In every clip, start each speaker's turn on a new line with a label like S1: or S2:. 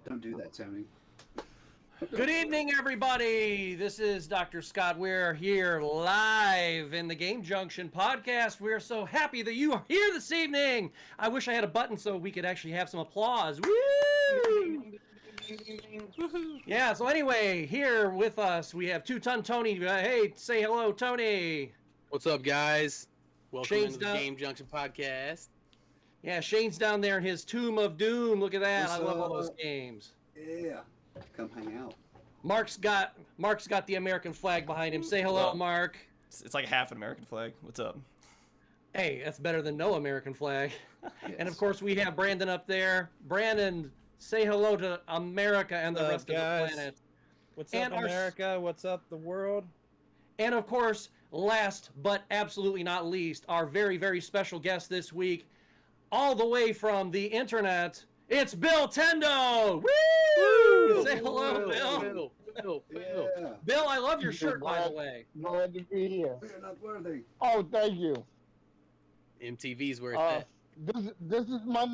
S1: Don't do that, Tony.
S2: Good evening, everybody. This is Dr. Scott. We're here live in the Game Junction Podcast. We're so happy that you are here this evening. I wish I had a button so we could actually have some applause. Woo! Yeah, so anyway, here with us, we have Two-Ton Tony. Hey, say hello, Tony.
S3: What's up, guys? Welcome
S2: Shane's
S3: into the Game Junction Podcast.
S2: Yeah, Shane's down there in his Tomb of Doom. Look at that.
S1: What's
S2: I love all
S1: up?
S2: those games.
S1: Yeah. Come hang out.
S2: Mark's got the American flag behind him. Say hello, Mark.
S4: It's like half an American flag. What's up?
S2: Hey, that's better than no American flag.
S1: Yes.
S2: And of course, we have Brandon up there. Brandon, say hello to America and the rest of the planet.
S5: What's
S2: And
S5: up,
S2: our-
S5: America? What's up, the world?
S2: And of course, last but absolutely not least, our very, very special guest this week, all the way from the internet, it's Billtendo! Woo! Say hello, Bill.
S1: Yeah.
S2: Bill, I love your shirt, by the way.
S6: Glad to be here.
S1: We're not worthy.
S6: Oh, thank you.
S3: MTV's where it's
S6: Uh,
S3: at.
S6: this is my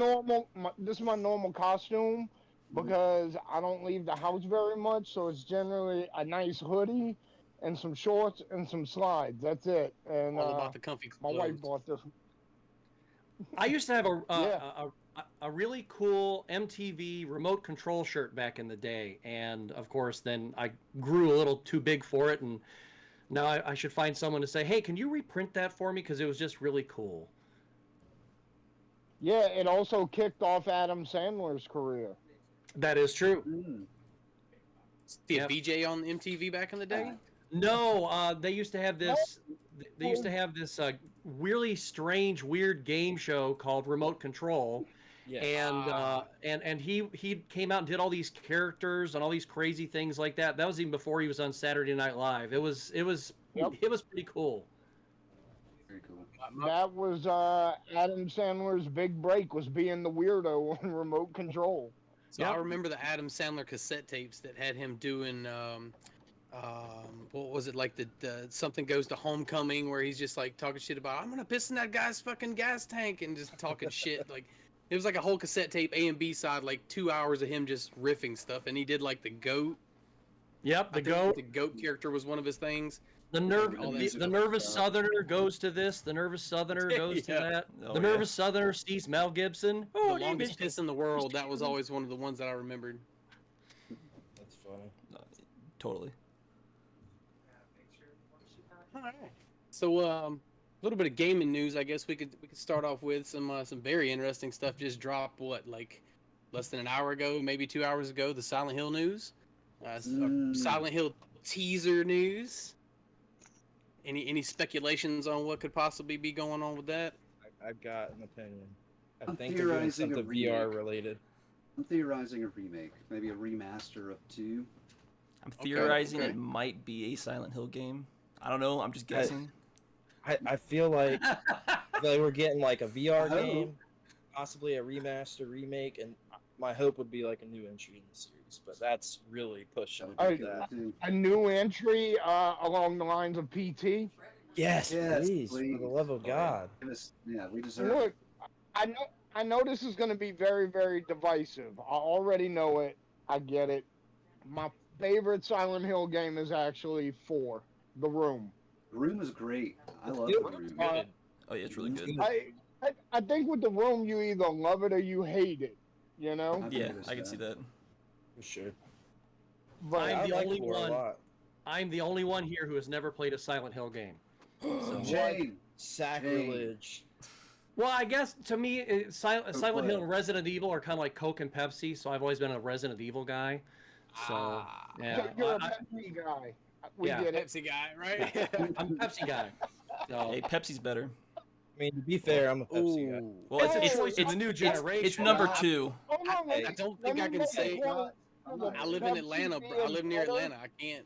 S6: normal costume because I don't leave the house very much, so it's generally a nice hoodie and some shorts and some slides. That's it. And
S3: All about the comfy
S6: my
S3: clothes.
S6: wife bought this.
S2: I used to have
S6: Yeah.
S2: a really cool MTV remote control shirt back in the day, and of course then I grew a little too big for it, and now I should find someone to say, hey, can you reprint that for me, because it was just really cool.
S6: Yeah, it also kicked off Adam Sandler's career.
S2: That is true.
S1: Mm.
S3: See
S2: Yep.
S3: a BJ on MTV back in the day?
S2: No, they used to have this. They used to have this really strange, weird game show called Remote Control, and he came out and did all these characters and all these crazy things like that. That was even before he was on Saturday Night Live. It was
S6: Yep.
S2: pretty cool.
S1: Very cool.
S6: That was Adam Sandler's big break, was being the weirdo on remote control.
S3: So
S2: Yep.
S3: I remember the Adam Sandler cassette tapes that had him doing, what was it, like the Something Goes to Homecoming, where he's just like talking shit about, I'm gonna piss in that guy's fucking gas tank, and just talking shit. Like, it was like a whole cassette tape, A and B side, like 2 hours of him just riffing stuff, and he did like the goat.
S2: Yep,
S3: I think the goat character was one of his things.
S2: The nervous Southerner goes to this. The nervous Southerner goes to
S3: Yeah.
S2: that.
S4: Oh,
S2: The nervous Southerner sees Mel Gibson.
S3: The longest piss in the world. That was always one of the ones that I remembered.
S5: That's funny.
S4: Totally.
S3: So, a little bit of gaming news. I guess we could start off with some very interesting stuff. Just dropped like less than an hour ago, maybe 2 hours ago. The Silent Hill news, Silent Hill teaser news. Any speculations on what could possibly be going on with that?
S5: I've got an opinion. I
S1: I'm
S5: think they're doing
S1: theorizing a
S5: something VR
S1: remake.
S5: related.
S1: I'm theorizing a remake, maybe a remaster of 2.
S4: I'm theorizing
S3: okay.
S4: it might be a Silent Hill game. I don't know. I'm just guessing.
S5: I feel like they were getting like a VR
S1: I hope.
S5: game, possibly a remaster, remake, and my hope would be like a new entry in the series. But that's really pushing
S1: That would
S5: it
S1: be
S5: to
S1: good
S5: that.
S1: too.
S6: A new entry along the lines of PT.
S5: Yes,
S1: Yes,
S5: please, for
S1: please.
S5: the love of God.
S1: Yeah, we deserve
S6: Look,
S1: it.
S6: I know this is going to be very, very divisive. I already know it. I get it. My favorite Silent Hill game is actually 4, The Room.
S1: The Room is great. I love
S5: Yeah,
S1: The Room.
S6: Uh,
S4: Oh yeah, it's really good.
S6: I think with The Room, you either love it or you hate it. You know?
S1: I
S4: Yeah,
S1: noticed
S4: I can see that.
S5: For sure.
S6: But
S2: I'm
S5: I
S2: the
S5: like
S2: only
S5: 4
S2: one.
S5: a lot.
S2: I'm the only one here who has never played a Silent Hill game. So,
S1: Shane.
S5: Sacrilege.
S2: well, I guess to me, Silent
S1: play
S2: Hill
S1: it.
S2: and Resident Evil are kind of like Coke and Pepsi. So I've always been a Resident Evil guy. So yeah,
S6: you're a
S2: I-
S6: Pepsi guy. We
S2: Yeah.
S6: get it.
S3: Pepsi guy, right?
S2: I'm a Pepsi guy. So
S4: Hey, Pepsi's better.
S5: I mean, to be fair, I'm a Pepsi guy.
S3: Ooh.
S4: Well,
S2: It's a
S4: it's
S2: choice of the new generation.
S4: it's number
S1: Wow.
S4: 2.
S6: Hold on,
S3: I don't think I can say. I live in Atlanta, bro. I live near Atlanta. I can't.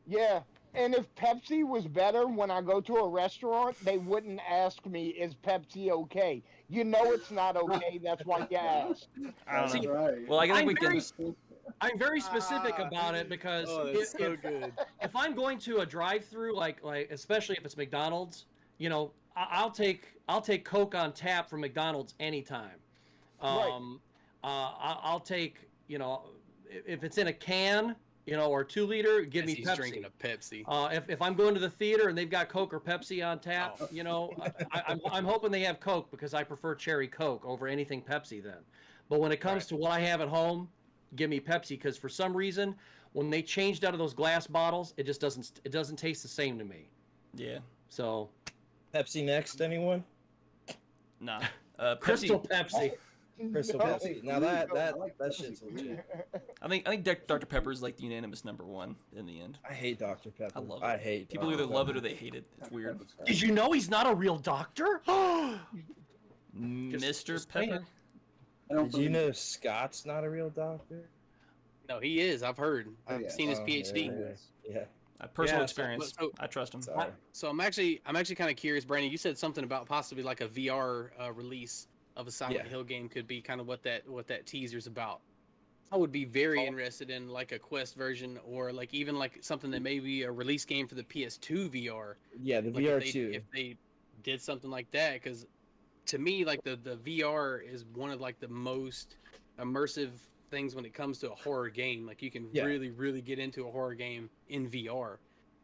S6: Yeah, and if Pepsi was better when I go to a restaurant, they wouldn't ask me, is Pepsi okay? You know it's not okay, that's why you ask.
S4: I don't
S1: That's
S4: know.
S1: right.
S4: Well, I guess
S2: I'm
S4: we
S2: very,
S4: can.
S2: I'm very specific about it because
S3: Oh, that's so good.
S2: if I'm going to a drive-through, like especially if it's McDonald's, you know, I'll take Coke on tap from McDonald's anytime.
S6: Right.
S2: I'll take you know, if it's in a can, you know, or 2 liter, give me
S3: He's
S2: Pepsi.
S3: drinking a Pepsi.
S2: If I'm going to the theater and they've got Coke or Pepsi on tap,
S3: Oh.
S2: you know, I'm hoping they have Coke because I prefer cherry Coke over anything Pepsi then. But when it comes to what I have at home, give me Pepsi because for some reason, when they changed out of those glass bottles, it just doesn't taste the same to me.
S4: Yeah.
S2: So
S5: Pepsi next, anyone?
S4: Nah.
S2: Crystal Pepsi.
S5: Crystal
S6: No.
S5: Pepsi. Now that shit's
S1: Pepsi.
S5: legit.
S4: I think Dr. Pepper is like the unanimous 1 in the end.
S5: I hate Dr. Pepper.
S4: I love it.
S5: I hate
S4: People
S5: Dr.
S4: either love it
S5: Pepper.
S4: or they hate it. It's weird.
S2: Did you know he's not a real doctor?
S4: Mr.
S2: just
S4: Pepper.
S2: saying.
S1: I don't
S5: Did you
S1: believe-
S5: know Scott's not a real doctor?
S3: No, he is. I've heard.
S1: Oh,
S3: I've
S1: yeah.
S3: seen his
S5: Oh,
S3: PhD.
S5: Yeah.
S4: Personal
S3: Yeah, so-
S4: experience.
S3: so-
S4: I trust him.
S5: Sorry.
S3: So I'm actually kind of curious, Brandon. You said something about possibly like a VR release of a Silent
S5: Yeah.
S3: Hill game could be kind of what that teaser's about. I would be very interested in like a Quest version or like even like something that may be a release game for the PS2 VR.
S5: Yeah, the
S3: Like
S5: VR2.
S3: if they did something like that, because to me like the VR is one of like the most immersive things when it comes to a horror game. Like you can
S5: Yeah.
S3: really get into a horror game in VR.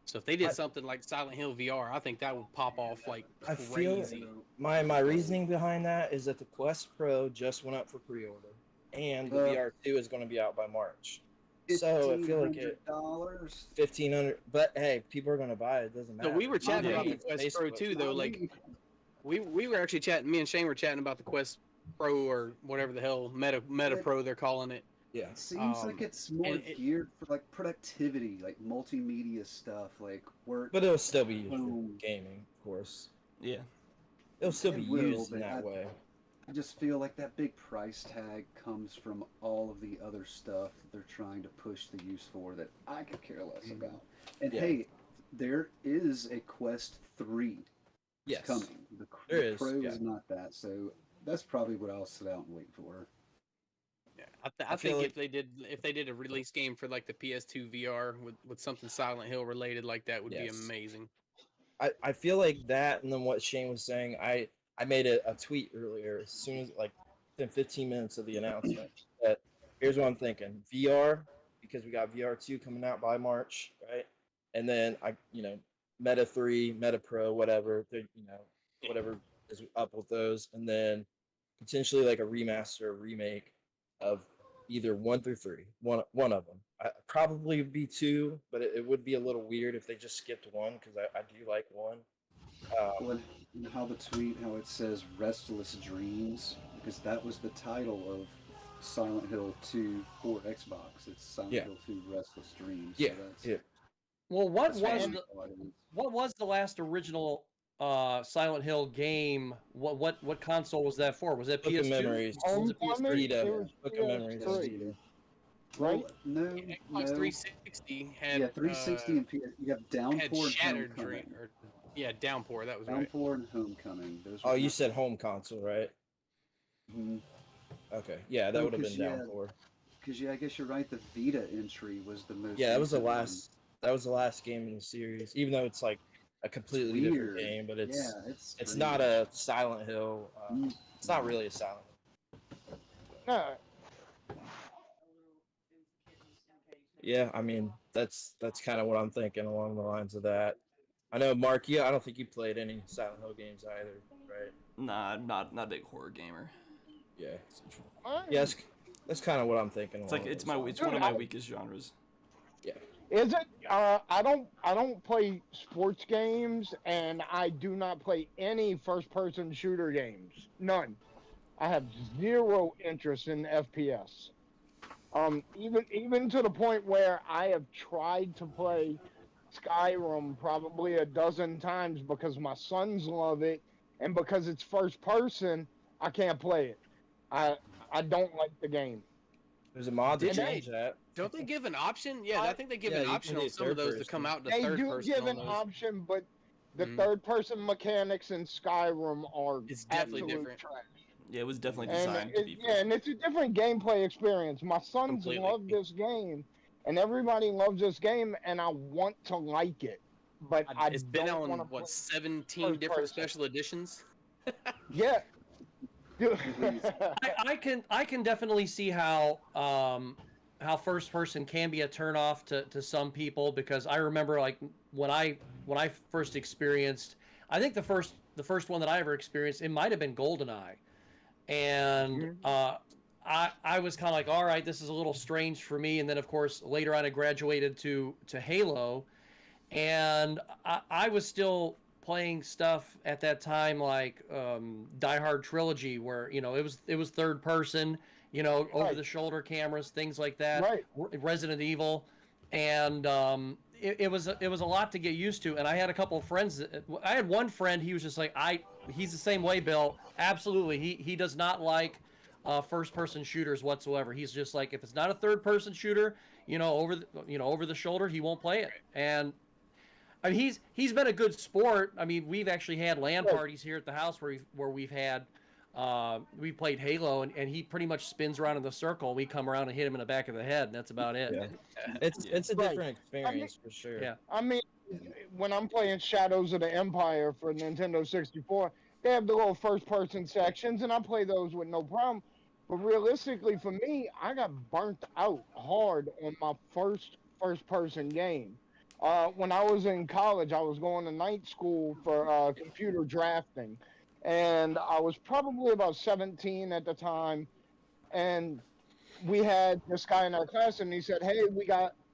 S3: So if they did something like Silent Hill VR, I think that would pop off like
S5: I feel-
S3: crazy.
S5: My reasoning behind that is that the Quest Pro just went up for pre-order, and the VR2 is going to be out by March. So I feel like
S1: $1,500.
S5: 1,500. But hey, people are going to buy it. It doesn't matter.
S3: So we were chatting
S4: Yeah.
S3: about the Quest Pro
S5: Facebook.
S3: too, though. Like we were actually chatting. Me and Shane were chatting about the Quest Pro or whatever the hell Meta Pro they're calling it.
S5: Yeah.
S1: It seems like it's more
S3: and it-
S1: geared for like productivity, like multimedia stuff, like work.
S5: But it'll still be used for
S1: Boom.
S5: gaming, of course.
S4: Yeah.
S5: It'll still be
S1: It will,
S5: used in
S1: but
S5: that way.
S1: I just feel like that big price tag comes from all of the other stuff that they're trying to push the use for that I could care less about. And
S5: Yeah.
S1: hey, there is a Quest 3
S5: Yes.
S1: coming. The
S5: There is,
S1: Pro
S5: yeah.
S1: is not that, so that's probably what I'll sit out and wait for.
S3: Yeah,
S5: I
S3: I
S5: feel
S3: think
S5: like-
S3: if they did a release game for like the PS2 VR with something Silent Hill related like that would be
S5: Yes.
S3: amazing.
S5: I feel like that, and then what Shane was saying, I made a tweet earlier as soon as like within 15 minutes of the announcement that here's what I'm thinking: VR, because we got VR2 coming out by March, right? And then Meta 3, Meta Pro, whatever, whatever is up with those, and then potentially like a remaster, or remake of either 1 through 3, one of them. Probably be 2, but it would be a little weird if they just skipped 1 because I do like 1.
S1: Well, and how the tweet, how it says "Restless Dreams," because that was the title of Silent Hill 2 for Xbox. It's Silent
S5: Yeah.
S1: Hill 2: Restless Dreams.
S5: Yeah,
S1: so that's,
S5: yeah.
S2: Well, what
S1: that's
S2: was
S1: what
S2: the
S1: I thought it was.
S2: what was the last original Silent Hill game? What console was that for? Was that
S5: Book of
S2: PS2?
S5: Memories.
S2: Was it
S6: Homecoming?
S2: PS3?
S6: It was
S5: Book of Memories.
S6: PS3, right?
S1: Well, no,
S3: Xbox
S1: no.
S3: 360 had
S1: 360 and PS. You have
S3: had
S1: Downpour and
S3: Shattered
S1: Homecoming.
S3: Dream or Downpour. That was right.
S1: Downpour and Homecoming. Those
S5: Oh,
S1: were
S5: you
S1: my-
S5: said home console, right?
S1: Mhm.
S5: Okay. Yeah, that
S1: Oh,
S5: would have been
S1: 'cause, yeah,
S5: Downpour.
S1: Because I guess you're right. The Vita entry was the most.
S5: Yeah, that was the
S1: recent one.
S5: last. That was the last game in the series. Even though it's like a completely different
S1: Weird.
S5: game, but it's
S1: Yeah,
S5: it's
S1: strange.
S5: not a Silent Hill. It's not really a Silent Hill.
S6: No,
S5: Yeah, I mean that's kind of what I'm thinking along the lines of that. I know, Mark. Yeah, I don't think you played any Silent Hill games either, right?
S4: Nah, not a big horror gamer.
S5: Yeah.
S6: I-
S5: Yes, that's kind of what I'm thinking.
S4: It's like
S5: along
S4: it's
S5: those lines.
S4: it's one of my weakest genres.
S6: Is it? I don't play sports games, and I do not play any first-person shooter games. None. I have zero interest in FPS. Even to the point where I have tried to play Skyrim probably a dozen times because my sons love it, and because it's first person, I can't play it. I don't like the game.
S5: There's a mod to
S3: Did they?
S5: change that.
S3: Don't they give an option? Yeah, I think they give
S5: Yeah,
S3: an
S5: you can
S3: option
S5: do
S3: on some of
S5: third
S3: those to
S5: person.
S3: come out to
S6: They
S3: third
S6: do
S3: person
S6: give
S3: on
S6: an
S3: those.
S6: option, but the
S3: Mhm.
S6: third-person mechanics in Skyrim are
S3: It's definitely
S6: absolute
S3: different.
S6: trash.
S4: Yeah, it was definitely
S6: And
S4: designed to be.
S6: and it's a different gameplay experience. My sons
S3: Completely.
S6: love this game, and everybody loves this game, and I want to like it, but I
S3: It's been
S6: don't
S3: on
S6: want to
S3: what
S6: play.
S3: 17
S6: first
S3: different
S6: person.
S3: special editions.
S6: Yeah,
S2: I can definitely see how first person can be a turnoff to some people, because I remember like when I first experienced, I think the first one that I ever experienced, it might have been GoldenEye, and I was kind of like, all right, this is a little strange for me. And then of course later on I graduated to Halo, and I was still playing stuff at that time like Die Hard Trilogy, where it was third person, over the shoulder cameras, things like that.
S6: Right.
S2: Resident Evil, and it was a lot to get used to. And I had a couple of friends. I had one friend. He was just like, he's the same way, Bill. Absolutely, he does not like first person shooters whatsoever. He's just like, if it's not a third person shooter, over the shoulder, he won't play it. And I mean, he's been a good sport. I mean, we've actually had LAN parties here at the house where we've played Halo, and he pretty much spins around in the circle. We come around and hit him in the back of the head, and that's about it.
S5: Yeah. It's a different experience for sure.
S2: Yeah.
S6: I mean, when I'm playing Shadows of the Empire for Nintendo 64, they have the little first-person sections, and I play those with no problem. But realistically, for me, I got burnt out hard on my first-person game. When I was in college, I was going to night school for computer drafting, and I was probably about 17 at the time, and we had this guy in our class, and he said, hey,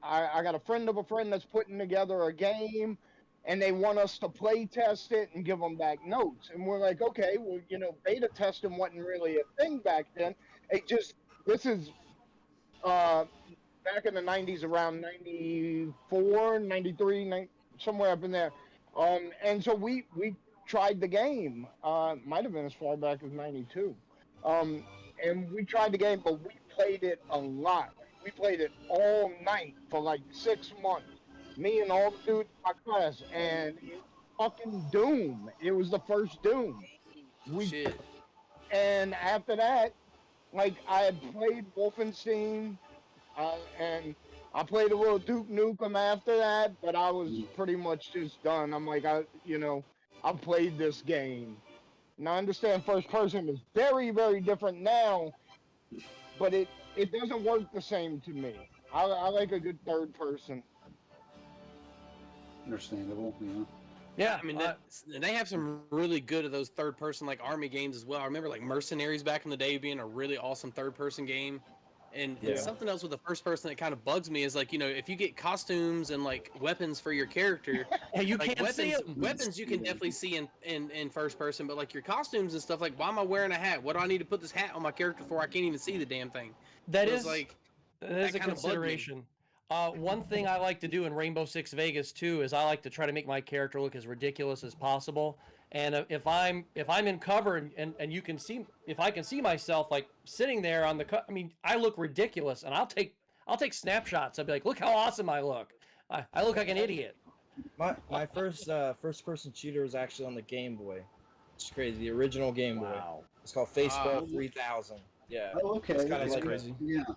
S6: I got a friend of a friend that's putting together a game, and they want us to play test it and give them back notes. And we're like, okay, well, beta testing wasn't really a thing back then. This is back in the 90s, around 94, 93, somewhere up in there. And so we tried the game. Might have been as far back as 92. And we tried the game, but we played it a lot. We played it all night for like 6 months. Me and all the dudes in my class, and it was fucking Doom. It was the first Doom.
S3: Shit.
S6: And after that, like, I had played Wolfenstein, and I played a little Duke Nukem after that, but I was pretty much just done. I'm like, I've played this game. And I understand first person is very, very different now, but it doesn't work the same to me. I like a good third person.
S1: Understandable, yeah.
S3: Yeah, I mean, they have some really good of those third-person, like, army games as well. I remember, like, Mercenaries back in the day being a really awesome third-person game. And something else with the first person that kind of bugs me is, like, if you get costumes and, like, weapons for your character,
S2: you
S3: like,
S2: can't see it.
S3: weapons you can definitely see in first person, but, like, your costumes and stuff, like, why am I wearing a hat? What do I need to put this hat on my character for? I can't even see the damn thing.
S2: That
S3: So
S2: is
S3: like,
S2: that is a consideration. One thing I like to do in Rainbow Six Vegas too is I like to try to make my character look as ridiculous as possible. And if I'm in cover and you can see, if I can see myself like sitting there on the I mean, I look ridiculous, and I'll take snapshots. I'll be like, look how awesome I look. I look like an idiot.
S5: My first person shooter was actually on the Game Boy. It's crazy, the original Game Boy.
S2: Wow.
S5: It's called Baseball 3000. Yeah.
S1: Oh, okay.
S5: It's kind of
S4: That's
S5: like
S4: crazy.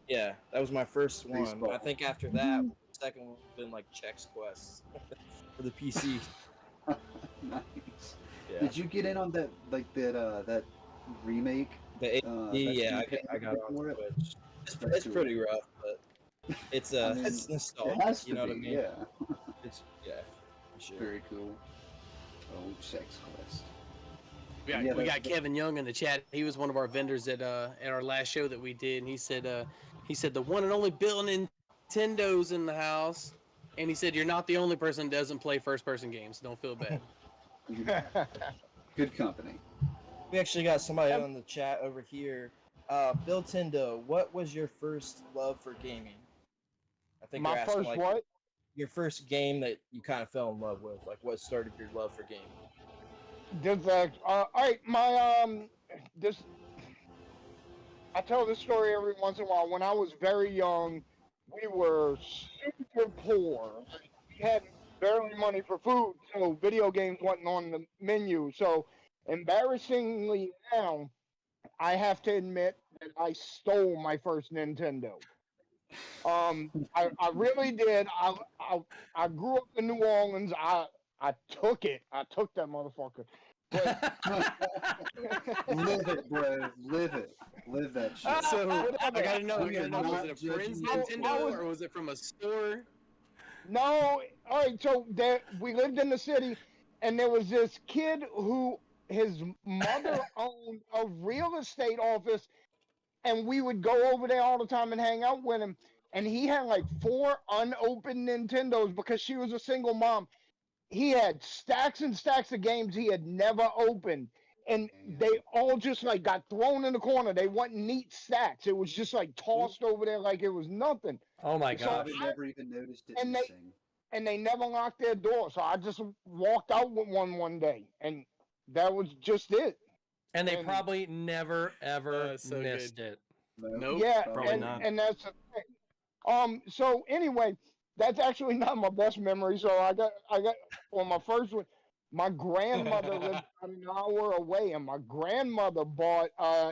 S5: Yeah, that was my first one.
S1: Baseball.
S5: I think after that, the second one would have been like Chex Quest for the PC.
S1: Nice.
S5: Yeah.
S1: Did you get in on that, like that remake?
S5: The
S1: that
S5: I got on
S1: for it?
S5: Switch. It's pretty rough, but it's
S1: I mean,
S5: it's nostalgic.
S1: It has to
S5: You know
S1: be,
S5: what I mean?
S1: yeah.
S5: It's for sure.
S1: Very cool. Oh, Sex Quest.
S3: We got Kevin Young in the chat. He was one of our vendors at our last show that we did, and he said the one and only Bill Nintendo's in the house, and he said you're not the only person that doesn't play first person games. Don't feel bad.
S1: Good company.
S5: We actually got somebody on the chat over here. Billtendo, what was your first love for gaming? I think
S6: My
S5: you're asking,
S6: first
S5: like,
S6: what?
S5: your first game that you kind of fell in love with. Like, what started your love for gaming?
S6: All right, I tell this story every once in a while. When I was very young, we were super poor. We had barely money for food, so video games wasn't on the menu. So, embarrassingly now, I have to admit that I stole my first Nintendo. I really did. I grew up in New Orleans. I took it. I took that motherfucker.
S1: Live it, bro. Live it. Live that shit.
S3: So I
S6: Whatever.
S3: gotta know.
S1: We are
S3: Was
S1: not
S3: it a friend's
S1: judging you.
S3: Nintendo or was it from a store?
S6: No, all right. So we lived in the city, and there was this kid who his mother owned a real estate office, and we would go over there all the time and hang out with him. And he had like 4 unopened Nintendos because she was a single mom. He had stacks and stacks of games he had never opened, and they all just like got thrown in the corner. They weren't neat stacks. It was just like tossed over there like it was nothing.
S2: Oh my
S6: So
S2: gosh.
S1: I never even noticed it
S6: and they-
S1: missing.
S6: And they never locked their door. So I just walked out with one day, and that was just it.
S2: And they
S6: and-
S2: probably never ever
S3: So
S2: missed it.
S1: No,
S3: Nope.
S6: Yeah,
S1: probably
S6: and,
S4: not.
S6: and that's the thing. So anyway, that's actually not my best memory. So I got on my first one. My grandmother lived about an hour away, and my grandmother bought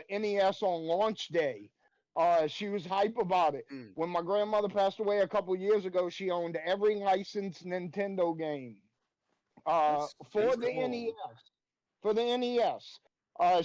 S6: NES on launch day. She was hype about it.
S3: Mm.
S6: When my grandmother passed away a couple years ago, she owned every licensed Nintendo game for the
S1: cool.
S6: NES. For the NES,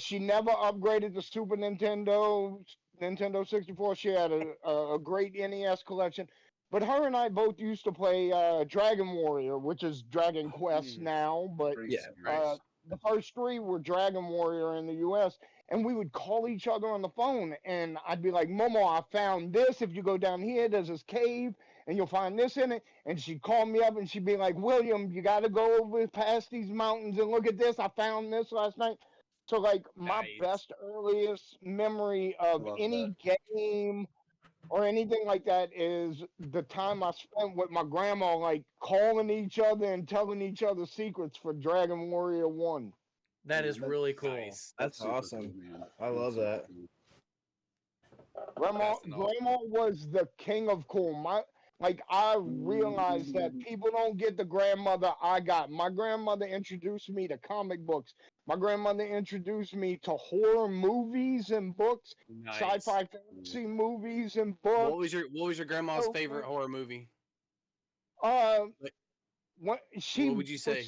S6: she never upgraded the Super Nintendo, Nintendo 64. She had a great NES collection. But her and I both used to play Dragon Warrior, which is Dragon Quest now, but
S5: Yeah,
S6: the first 3 were Dragon Warrior in the US, and we would call each other on the phone, and I'd be like, Momo, I found this. If you go down here, there's this cave, and you'll find this in it. And she'd call me up, and she'd be like, William, you got to go over past these mountains and look at this. I found this last night. So, like, my
S3: Nice.
S6: best earliest memory of
S1: Love
S6: any game or anything like that is the time I spent with my grandma, like calling each other and telling each other secrets for Dragon Warrior 1.
S2: That is really cool.
S3: Nice.
S5: That's
S1: super
S5: awesome.
S1: cool, man.
S5: I love
S1: super
S5: that.
S1: cool.
S6: Grandma was the king of cool. I realized that people don't get the grandmother I got. My grandmother introduced me to comic books. My grandmother introduced me to horror movies and books,
S3: Nice.
S6: sci-fi fantasy movies and
S3: What
S6: books.
S3: was your grandma's
S6: Oh,
S3: favorite horror movie?
S6: What
S3: What would you say?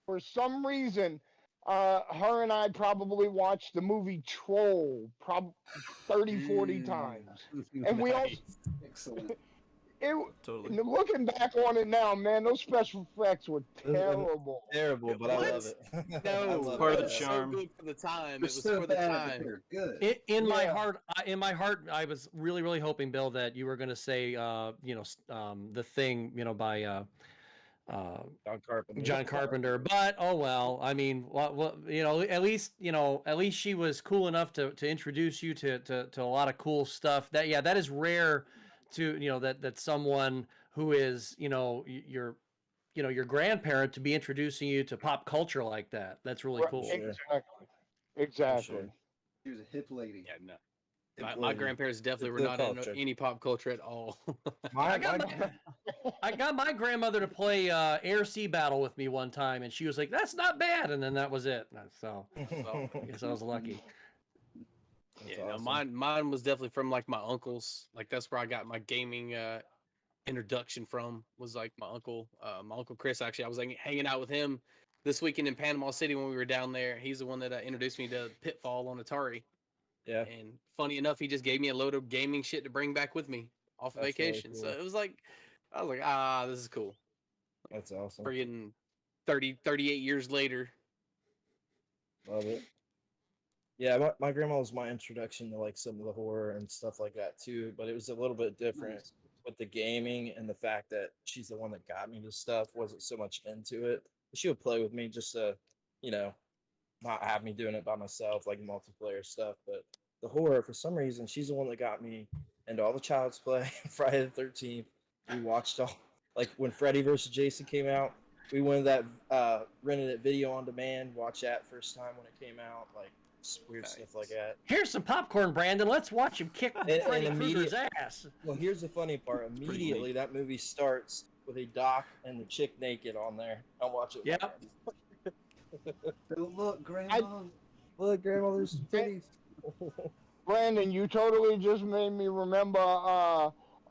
S6: For some reason, her and I probably watched the movie Troll 30, 40 times. And we all-
S3: Nice.
S1: Excellent.
S4: Totally.
S6: Looking back on it now, man, those special effects were terrible.
S5: Terrible, but I
S3: What?
S5: love it.
S3: No,
S5: I love
S4: part of
S5: it.
S4: the charm.
S3: So good for the time. It
S1: They're
S3: was
S1: so
S3: for the
S1: bad, but
S3: time.
S1: they're good.
S2: In my
S6: Yeah.
S2: heart, I was really, really hoping, Bill, that you were going to say, the thing, by
S5: John Carpenter.
S2: John Carpenter. But oh well. I mean, at least she was cool enough to introduce you to a lot of cool stuff. That is rare. That someone who is your grandparent to be introducing you to pop culture like that. That's really
S6: Right,
S2: cool.
S5: Sure.
S6: Exactly.
S5: Sure.
S1: She was a hip lady.
S3: Yeah, no.
S5: Hip
S3: My
S5: lady.
S3: grandparents definitely were
S5: Hip
S3: not into
S5: culture.
S3: any pop culture at all.
S2: I got my grandmother to play Air Sea Battle with me one time, and she was like, "That's not bad," and then that was it. So I guess I was lucky.
S5: That's
S3: Yeah, no,
S5: awesome.
S3: mine was definitely from like my uncles. Like that's where I got my gaming introduction from. Was like my uncle Chris. Actually, I was like hanging out with him this weekend in Panama City when we were down there. He's the one that introduced me to Pitfall on Atari.
S5: Yeah.
S3: And funny enough, he just gave me a load of gaming shit to bring back with me off
S5: That's really
S3: vacation. So
S5: cool.
S3: it was like, I was like, this is cool.
S5: That's awesome.
S3: Friggin' 38 years later.
S5: Love it. Yeah, my grandma was my introduction to like some of the horror and stuff like that too, but it was a little bit different with the gaming and the fact that she's the one that got me to stuff, wasn't so much into it. She would play with me just to, not have me doing it by myself, like multiplayer stuff. But the horror, for some reason, she's the one that got me into all the Child's Play, Friday the 13th. We watched all, like when Freddy vs. Jason came out, we went to that, rented it video on demand, watched that first time when it came out, like weird stuff like that.
S2: Here's some popcorn, Brandon. Let's watch him kick
S5: And
S2: Freddy Krueger's ass.
S5: Well, here's the funny part. Immediately, that movie starts with a doc and the chick naked on there. I'll watch it.
S2: Yep.
S1: Don't look, Grandma.
S5: Look, grandmother's titties.
S6: Brandon, you totally just made me remember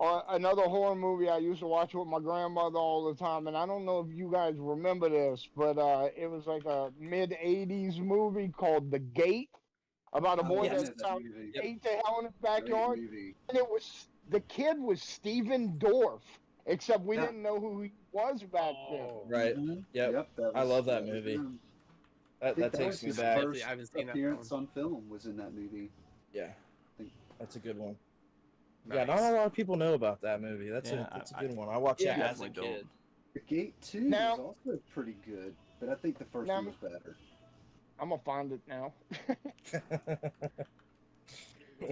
S6: Another horror movie I used to watch with my grandmother all the time, and I don't know if you guys remember this, but it was like a mid-'80s movie called The Gate, about a boy
S1: yeah,
S6: that
S1: that
S6: found
S1: movie.
S6: ate to hell in his
S1: Great
S6: backyard,
S1: movie.
S6: and the kid was Steven Dorff, except we
S1: Yeah.
S6: didn't know who he was back then.
S5: Right.
S1: Mhm.
S5: Yep.
S1: That
S5: I love that
S1: was
S5: movie.
S1: him.
S5: That
S1: I think
S5: takes
S1: was
S5: me
S1: his
S5: back.
S1: first
S3: I haven't seen that
S1: appearance
S3: one.
S1: on film was in that movie.
S5: Yeah.
S1: think-
S5: That's a good one. Yeah,
S3: Nice.
S5: not a lot of people know about that movie. That's
S4: Yeah,
S5: a good one. I watched
S6: Yeah,
S5: it as a
S4: definitely
S5: kid.
S4: don't.
S1: The Gate 2
S6: Now-
S1: was also pretty good, but I think the first
S6: Now-
S1: one was better.
S6: I'm gonna find it now.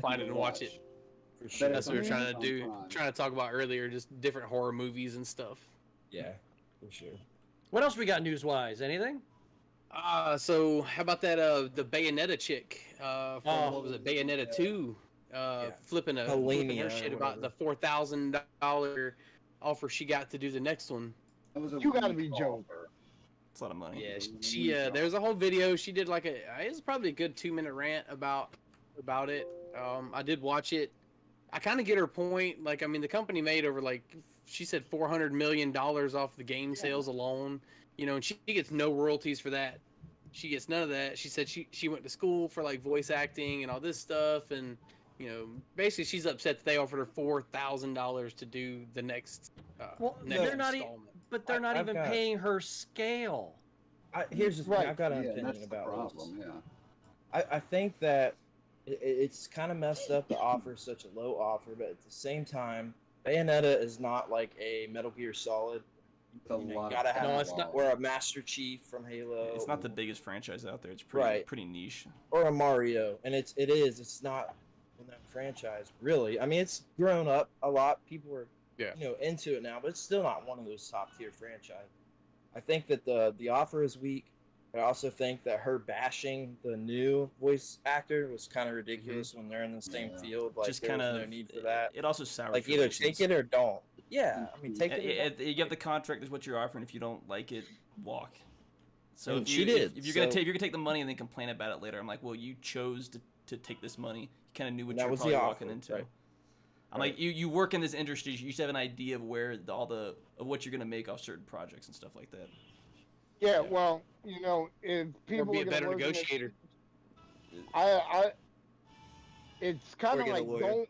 S3: Find it and watch it.
S5: For sure.
S3: That's what we were trying to
S1: on
S3: do.
S1: Prime.
S3: Trying to talk about earlier, just different horror movies and stuff.
S5: Yeah, for sure.
S2: What else we got news-wise? Anything?
S3: So how about that? The Bayonetta chick from what was it? Bayonetta 2. Flipping her
S5: Helenia or
S3: shit about the
S5: whatever.
S3: $4,000 offer she got to do the next one.
S1: That was a
S6: You gotta
S1: weak
S6: be joking.
S1: offer.
S4: It's a lot of money.
S3: Yeah, she there's a whole video. She did like it was probably a good 2-minute rant about it. I did watch it. I kind of get her point. Like, I mean, the company made over she said $400 million off the game sales alone. You know, and she gets no royalties for that. She gets none of that. She said she went to school for like voice acting and all this stuff, and you know, basically she's upset that they offered her $4,000 to do the next.
S2: Well,
S3: next
S2: they're not
S3: installment.
S2: But they're not
S5: I've
S2: even
S5: got-
S2: paying her scale.
S5: Here's the thing.
S6: Right.
S5: I've got an
S1: Yeah,
S5: opinion
S1: that's the
S5: about this.
S1: problem. Yeah.
S5: I think that it's kind of messed up to offer such a low offer, but at the same time, Bayonetta is not like a Metal Gear Solid.
S1: It's a
S5: You
S1: lot
S5: gotta
S1: of
S5: have
S2: No, it's not-
S5: or a Master Chief from Halo.
S4: It's not the biggest franchise out there. It's pretty
S5: Right.
S4: pretty niche.
S5: Or a Mario, and it's not in that franchise really. I mean, it's grown up a lot. People are into it now, but it's still not one of those top tier franchises. I think that the offer is weak. I also think that her bashing the new voice actor was kind of ridiculous when they're in the same
S1: Yeah.
S5: field. Like,
S4: Just
S5: there
S4: kind
S5: was
S4: of
S5: no need for that.
S4: It also sours
S5: Like, either
S4: relations.
S5: take it or don't. Yeah, I mean, take it. Or don't.
S4: You have the contract. Is what you're offering. If you don't like it, walk. So
S5: And
S4: if
S5: she
S4: you,
S5: did,
S4: If you're gonna
S5: so-
S4: take the money and then complain about it later, I'm like, well, you chose to take this money. You kind of knew what
S5: And that
S4: you were
S5: was the
S4: probably
S5: offer,
S4: walking into.
S5: right.
S4: I'm like, you work in this industry. You should have an idea of where of what you're gonna make off certain projects and stuff like that.
S6: Yeah, well, you know, if people
S3: be
S6: are
S3: a
S6: gonna
S3: better
S6: work in this-
S3: negotiator.
S6: it's kind
S5: Or
S6: of
S5: get a
S6: like
S5: lawyer.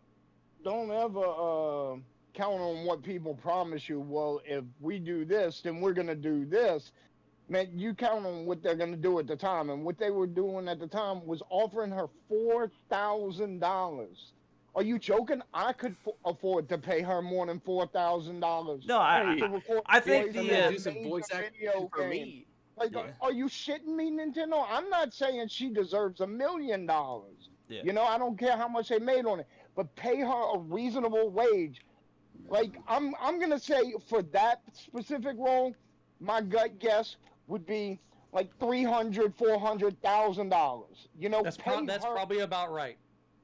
S6: don't ever count on what people promise you. Well, if we do this, then we're gonna do this. Man, you count on what they're gonna do at the time, and what they were doing at the time was offering her $4,000. Are you joking? I could afford to pay her more than $4,000.
S4: No, I think
S3: I'm
S4: the,
S3: gonna
S4: uh,
S3: do some voice acting for me.
S6: Like,
S4: Yeah.
S6: are you shitting me, Nintendo? I'm not saying she deserves $1 million.
S4: Yeah.
S6: You know, I don't care how much they made on it, but pay her a reasonable wage. Like, I'm gonna say for that specific role, my gut guess would be like $300,000-$400,000. You know,
S2: That's
S6: pay
S2: that's
S6: her,
S2: probably about right.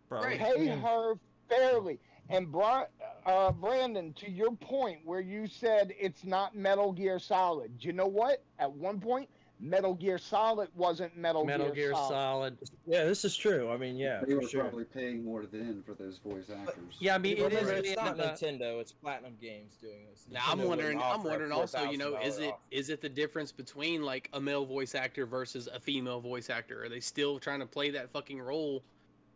S4: probably.
S6: pay her fairly. And Brandon, to your point where you said it's not Metal Gear Solid, you know what? At one point, Metal Gear Solid wasn't Metal
S2: Gear
S6: Solid.
S2: Solid.
S5: Yeah, this is true. I mean, yeah,
S1: They
S5: for
S1: were
S5: sure.
S1: probably paying more then for those voice actors.
S2: Yeah, I mean, it
S5: Remember,
S2: is.
S5: it's not
S2: Bayonetta.
S5: Nintendo. It's Platinum Games doing this.
S3: Now I'm
S5: Nintendo
S3: wondering.
S5: wouldn't
S3: I'm
S5: offer a
S3: wondering also. You know,
S5: $4,000 offer.
S3: is it the difference between like a male voice actor versus a female voice actor? Are they still trying to play that fucking role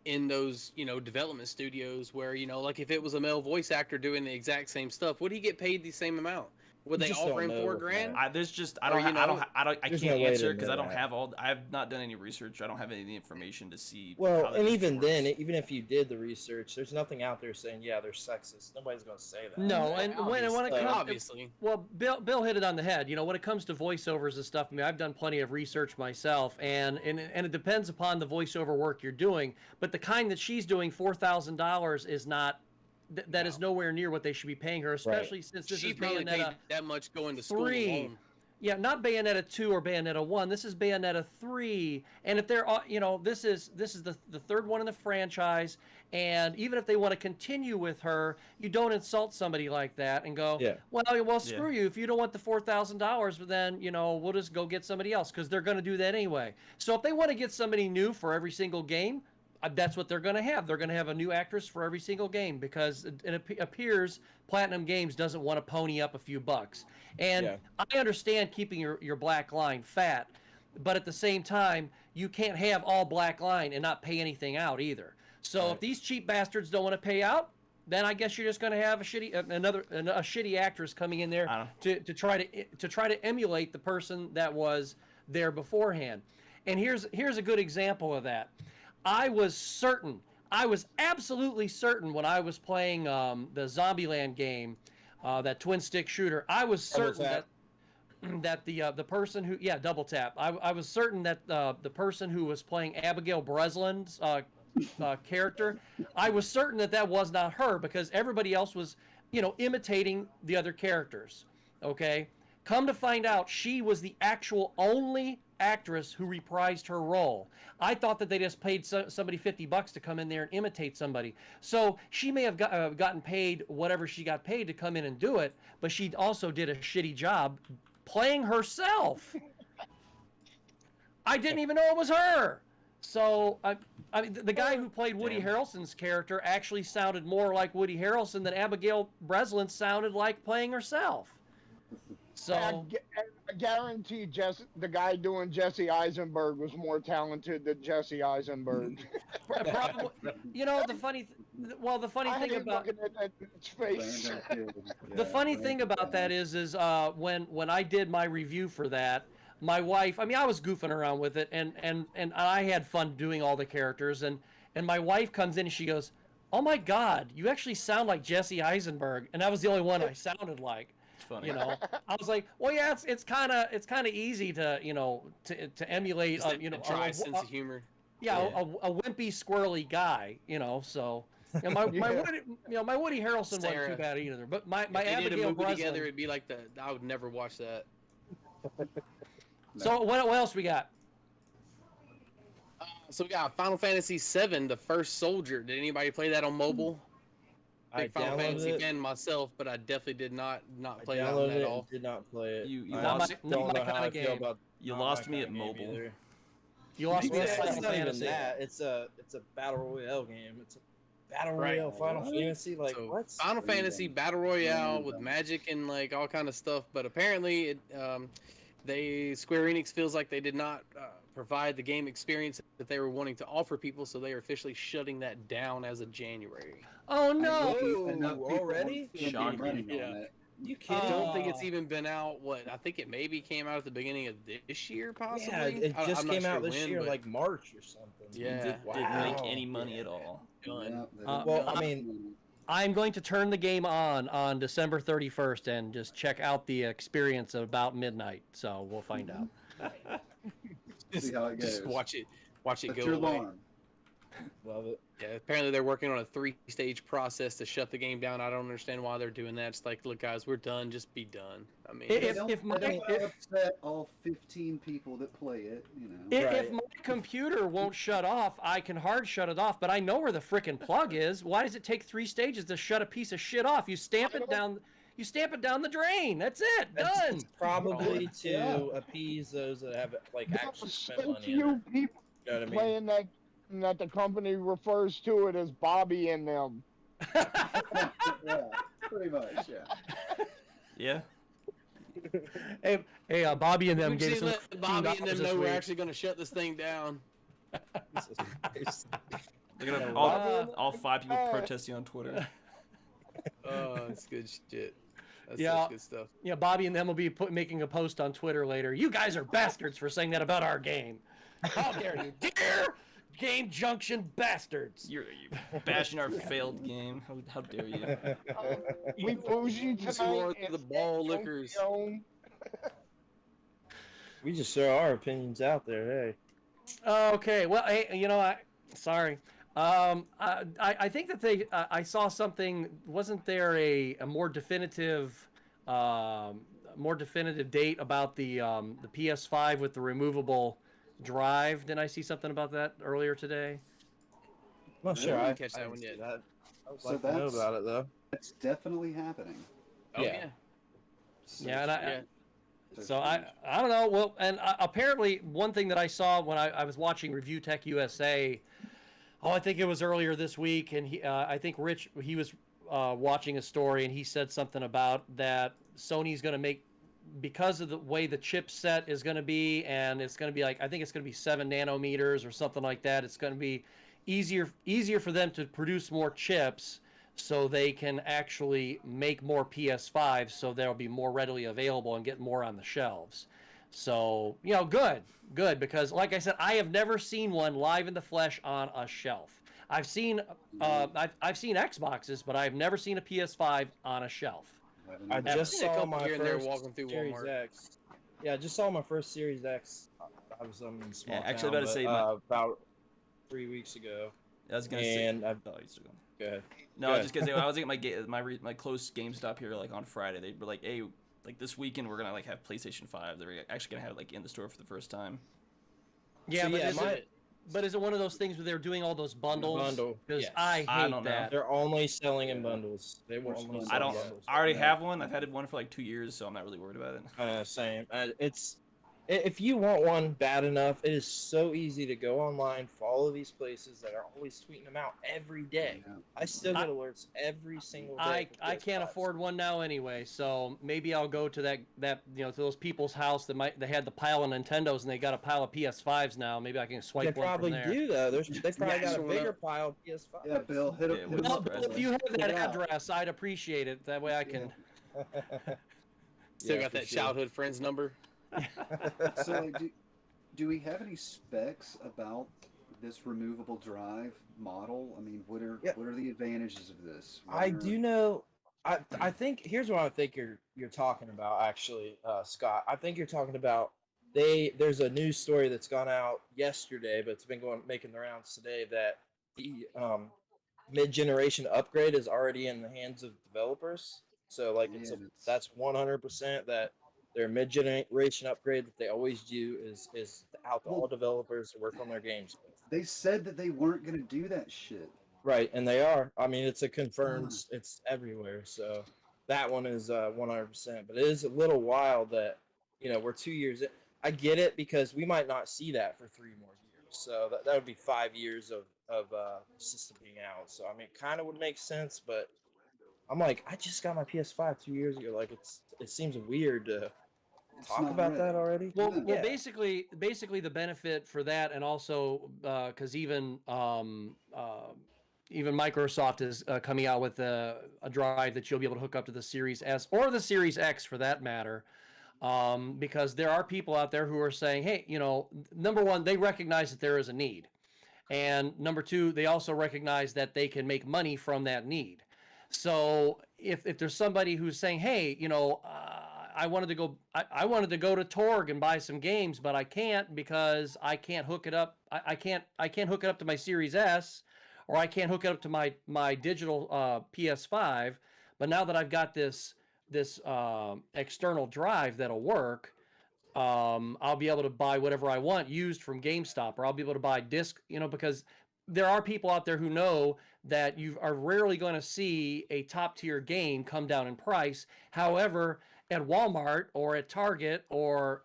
S3: in those development studios where like if it was a male voice actor doing the exact same stuff, would he get paid the same amount? Would they
S5: just
S3: offer
S5: don't
S3: him
S5: know
S3: $4
S5: with
S3: grand?
S5: that.
S4: There's just I
S3: Or,
S4: don't
S3: you
S4: I
S3: know,
S4: can't
S5: no way to
S4: answer because
S5: know
S4: I don't
S5: that.
S4: have I've not done any research. I don't have any of the information to see.
S5: Well,
S4: how that
S5: and
S4: shit
S5: even
S4: works.
S5: then, even if you did the research, there's nothing out there saying, yeah, they're sexist. Nobody's going to say that.
S2: No, and when it comes,
S3: obviously.
S2: well, Bill hit it on the head. You know, when it comes to voiceovers and stuff, I mean, I've done plenty of research myself, and it depends upon the voiceover work you're doing. But the kind that she's doing, $4,000 is not. That is nowhere near what they should be paying her, especially since this
S3: She
S2: is
S3: probably paid
S2: Bayonetta
S3: that much going to school
S2: 3.
S3: alone.
S2: Yeah, not Bayonetta 2 or Bayonetta 1. This is Bayonetta 3. And if they're, this is the third one in the franchise. And even if they want to continue with her, you don't insult somebody like that and go,
S5: Yeah.
S2: well, screw you. If you don't want the $4,000, then, we'll just go get somebody else because they're going to do that anyway. So if they want to get somebody new for every single game, that's what they're going to have. They're going to have a new actress for every single game because it appears Platinum Games doesn't want to pony up a few bucks. And I understand keeping your black line fat, but at the same time, you can't have all black line and not pay anything out either. So if these cheap bastards don't want to pay out, then I guess you're just going to have a shitty actress coming in there to try to emulate the person that was there beforehand. And here's a good example of that. I was absolutely certain when I was playing the Zombieland game, that twin stick shooter. I was certain that the person who double tap. I was certain that the person who was playing Abigail Breslin's character, I was certain that was not her because everybody else was, imitating the other characters. Okay, come to find out, she was the actual only actress who reprised her role. I thought that they just paid somebody $50 to come in there and imitate somebody. So she may have gotten paid whatever she got paid to come in and do it, but she also did a shitty job playing herself. I didn't even know it was her. So I mean, the guy who played Woody Harrelson's character actually sounded more like Woody Harrelson than Abigail Breslin sounded like playing herself. So
S6: I guarantee the guy doing Jesse Eisenberg was more talented than Jesse Eisenberg.
S2: Probably, the funny thing about
S6: its face.
S2: the funny thing about that is when I did my review for that, my wife, I was goofing around with it and I had fun doing all the characters and my wife comes in and she goes, "Oh my God, you actually sound like Jesse Eisenberg," and that was the only one I sounded like.
S4: Funny.
S2: I was like, well, yeah, it's kind of easy to to emulate
S3: a dry sense of humor.
S2: Yeah, a wimpy, squirrely guy, So my Woody Harrelson wasn't too bad either. But my Abigail Breslin
S3: together, it'd be like I would never watch that.
S2: So what else we got?
S3: So we got Final Fantasy VII, The First Soldier. Did anybody play that on mobile? Big Final Fantasy fan myself, but I definitely did not play that at all.
S5: Did not play it.
S4: You
S2: lost
S4: You lost me at mobile.
S5: Either.
S2: You lost me at
S5: It's
S2: Final
S5: not even
S2: Fantasy.
S5: that. It's a battle royale game. It's a battle royale Final Fantasy. Like
S3: so
S5: what?
S3: Final Fantasy battle royale with magic and like all kind of stuff. But apparently, Square Enix feels like they did not provide the game experience that they were wanting to offer people, so they are officially shutting that down as of January.
S2: Oh no!
S5: Already?
S4: Shocking.
S3: Yeah.
S5: You
S3: I
S5: kidding?
S3: don't think it's even been out. I think it maybe came out at the beginning of this year, possibly.
S5: Yeah, it just
S3: I'm not
S5: came out
S3: sure
S5: this
S3: when,
S5: year,
S3: but-
S5: like March or something.
S3: Yeah.
S4: Didn't make any money at all.
S5: Well, I mean,
S2: I'm going to turn the game on December 31st and just check out the experience at about midnight. So we'll find out.
S1: See how it goes.
S3: Just watch it
S1: Set
S3: go
S1: your
S3: away.
S1: alarm.
S5: love it.
S3: Yeah, apparently they're working on a 3-stage process to shut the game down. I don't understand why they're doing that. It's like, look, guys, we're done. Just be done. I mean,
S1: They don't upset all 15 people that play it,
S2: If my computer won't shut off, I can hard shut it off, but I know where the frickin' plug is. Why does it take 3 stages to shut a piece of shit off? You stamp it down the drain. That's it. Done.
S5: It's probably to appease those that have like actually spent
S6: So
S5: money.
S6: few people
S5: You know what I mean?
S6: playing that the company refers to it as Bobby and them.
S1: Yeah, pretty much,
S4: Yeah.
S2: Hey, Bobby and them
S3: we
S2: gave
S3: just
S2: some
S3: let Bobby and them
S2: $15
S3: know
S2: this
S3: we're
S2: week.
S3: actually going to shut this thing down.
S4: They're gonna
S2: Bobby-
S4: all 5 people protesting on Twitter.
S3: Oh, it's good shit. That's
S2: Yeah.
S3: such good stuff.
S2: Yeah, Bobby and them will be making a post on Twitter later. You guys are bastards for saying that about our game. How dare you, dear Game Junction bastards!
S4: You're bashing our failed game. How dare you?
S6: We bougie
S3: These who are
S6: tonight.
S3: the ball lickers.
S5: We just throw our opinions out there. Hey,
S2: Okay, well, hey, sorry. I think that I saw something. Wasn't there a more definitive date about the PS5 with the removable drive? Didn't I see something about that earlier today?
S5: I'm not sure.
S3: I
S5: I
S3: didn't catch that one yet.
S5: That. I would
S1: So
S5: like to know
S1: that's-
S5: about it though.
S1: It's definitely happening.
S3: Oh,
S5: Yeah.
S3: yeah.
S2: Yeah, and
S3: Yeah.
S2: So I don't know. Well, and apparently one thing that I saw when I was watching Review Tech USA, Oh, I think it was earlier this week, and I think Rich, he was watching a story, and he said something about that Sony's going to make, because of the way the chipset is going to be, and it's going to be like, I think it's going to be 7 nanometers or something like that. It's going to be easier for them to produce more chips, so they can actually make more PS5s, so they'll be more readily available and get more on the shelves. So, good, because like I said, I have never seen one live in the flesh on a shelf. I've seen I've seen Xboxes, but I've never seen a PS5 on a shelf.
S5: I just
S3: seen a
S5: saw
S3: couple
S5: my
S3: here and there
S5: first
S3: walking through
S5: Series
S3: Walmart.
S5: X. Yeah, I just saw my first Series X. I was in small
S4: actually,
S5: town,
S4: about to say
S5: about 3 weeks ago.
S4: I was gonna
S5: And
S4: say.
S5: I've,
S4: Oh, you still going?
S5: go ahead.
S4: No, I was just gonna say I was at my close GameStop here like on Friday. They were like, "Hey, like this weekend we're gonna like have PlayStation 5. They're actually gonna have it like in the store for the first time."
S2: Yeah,
S5: So,
S2: but
S5: yeah,
S2: but is it one of those things where they're doing all those bundles?
S5: Bundle,
S2: Because
S5: yes.
S2: I hate
S4: I don't know.
S2: that.
S5: They're only selling in bundles. They will only
S1: I
S5: sell
S4: I don't.
S5: bundles.
S4: I already have one. I've had one for like 2 years, so I'm not really worried about it.
S5: Same. If you want one bad enough, it is so easy to go online, follow these places that are always tweeting them out every day.
S1: Yeah.
S5: I still get alerts every single day.
S2: I
S5: for
S2: can't
S5: PS5s.
S2: afford one now anyway, so maybe I'll go to that to those people's house that they had the pile of Nintendos and they got a pile of PS5s now. Maybe I can
S5: They
S2: swipe one
S5: probably
S2: from there.
S5: do though. They probably got a
S3: sure.
S5: bigger pile of PS5s.
S1: Yeah, Bill, hit
S4: Yeah,
S1: up.
S4: what is
S2: Well,
S4: the
S2: Bill,
S4: price
S2: if you have that
S1: Yeah.
S2: address, I'd appreciate it. That way I can.
S3: Still
S5: Yeah,
S3: got
S5: for
S3: that
S5: sure.
S3: childhood friends number.
S1: So, like, do we have any specs about this removable drive model? I mean, what are the advantages of this?
S5: I do know. I think here's what I think you're talking about. Actually, Scott, I think you're talking about there's a news story that's gone out yesterday, but it's been making the rounds today that the mid-generation upgrade is already in the hands of developers. So like that's 100% that their mid-generation upgrade that they always do is out to all developers to work on their games.
S1: They said that they weren't going to do that shit.
S5: Right, and they are. I mean, it's a confirmed. It's everywhere. So that one is 100%. But it is a little wild that we're 2 years in. I get it because we might not see that for 3 more years. So that would be 5 years of system being out. So I mean, it kind of would make sense. But I'm like, I just got my PS5 2 years ago. Like it seems weird to
S1: It's
S5: talk
S1: not
S5: about
S1: ready.
S5: that already.
S2: Well,
S5: Yeah.
S2: basically the benefit for that, and also because even Microsoft is coming out with a drive that you'll be able to hook up to the Series S or the Series X for that matter. Because there are people out there who are saying, hey, number one, they recognize that there is a need. And number two, they also recognize that they can make money from that need. So if there's somebody who's saying, hey, I wanted to go to Torg and buy some games, but I can't because I can't hook it up. I can't hook it up to my Series S, or I can't hook it up to my digital PS5. But now that I've got this external drive that'll work, I'll be able to buy whatever I want used from GameStop, or I'll be able to buy disc, because there are people out there who know that you are rarely going to see a top tier game come down in price. However, at Walmart or at Target or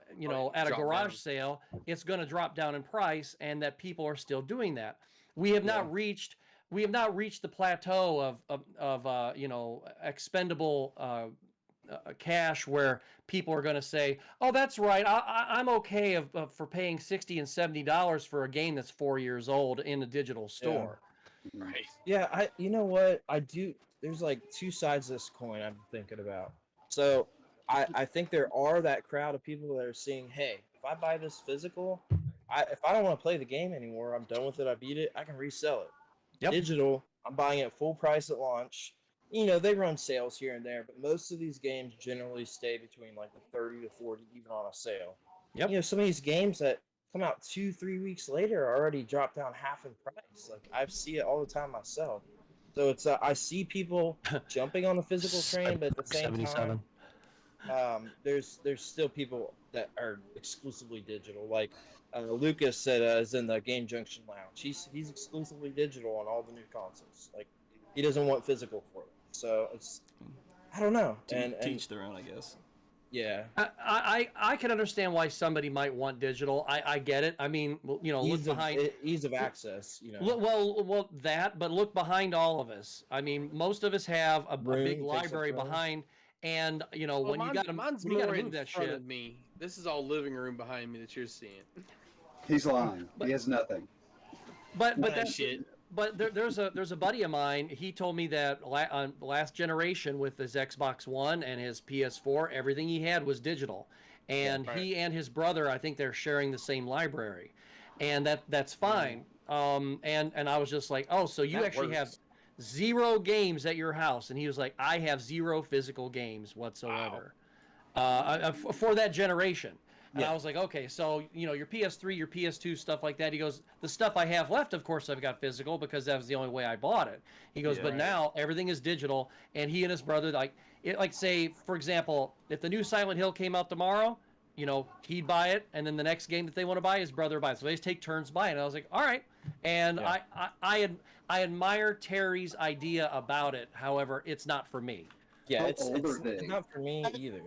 S2: at a garage sale, it's going to drop down in price, and that people are still doing that. We have not reached the plateau of expendable cash where people are going to say, oh, that's right, I'm okay for paying $60 and $70 for a game that's 4 years old in a digital store.
S3: Right.
S5: Yeah, you know what? I do. There's like two sides of this coin I'm thinking about. So I think there are that crowd of people that are saying, hey, if I buy this physical, if I don't want to play the game anymore, I'm done with it, I beat it, I can resell it.
S2: Yep.
S5: Digital, I'm buying it full price at launch. They run sales here and there, but most of these games generally stay between like the 30 to 40, even on a sale.
S2: Yep.
S5: Some of these games that come out 2-3 weeks later are already dropped down half in price. Like I see it all the time myself. So it's I see people jumping on the physical train, but at the same time, there's still people that are exclusively digital. Like Lucas said, is in the Game Junction lounge. He's exclusively digital on all the new consoles. Like he doesn't want physical for it. So I don't know. And
S4: teach their own, I guess.
S5: Yeah.
S2: I can understand why somebody might want digital. I get it. I mean, you know, look behind
S5: ease of access. You know.
S2: well, that, but look behind all of us. I mean, most of us have a big
S5: Room,
S2: library
S5: takes up room.
S2: behind, and you know,
S3: Well,
S2: when you got to
S3: mine's
S2: when you got
S3: more
S2: to
S3: in
S2: move that
S3: front
S2: shit.
S3: of me. This is all living room behind me that you're seeing.
S1: He's lying. He has nothing.
S2: But
S3: That
S2: that's
S3: shit.
S2: But there's a buddy of mine. He told me that on last generation with his Xbox One and his PS4, everything he had was digital, and
S3: right.
S2: he and his brother, I think they're sharing the same library, and that's fine. And I was just like, oh, so you
S3: That
S2: actually have
S3: works.
S2: 0 games at your house? And he was like, I have 0 physical games whatsoever, for that generation. And I was like, okay, so, you know, your PS3, your PS2, stuff like that. He goes, the stuff I have left, of course, I've got physical because that was the only way I bought it. He goes, but now everything is digital. And he and his brother, like say, for example, if the new Silent Hill came out tomorrow, you know, he'd buy it. And then the next game that they want to buy, his brother buys. So they just take turns buying it. I was like, all right. And I admire Terry's idea about it. However, it's not for me.
S5: Yeah,
S1: How
S5: it's
S1: old are they?
S5: not for me either.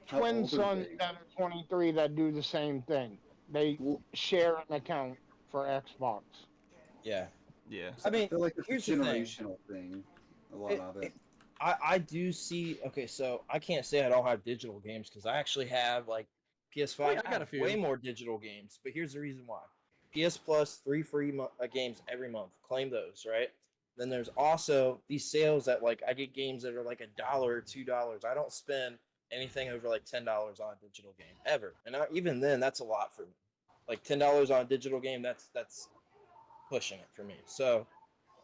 S1: How
S6: Twin
S1: old are
S6: sons
S1: they?
S6: that are 23 that do the same thing. They
S1: Well,
S6: share an account for Xbox.
S5: Yeah.
S4: Yeah.
S5: I mean,
S1: I feel like it's
S5: here's
S1: a
S5: the thing.
S1: generational thing. A lot of it.
S5: I do see. Okay, so I can't say I don't have digital games because I actually have like PS5.
S2: Oh, yeah, I got a
S5: have
S2: few.
S5: way more digital games, but here's the reason why. PS Plus, 3 free games every month. Claim those, right? Then there's also these sales that like I get games that are like $1 or $2. I don't spend anything over like $10 on a digital game ever, and even then, that's a lot for me. Like $10 on a digital game, that's pushing it for me. So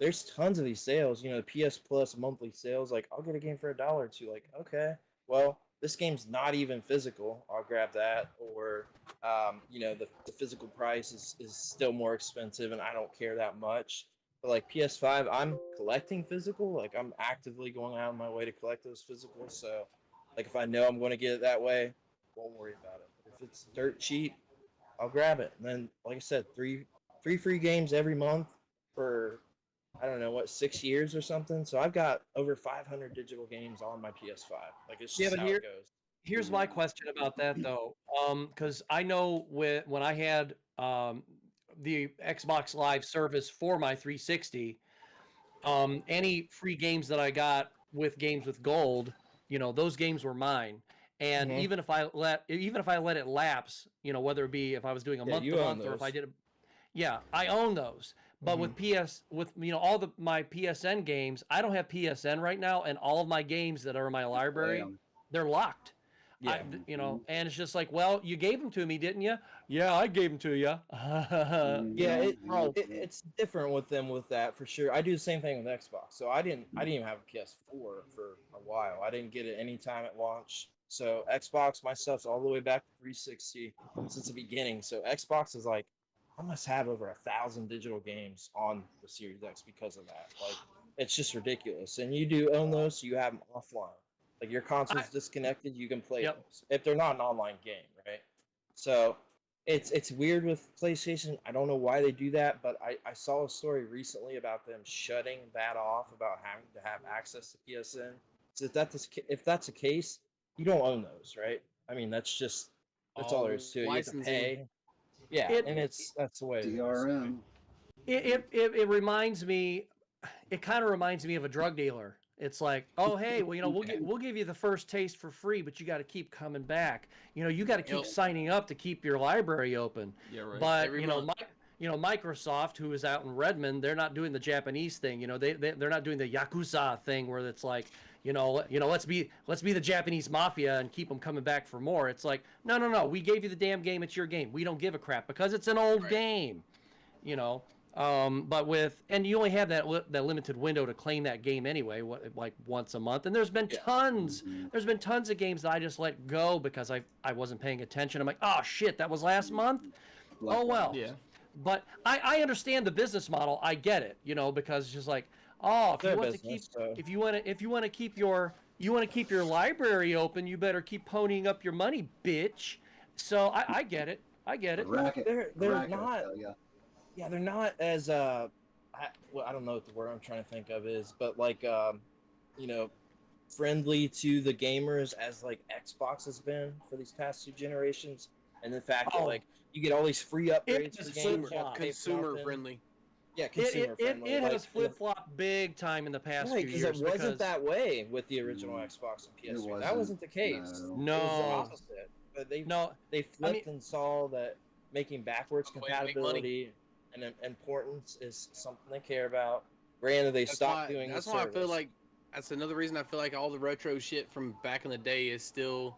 S5: there's tons of these sales. You know, the PS Plus monthly sales. Like I'll get a game for $1 or $2. Like okay, well this game's not even physical. I'll grab that. Or you know, the physical price is still more expensive, and I don't care that much. But like PS5, I'm collecting physical. Like I'm actively going out of my way to collect those physicals. So like if I know I'm going to get it that way, won't worry about it. If it's dirt cheap, I'll grab it. And then, like I said, three free games every month for I don't know what 6 years or something. So I've got over 500 digital games on my PS5. Like it's just how it goes.
S2: Here's my question about that though, because I know when I had the Xbox Live service for my 360, any free games that I got with Games with Gold, you know, those games were mine. And
S5: Mhm.
S2: even if I let it lapse, you know, whether it be if I was doing a month to
S5: you own
S2: month or if I
S5: those.
S2: did, I own those. But with you know all my PSN games, I don't have PSN right now, and all of my games that are in my library,
S1: them.
S2: they're locked.
S5: Yeah.
S2: You know, and it's just like, well, you gave them to me, didn't you? Yeah, I gave them to you.
S5: Yeah,
S6: Oh.
S5: it's different with them with that for sure. I do the same thing with Xbox. So I didn't even have a PS4 for a while. I didn't get it anytime at launch. So Xbox, my stuff's all the way back to 360 since the beginning. So Xbox is like, I must have over 1,000 digital games on the Series X because of that. Like, it's just ridiculous. And you do own those, so you have them offline. Like your console's disconnected, you can play those if they're not an online game, right? So it's weird with PlayStation. I don't know why they do that, but I saw a story recently about them shutting that off, about having to have access to PSN. So if that's the case, you don't own those, right? I mean, that's all there is to it. You have to pay. Yeah, and that's the way it is.
S1: DRM.
S2: It reminds me. It kind of reminds me of a drug dealer. It's like, oh hey, well, you know, we'll give you the first taste for free, but you got to keep coming back. You know, you got to keep signing up to keep your library open.
S4: Yeah, right.
S2: But
S3: Every
S2: you know,
S3: month.
S2: Microsoft, who is out in Redmond, they're not doing the Japanese thing. You know, they're not doing the Yakuza thing where it's like, you know, let's be the Japanese mafia and keep them coming back for more. It's like, no, we gave you the damn game. It's your game. We don't give a crap because it's an old game. You know. But and you only have that limited window to claim that game anyway, like once a month. And there's been tons of games that I just let go because I wasn't paying attention. I'm like, oh shit, that was last month. Oh well.
S4: Yeah.
S2: But I understand the business model. I get it, you know, because it's just like, oh, if you want to keep, if you want to keep your library open, you better keep ponying up your money, bitch. So I get it. I get it.
S1: Racket.
S5: They're
S1: Racket,
S5: not.
S1: yeah.
S5: Yeah, they're not as I don't know what the word I'm trying to think of is, but like you know, friendly to the gamers as like Xbox has been for these past 2 generations, and the fact that like you get all these free upgrades for games, you have to pay for
S3: Consumer
S5: nothing.
S3: friendly.
S5: Yeah, consumer friendly.
S2: It
S5: like,
S2: has flip flopped big time in the past few
S5: because
S2: years.
S5: it wasn't that way with the original Xbox and PS3. That wasn't the case.
S2: No.
S5: It was the opposite. But they flipped and saw that making backwards compatibility and importance is something they care about. Granted, they stopped doing
S3: That's
S5: the
S3: why
S5: service.
S3: I feel like that's another reason I feel like all the retro shit from back in the day is still,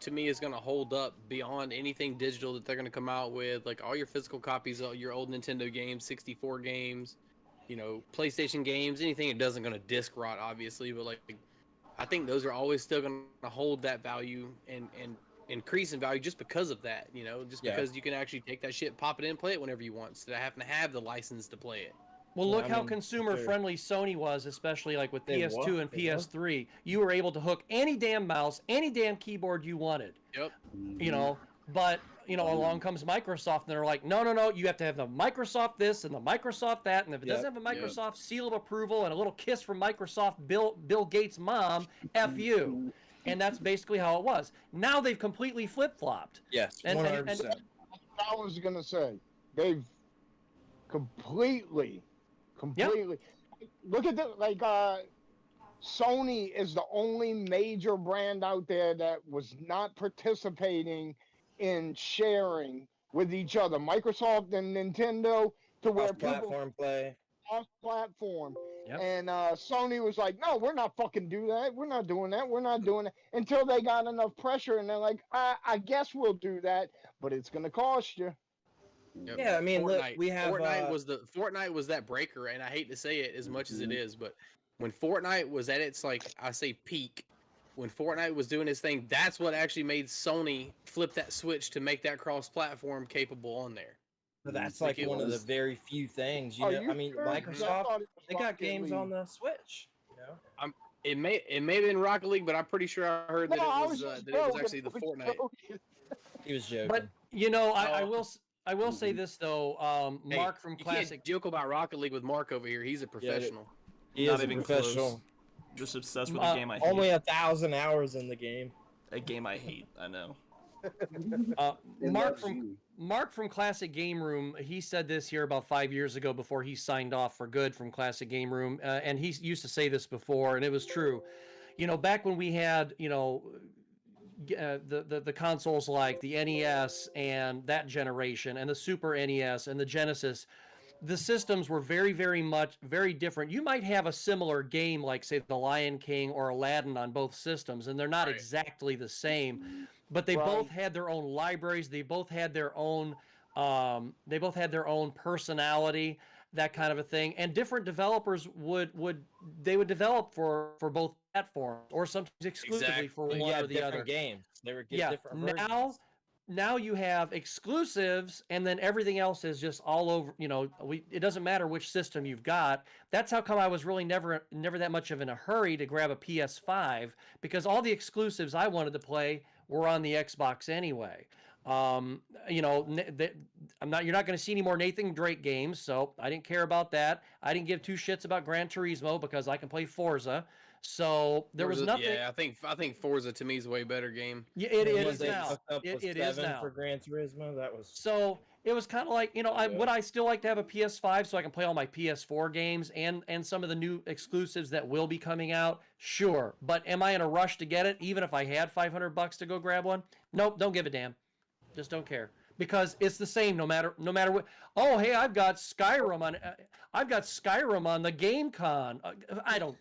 S3: to me, is going to hold up beyond anything digital that they're going to come out with. Like all your physical copies of your old Nintendo games, 64 games, you know, PlayStation games, anything that doesn't going to disc rot, obviously. But like, I think those are always still going to hold that value and increase in value just because of that, you know, just because you can actually take that shit, pop it in, play it whenever you want, instead of having to have the license to play it.
S2: Well, look how consumer friendly Sony was, especially like with PS2 and PS3. You were able to hook any damn mouse, any damn keyboard you wanted.
S3: Yep.
S2: You know, but you know, along comes Microsoft, and they're like, no, you have to have the Microsoft this and the Microsoft that, and if it doesn't have a Microsoft seal of approval and a little kiss from Microsoft, Bill Gates' mom, F you. And that's basically how it was. Now they've completely flip-flopped.
S5: Yes,
S6: 100%. I was going to say, they've completely. Look at Sony is the only major brand out there that was not participating in sharing with each other. Microsoft and Nintendo to where
S5: platform play.
S6: Off platform.
S2: Yep.
S6: And Sony was like, no, we're not fucking do that. We're not doing that. We're not doing it until they got enough pressure. And they're like, I guess we'll do that, but it's going to cost you.
S3: Yep.
S5: Yeah, I mean,
S3: Fortnite,
S5: look, we have
S3: Fortnite was that breaker, and I hate to say it as much as it is, but when Fortnite was at its peak, when Fortnite was doing his thing, that's what actually made Sony flip that switch to make that cross-platform capable on there.
S5: But that's like one of the very few things, you know. I mean,
S6: sure?
S5: Microsoft, they got games on the Switch. You know,
S3: it may have been Rocket League, but I'm pretty sure I heard that it was actually the Fortnite.
S5: He was joking.
S2: But you know, I will say this though, Mark from Classic.
S3: Can't joke about Rocket League with Mark over here. He's a professional.
S5: He is a professional.
S4: Close. Just obsessed with a game I hate.
S5: Only 1,000 hours in the game.
S4: A game I hate. I know.
S2: Mark from Classic Game Room, he said this here about 5 years ago before he signed off for good from Classic Game Room, and he used to say this before, and it was true. You know, back when we had, you know, the consoles like the NES and that generation, and the Super NES and the Genesis, the systems were very different. You might have a similar game like, say, The Lion King or Aladdin on both systems, and they're not exactly the same, but they both had their own libraries. They both had their own personality, that kind of a thing. And different developers would develop for both platforms, or sometimes exclusively for one or the other.
S5: Games. They were different versions.
S2: Now you have exclusives, and then everything else is just all over. You know, it doesn't matter which system you've got. That's how come I was really never that much of in a hurry to grab a PS5, because all the exclusives I wanted to play were on the Xbox anyway. You know, you're not going to see any more Nathan Drake games, so I didn't care about that. I didn't give two shits about Gran Turismo because I can play Forza. So there was nothing.
S3: Yeah, I think Forza to me is a way better game.
S2: Yeah, it is now. It is now
S5: for Gran Turismo. That was
S2: so. It was kind of like, you know, would I still like to have a PS5 so I can play all my PS4 games and some of the new exclusives that will be coming out? Sure, but am I in a rush to get it? Even if I had $500 to go grab one? Nope, don't give a damn. Just don't care, because it's the same no matter what. Oh, hey, I've got Skyrim on the GameCon. I don't.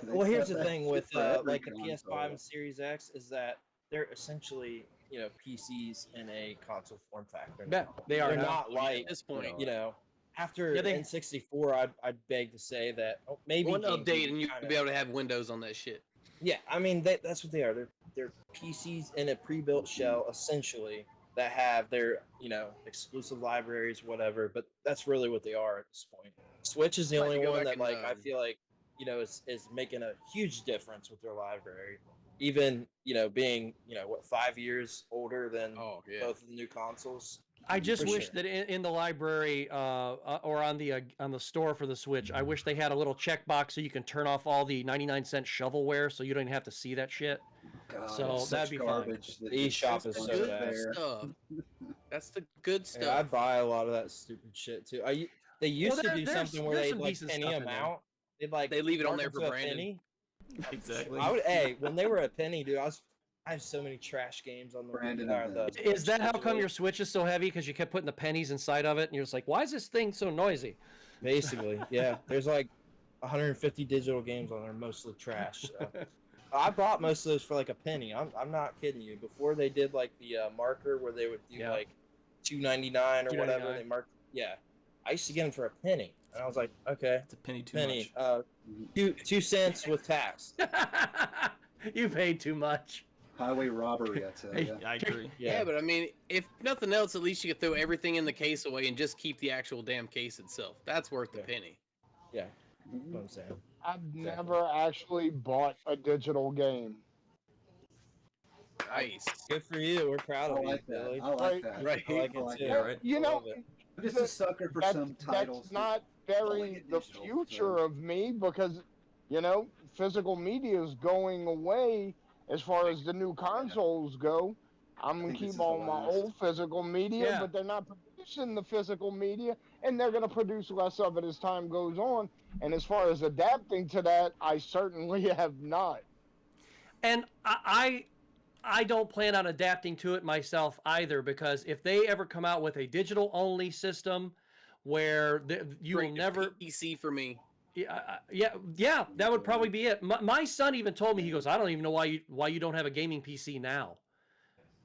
S5: Well, here's the thing with like the PS5 and Series X is that they're essentially, you know, PCs in a console form factor.
S2: Yeah, they are.
S5: They're not like
S3: at this point.
S5: You know, after N64, I'd beg to say that maybe
S3: one update and you'll be able to have Windows on that shit.
S5: Yeah, I mean that's what they are. They're PCs in a pre-built shell essentially that have their, you know, exclusive libraries, whatever. But that's really what they are at this point. Switch is the only one that I feel like, you know, is making a huge difference with their library. Even, you know, being, you know, 5 years older than both of the new consoles.
S2: I just
S5: For
S2: wish
S5: sure.
S2: that in the library or on the store for the Switch, I wish they had a little checkbox so you can turn off all the 99-cent shovelware, so you don't even have to see that shit.
S1: God,
S2: So
S1: it's
S2: that'd
S1: such
S2: be fine.
S1: garbage. That
S5: The
S1: just
S5: eShop is
S1: bunch
S5: so
S1: of
S3: Good
S5: bad.
S1: there.
S3: stuff. That's the good
S5: Yeah, I
S3: stuff.
S5: buy a lot of that stupid shit too. They used to do
S2: there's
S5: something where
S2: some
S5: they'd like
S2: decent
S5: penny
S2: stuff
S5: them
S2: in there.
S5: out. They'd like
S3: They leave it on
S5: mark
S3: there
S5: them
S3: for
S5: to a
S3: branding.
S5: penny.
S4: Exactly.
S5: When they were a penny, dude, I have so many trash games on the
S1: Brandon
S5: or
S1: and
S5: the
S1: them.
S2: Is that how
S5: Switch
S2: come
S5: digitally.
S2: your Switch is so heavy? Because you kept putting the pennies inside of it, and you're just like, why is this thing so noisy?
S5: Basically, yeah. There's like 150 digital games on there, mostly trash. So. I bought most of those for like a penny. I'm not kidding you. Before they did like the marker where they would do
S2: Yeah.
S5: like $2.99 or whatever,
S2: $2.99.
S5: they marked. Yeah, I used to get them for a penny, and I was like, okay,
S4: It's a penny too
S5: penny,
S4: much.
S5: 2 cents with tax.
S2: You paid too much.
S1: Highway robbery, I tell you.
S4: Yeah, I agree.
S3: Yeah, but I mean, if nothing else, at least you could throw everything in the case away and just keep the actual damn case itself. That's worth the
S5: Yeah.
S3: penny.
S5: Yeah, that's what I'm saying.
S6: I've never actually bought a digital game.
S3: Nice.
S5: Good for you. We're proud
S1: I
S5: of you,
S1: like that.
S5: Billy.
S1: I like that.
S3: Right.
S5: I like
S1: I
S5: it
S1: like
S5: too.
S1: that.
S4: Yeah, right.
S6: You
S5: I
S6: know,
S5: love it.
S1: I'm just a sucker for some titles.
S6: that's not very
S1: get
S6: the
S1: digital,
S6: future
S1: so-
S6: of me because, physical media is going away as far as the new consoles go. I'm going
S1: think
S6: to
S1: this
S6: keep
S1: is
S6: all
S1: the
S6: my
S1: last.
S6: old physical media,
S2: Yeah.
S6: but they're not producing the physical media, and they're going to produce less of it as time goes on. And as far as adapting to that, I certainly have not.
S2: And I don't plan on adapting to it myself either, because if they ever come out with a digital only system where you will
S3: Straight to
S2: never
S3: PC for me.
S2: yeah, that would probably be it. My son even told me, he goes, I don't even know why you don't have a gaming PC now.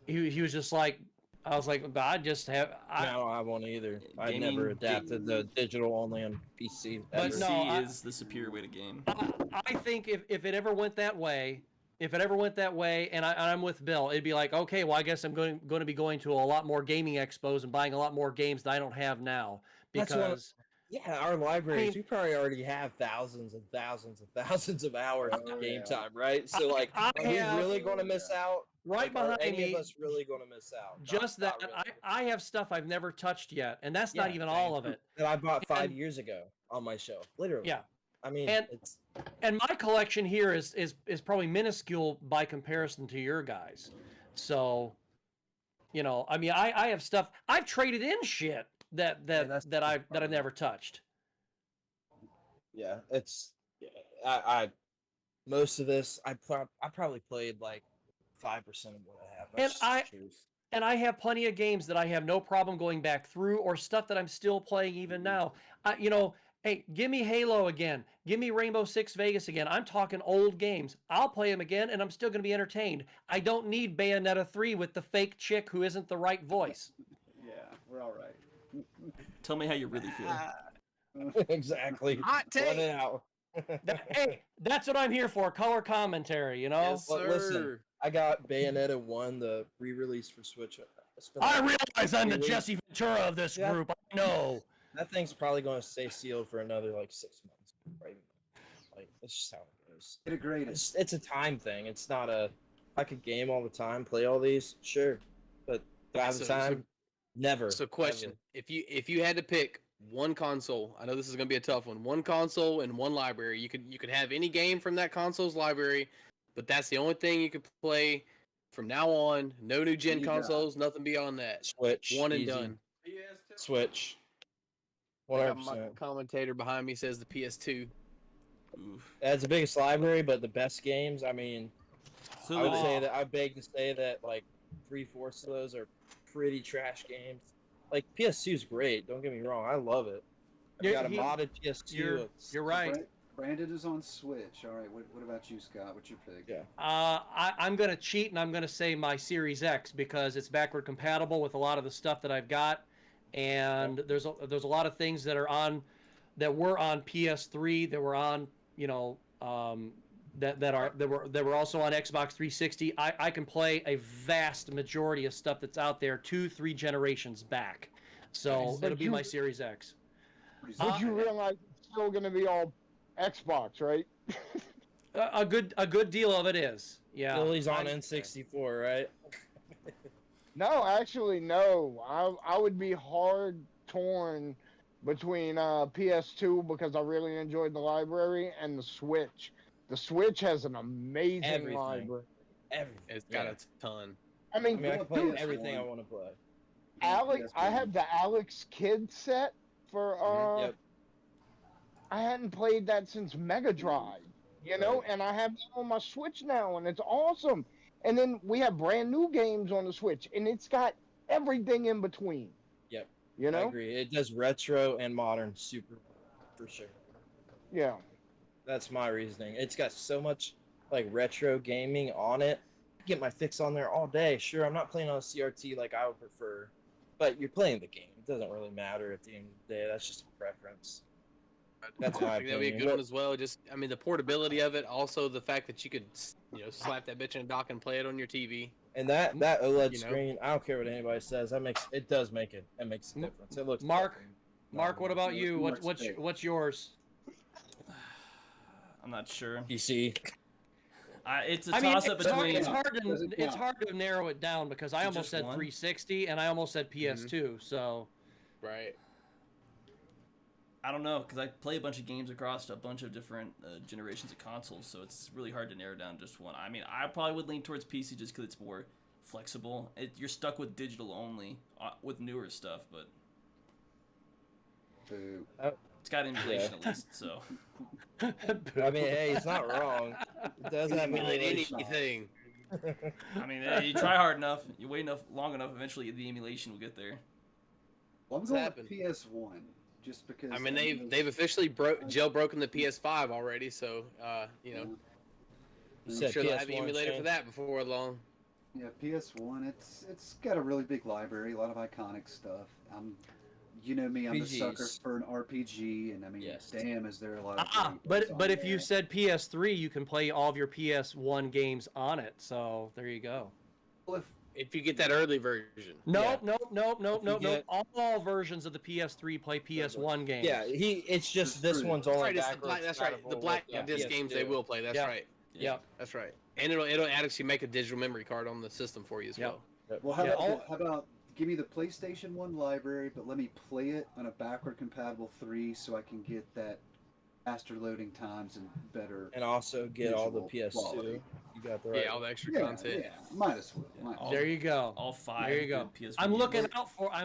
S2: He was just like, I was like, I just have.
S5: No, I won't either. I
S4: Gaming-
S5: never adapted the digital only on PC.
S2: But
S5: ever.
S2: no,
S4: PC is the superior way to game.
S2: I think if it ever went that way, and I'm with Bill, it'd be like, okay, well, I guess I'm going to be going to a lot more gaming expos and buying a lot more games that I don't have now,
S5: That's what-
S2: because
S5: Yeah, our libraries,
S2: I mean-
S5: we probably already have thousands and thousands and thousands of hours
S1: Oh,
S5: of game
S1: yeah.
S5: time, right? So, like,
S2: I
S5: are we
S2: have-
S5: really going to miss out?
S2: right
S5: Like, are
S2: behind
S5: any
S2: me,
S5: of us really going to miss out?
S2: just
S5: Not
S2: that
S5: really.
S2: I have stuff I've never touched yet, and that's not
S5: Yeah,
S2: even
S5: same.
S2: all of it.
S5: that I bought 5
S2: And-
S5: years ago on my shelf, literally.
S2: Yeah.
S5: I mean,
S2: And-
S5: it's
S2: And my collection here is probably minuscule by comparison to your guys. So, I mean, I have stuff I've traded in shit
S5: that's
S2: that I've never touched.
S5: yeah, I most of this I probably played like 5% of what I have. That's
S2: And
S5: just the truth.
S2: And I have plenty of games that I have no problem going back through, or stuff that I'm still playing even now. Hey, give me Halo again. Give me Rainbow Six Vegas again. I'm talking old games. I'll play them again, and I'm still going to be entertained. I don't need Bayonetta 3 with the fake chick who isn't the right voice.
S1: Yeah, we're all right.
S4: Tell me how you really feel.
S5: Exactly.
S3: Hot
S5: Let
S3: take.
S5: it out.
S2: Hey, that's what I'm here for, color commentary,
S3: Yes,
S5: Well, listen,
S3: sir.
S5: I got Bayonetta 1, the re-release for Switch. It's been
S2: I
S5: like-
S2: realize I'm the
S5: Really?
S2: Jesse Ventura of this
S5: Yeah.
S2: group. I know.
S5: That thing's probably going to stay sealed for another like 6 months. Right? Like that's just how it goes.
S1: Get a grade.
S5: It's a time thing. It's not a. I could game all the time, play all these, sure, but do I have the
S3: So-
S5: time? Never.
S3: So, question:
S5: ever.
S3: if you had to pick one console, I know this is going to be a tough one. One console and one library. You could have any game from that console's library, but that's the only thing you could play from now on. No new gen
S1: You got-
S3: consoles, nothing beyond that.
S5: Switch.
S3: One and
S5: easy.
S3: done.
S5: Switch.
S3: I got my
S5: 100%.
S3: commentator behind me says the PS2.
S4: Oof.
S5: That's the biggest library, but the best games. I mean,
S4: So
S5: I would
S4: the-
S5: say that I beg to say that like 3/4 of those are pretty trash games. Like PS2 is great. Don't get me wrong. I love it. I've
S2: Yeah,
S5: got a
S2: he-
S5: modded PS2.
S2: You're right.
S1: Brandon is on Switch. All right. What about you, Scott? What's your pick?
S5: Yeah.
S2: I'm going to cheat, and I'm going to say my Series X, because it's backward compatible with a lot of the stuff that I've got, and there's a lot of things that were on PS3 that were on that were also on Xbox 360. I can play a vast majority of stuff that's out there 2-3 generations back, so
S6: But
S2: it'll be
S6: you-
S2: my Series X.
S1: Pretty
S6: But you
S1: solid.
S6: realize it's still going to be all Xbox, right?
S2: A good deal of it is, yeah.
S5: Billy's on
S2: I'm-
S5: N64, right?
S6: No, actually, no. I would be hard torn between PS2 because I really enjoyed the library and the Switch. The Switch has an amazing
S5: Everything.
S6: library.
S5: Everything.
S3: It's got a ton.
S6: I
S5: I
S6: mean,
S5: mean, I can play
S6: dude,
S5: everything I
S1: PS1.
S5: want to play.
S6: Alex, I have the Alex Kidd set for
S5: Yep.
S6: I hadn't played that since Mega Drive, you know,
S5: Right.
S6: and I have that on my Switch now, and it's awesome. And then we have brand new games on the Switch, and it's got everything in between.
S5: Yep.
S6: You
S5: I
S6: know?
S5: agree. It does retro and modern super for sure.
S6: Yeah.
S5: That's my reasoning. It's got so much like retro gaming on it. I get my fix on there all day. Sure, I'm not playing on a CRT like I would prefer, but you're playing the game. It doesn't really matter at the end of the day. That's just a preference. That's my
S3: I think that'd be a
S5: opinion.
S3: good one as well. Just, I mean, the portability of it. Also, the fact that you could, slap that bitch in a dock and play it on your TV.
S5: And that OLED
S3: You know?
S5: screen, I don't care what anybody says. It does make it. It makes a difference. It looks.
S2: Mark,
S5: fucking
S2: Mark, what about you?
S1: Mark's
S2: What's
S1: pick.
S2: what's yours?
S4: I'm not sure.
S5: PC?
S4: It's a
S2: I mean,
S4: toss up
S2: it's hard,
S4: between.
S2: it's hard
S1: Does it
S2: to it's
S1: count?
S2: hard to narrow it down because I
S4: To
S2: almost
S4: just
S2: said
S4: one?
S2: 360 and I almost said PS2. So
S3: Right.
S4: I don't know, because I play a bunch of games across a bunch of different generations of consoles, so it's really hard to narrow down just one. I mean, I probably would lean towards PC just because it's more flexible. You're stuck with digital only with newer stuff, but
S1: Boo.
S4: it's got emulation at least, so.
S5: I mean, hey, he's not wrong. It does have
S3: Emulate
S5: emulation.
S3: anything.
S4: I mean, you try hard enough, you wait long enough, eventually the emulation will get there.
S1: Well, I'm
S3: What's
S1: going
S3: happened?
S1: with PS1 just because.
S3: I mean, they've officially jailbroken the PS5 already, so
S5: You
S3: I'm
S5: said
S3: sure they'll have
S5: PS1,
S3: you emulated for
S5: Shane?
S3: that before long.
S1: Yeah, PS1. It's got a really big library, a lot of iconic stuff. You know me, I'm a sucker
S5: RPGs.
S1: for an RPG, and I mean,
S5: Yes.
S1: damn, is there a lot of. great ones
S2: but
S1: on
S2: if you
S1: there.
S2: said PS3, you can play all of your PS1 games on it. So there you go.
S1: Well,
S3: If you get that early version.
S2: Nope,
S5: Yeah.
S2: nope.
S5: get-
S2: All versions of the PS3 play PS1 games.
S5: Yeah, it's just
S1: That's
S5: this
S1: true.
S5: one's
S3: That's
S5: only
S3: right, it's the
S5: backwards
S3: black, that's right. The
S5: compatible
S3: black
S5: with
S3: disc games they
S5: PS2.
S3: will play. That's
S2: Yeah.
S3: right.
S2: Yeah.
S3: That's right. And it'll actually make a digital memory card on the system for you as
S2: Yep.
S3: well.
S1: Well, how
S2: Yeah,
S1: about give me the PlayStation 1 library, but let me play it on a backward compatible 3 so I can get that faster loading times and better.
S5: And also get all the
S1: Visual
S5: PS2.
S1: quality.
S5: You got the right.
S3: Yeah, all the extra
S1: Yeah,
S3: content.
S1: yeah, might as well. Might as well.
S2: There you go.
S4: All 5
S2: There you go.
S4: good PS1
S2: I'm
S4: games.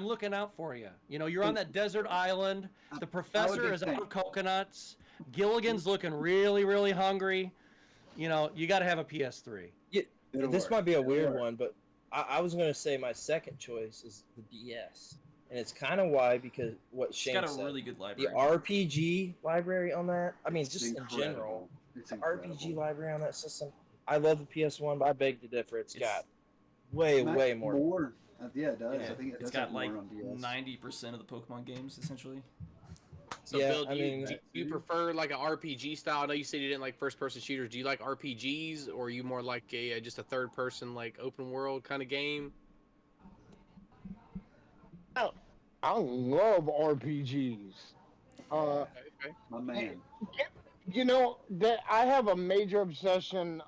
S2: looking out for you. You know, you're on that desert island. The professor is out of coconuts. Gilligan's looking really, really hungry. You know, you got to have a PS3.
S1: It'll
S5: This
S1: work.
S5: might be a
S1: It'll
S5: weird
S1: work.
S5: one, but I was going to say my second choice is the DS. And it's kind of why, because what
S4: It's
S5: Shane
S4: got a
S5: said.
S4: really good
S5: The
S4: library.
S5: RPG library on that, I mean,
S1: It's
S5: just in
S1: incredible.
S5: general,
S1: It's
S5: the
S1: incredible.
S5: RPG library on that system. I love the PS1, but I beg to differ. It's got way more.
S1: Yeah, it does.
S5: Yeah.
S1: I think it
S4: It's
S1: does
S4: got
S1: have
S4: like
S1: more on DS.
S4: 90% of the Pokemon games, essentially.
S3: So,
S5: Yeah,
S3: Bill,
S5: I mean,
S3: do you prefer like an RPG style? I know you said you didn't like first-person shooters. Do you like RPGs, or are you more like just a third-person, like open world kind of game?
S6: I love RPGs.
S3: Okay.
S1: My man.
S6: You know that I have a major obsession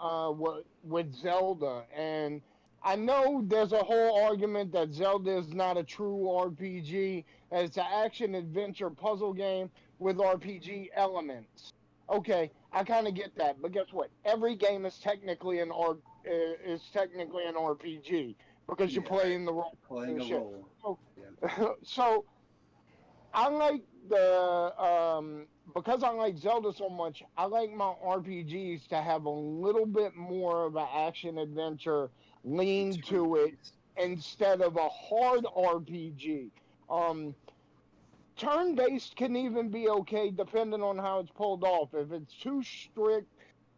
S6: with Zelda, and I know there's a whole argument that Zelda is not a true RPG, and it's an action adventure puzzle game with RPG elements. Okay, I kind of get that, but guess what? Every game is technically an RPG because you're
S1: Yeah.
S6: playing the role.
S1: Playing a
S6: shit.
S1: role.
S6: So I like because I like Zelda so much, I like my RPGs to have a little bit more of an action adventure lean to it instead of a hard RPG. Turn-based can even be okay depending on how it's pulled off. If it's too strict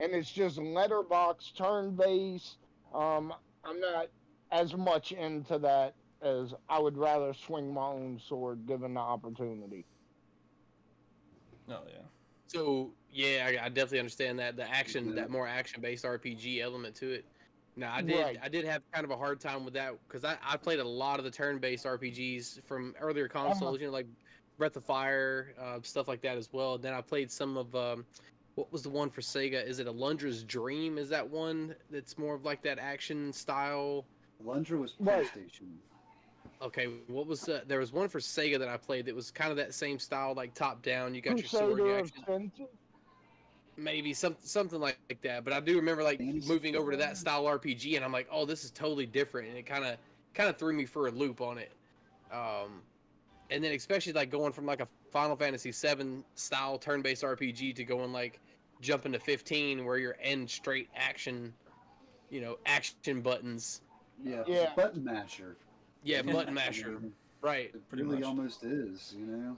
S6: and it's just letterbox turn-based, I'm not as much into that, as I would rather swing my own sword given the opportunity.
S4: Oh, yeah.
S3: So yeah, I definitely understand that that more action-based RPG element to it. Now I did have kind of a hard time with that because I played a lot of the turn-based RPGs from earlier consoles, like Breath of Fire, stuff like that as well. Then I played some of what was the one for Sega? Is it Alundra's Dream? Is that one that's more of like that action style?
S1: Alundra was
S6: Right.
S1: PlayStation.
S3: Okay, what was there was one for Sega that I played that was kind of that same style, like top down. You got your sword,
S6: Crusader
S3: you
S6: of
S3: actually,
S6: Sin.
S3: maybe something like that. But I do remember like
S1: Fantasy
S3: moving over to that
S1: Star.
S3: style RPG, and I'm like, oh, this is totally different, and it kind of threw me for a loop on it. And then especially like going from like a Final Fantasy VII style turn-based RPG to going like jumping to 15 where you're in straight action, action buttons.
S1: Yeah, it's
S6: Yeah.
S1: a button masher.
S3: Yeah, button masher. Right.
S1: It
S4: Pretty
S1: really
S4: much.
S1: almost is, you know?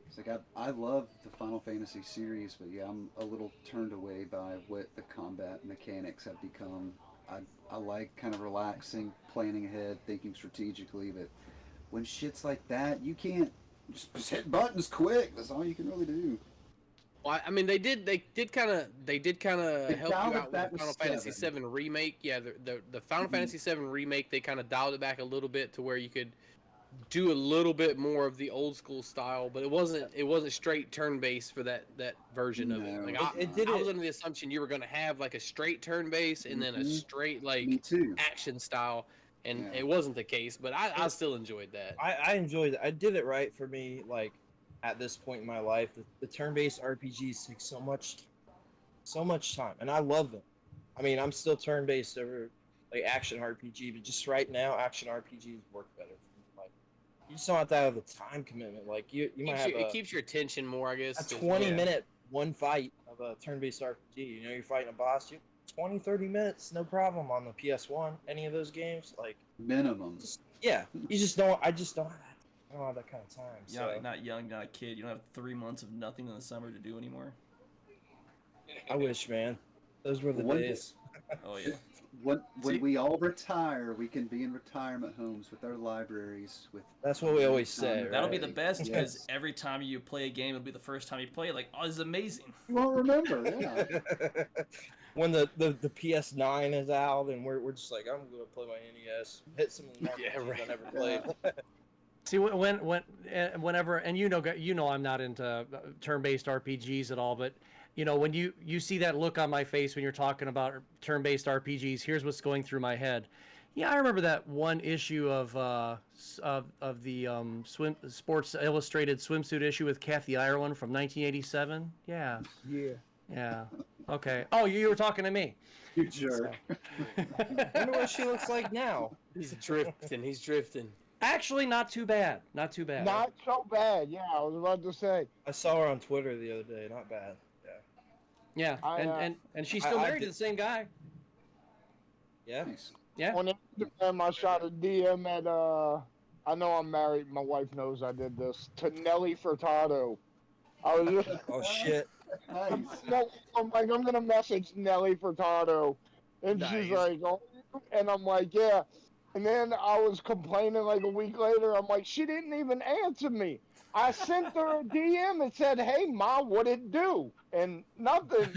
S1: It's like I love the Final Fantasy series, but yeah, I'm a little turned away by what the combat mechanics have become. I like kind of relaxing, planning ahead, thinking strategically, but when shit's like that, you can't just hit buttons quick. That's all you can really do.
S3: Well, I mean, they did kind of
S1: They
S3: help you
S1: dialed it
S3: out with
S1: back
S3: the Final
S1: with
S3: Fantasy
S1: 7.
S3: VII remake. Yeah, the Final
S1: Mhm.
S3: Fantasy VII remake, they kind of dialed it back a little bit to where you could do a little bit more of the old school style, but it wasn't straight turn based for that version of it.
S1: No.
S3: Like
S5: It
S3: I was
S5: didn't.
S3: under the assumption you were going to have like a straight turn base and then a
S1: Mhm.
S3: straight
S1: Me
S3: like
S1: too.
S3: action style, and
S1: Yeah.
S3: it wasn't the case. But I still enjoyed that.
S5: I enjoyed it. I did it right for me. Like at this point in my life, the turn-based RPGs take so much time, and I love them. I mean, I'm still turn-based over like action RPG, but just right now, action RPGs work better for me. Like you just don't have to have the time commitment. Like you might have
S3: It keeps your attention more, I guess.
S5: a 20-minute one fight of a turn-based RPG. You know, you're fighting a boss. 20, 30 minutes, no problem on the PS1. Any of those games, like
S1: Minimum.
S5: yeah, you just don't. I just don't have that kind of time.
S4: You're
S5: So
S4: not young, not a kid. You don't have 3 months of nothing in the summer to do anymore.
S5: I wish, man. Those were the
S1: One day-
S5: days.
S4: Oh yeah.
S1: When
S4: See-
S1: we all retire, we can be in retirement homes with our libraries. With
S5: That's what we always say.
S1: Right.
S4: That'll be the best
S1: Yes.
S4: because every time you play a game, it'll be the first time you play it. Like, oh, this is amazing.
S1: You won't remember. Yeah.
S5: When the PS9 is out and we're just like, I'm gonna play my NES, hit some of the
S3: Yeah,
S5: RPGs
S3: right.
S5: I never played.
S2: See, whenever, and you know, I'm not into turn-based RPGs at all, but when you see that look on my face when you're talking about turn-based RPGs, here's what's going through my head. Yeah, I remember that one issue of the Sports Illustrated swimsuit issue with Kathy Ireland from 1987. Yeah. Yeah. Okay. Oh, you were talking to me.
S1: You jerk.
S5: I wonder what she looks like now.
S3: He's drifting.
S2: Actually, not too bad. Not too bad.
S6: Not so bad. Yeah, I was about to say.
S5: I saw her on Twitter the other day. Not bad. Yeah.
S2: Yeah, and she's still
S5: I
S2: married to
S5: did-
S2: the same guy.
S5: Yeah.
S1: Nice.
S2: Yeah.
S6: On Instagram, I shot a DM at I know I'm married. My wife knows I did this to Nelly Furtado. I was just,
S5: Oh shit.
S1: Nice.
S6: I'm like, I'm gonna message Nelly Furtado, and she's
S3: Nice.
S6: like, oh, and I'm like, yeah. And then I was complaining like a week later. I'm like, she didn't even answer me. I sent her a DM and said, hey, Ma, what'd it do? And nothing.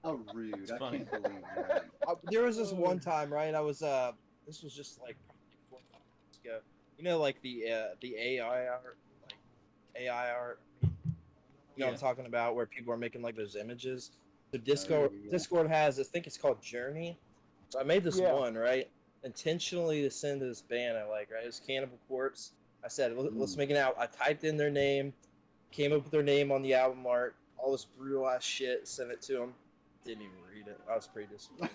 S1: How rude.
S4: It's
S1: I
S4: funny.
S1: can't believe that.
S5: There was this one time, right? I was this was just like probably 4 or 5 months ago. You know, like the AI art, like AI art. You know what I'm talking about, where people are making like those images. So
S1: yeah.
S5: Discord has, I think it's called Journey. So I made this
S6: Yeah.
S5: one, right? Intentionally to send to this band I like, right? It's Cannibal Corpse. I said, let's make it out. I typed in their name, came up with their name on the album art, all this brutal ass shit, sent it to them. Didn't even read it. I was pretty disappointed.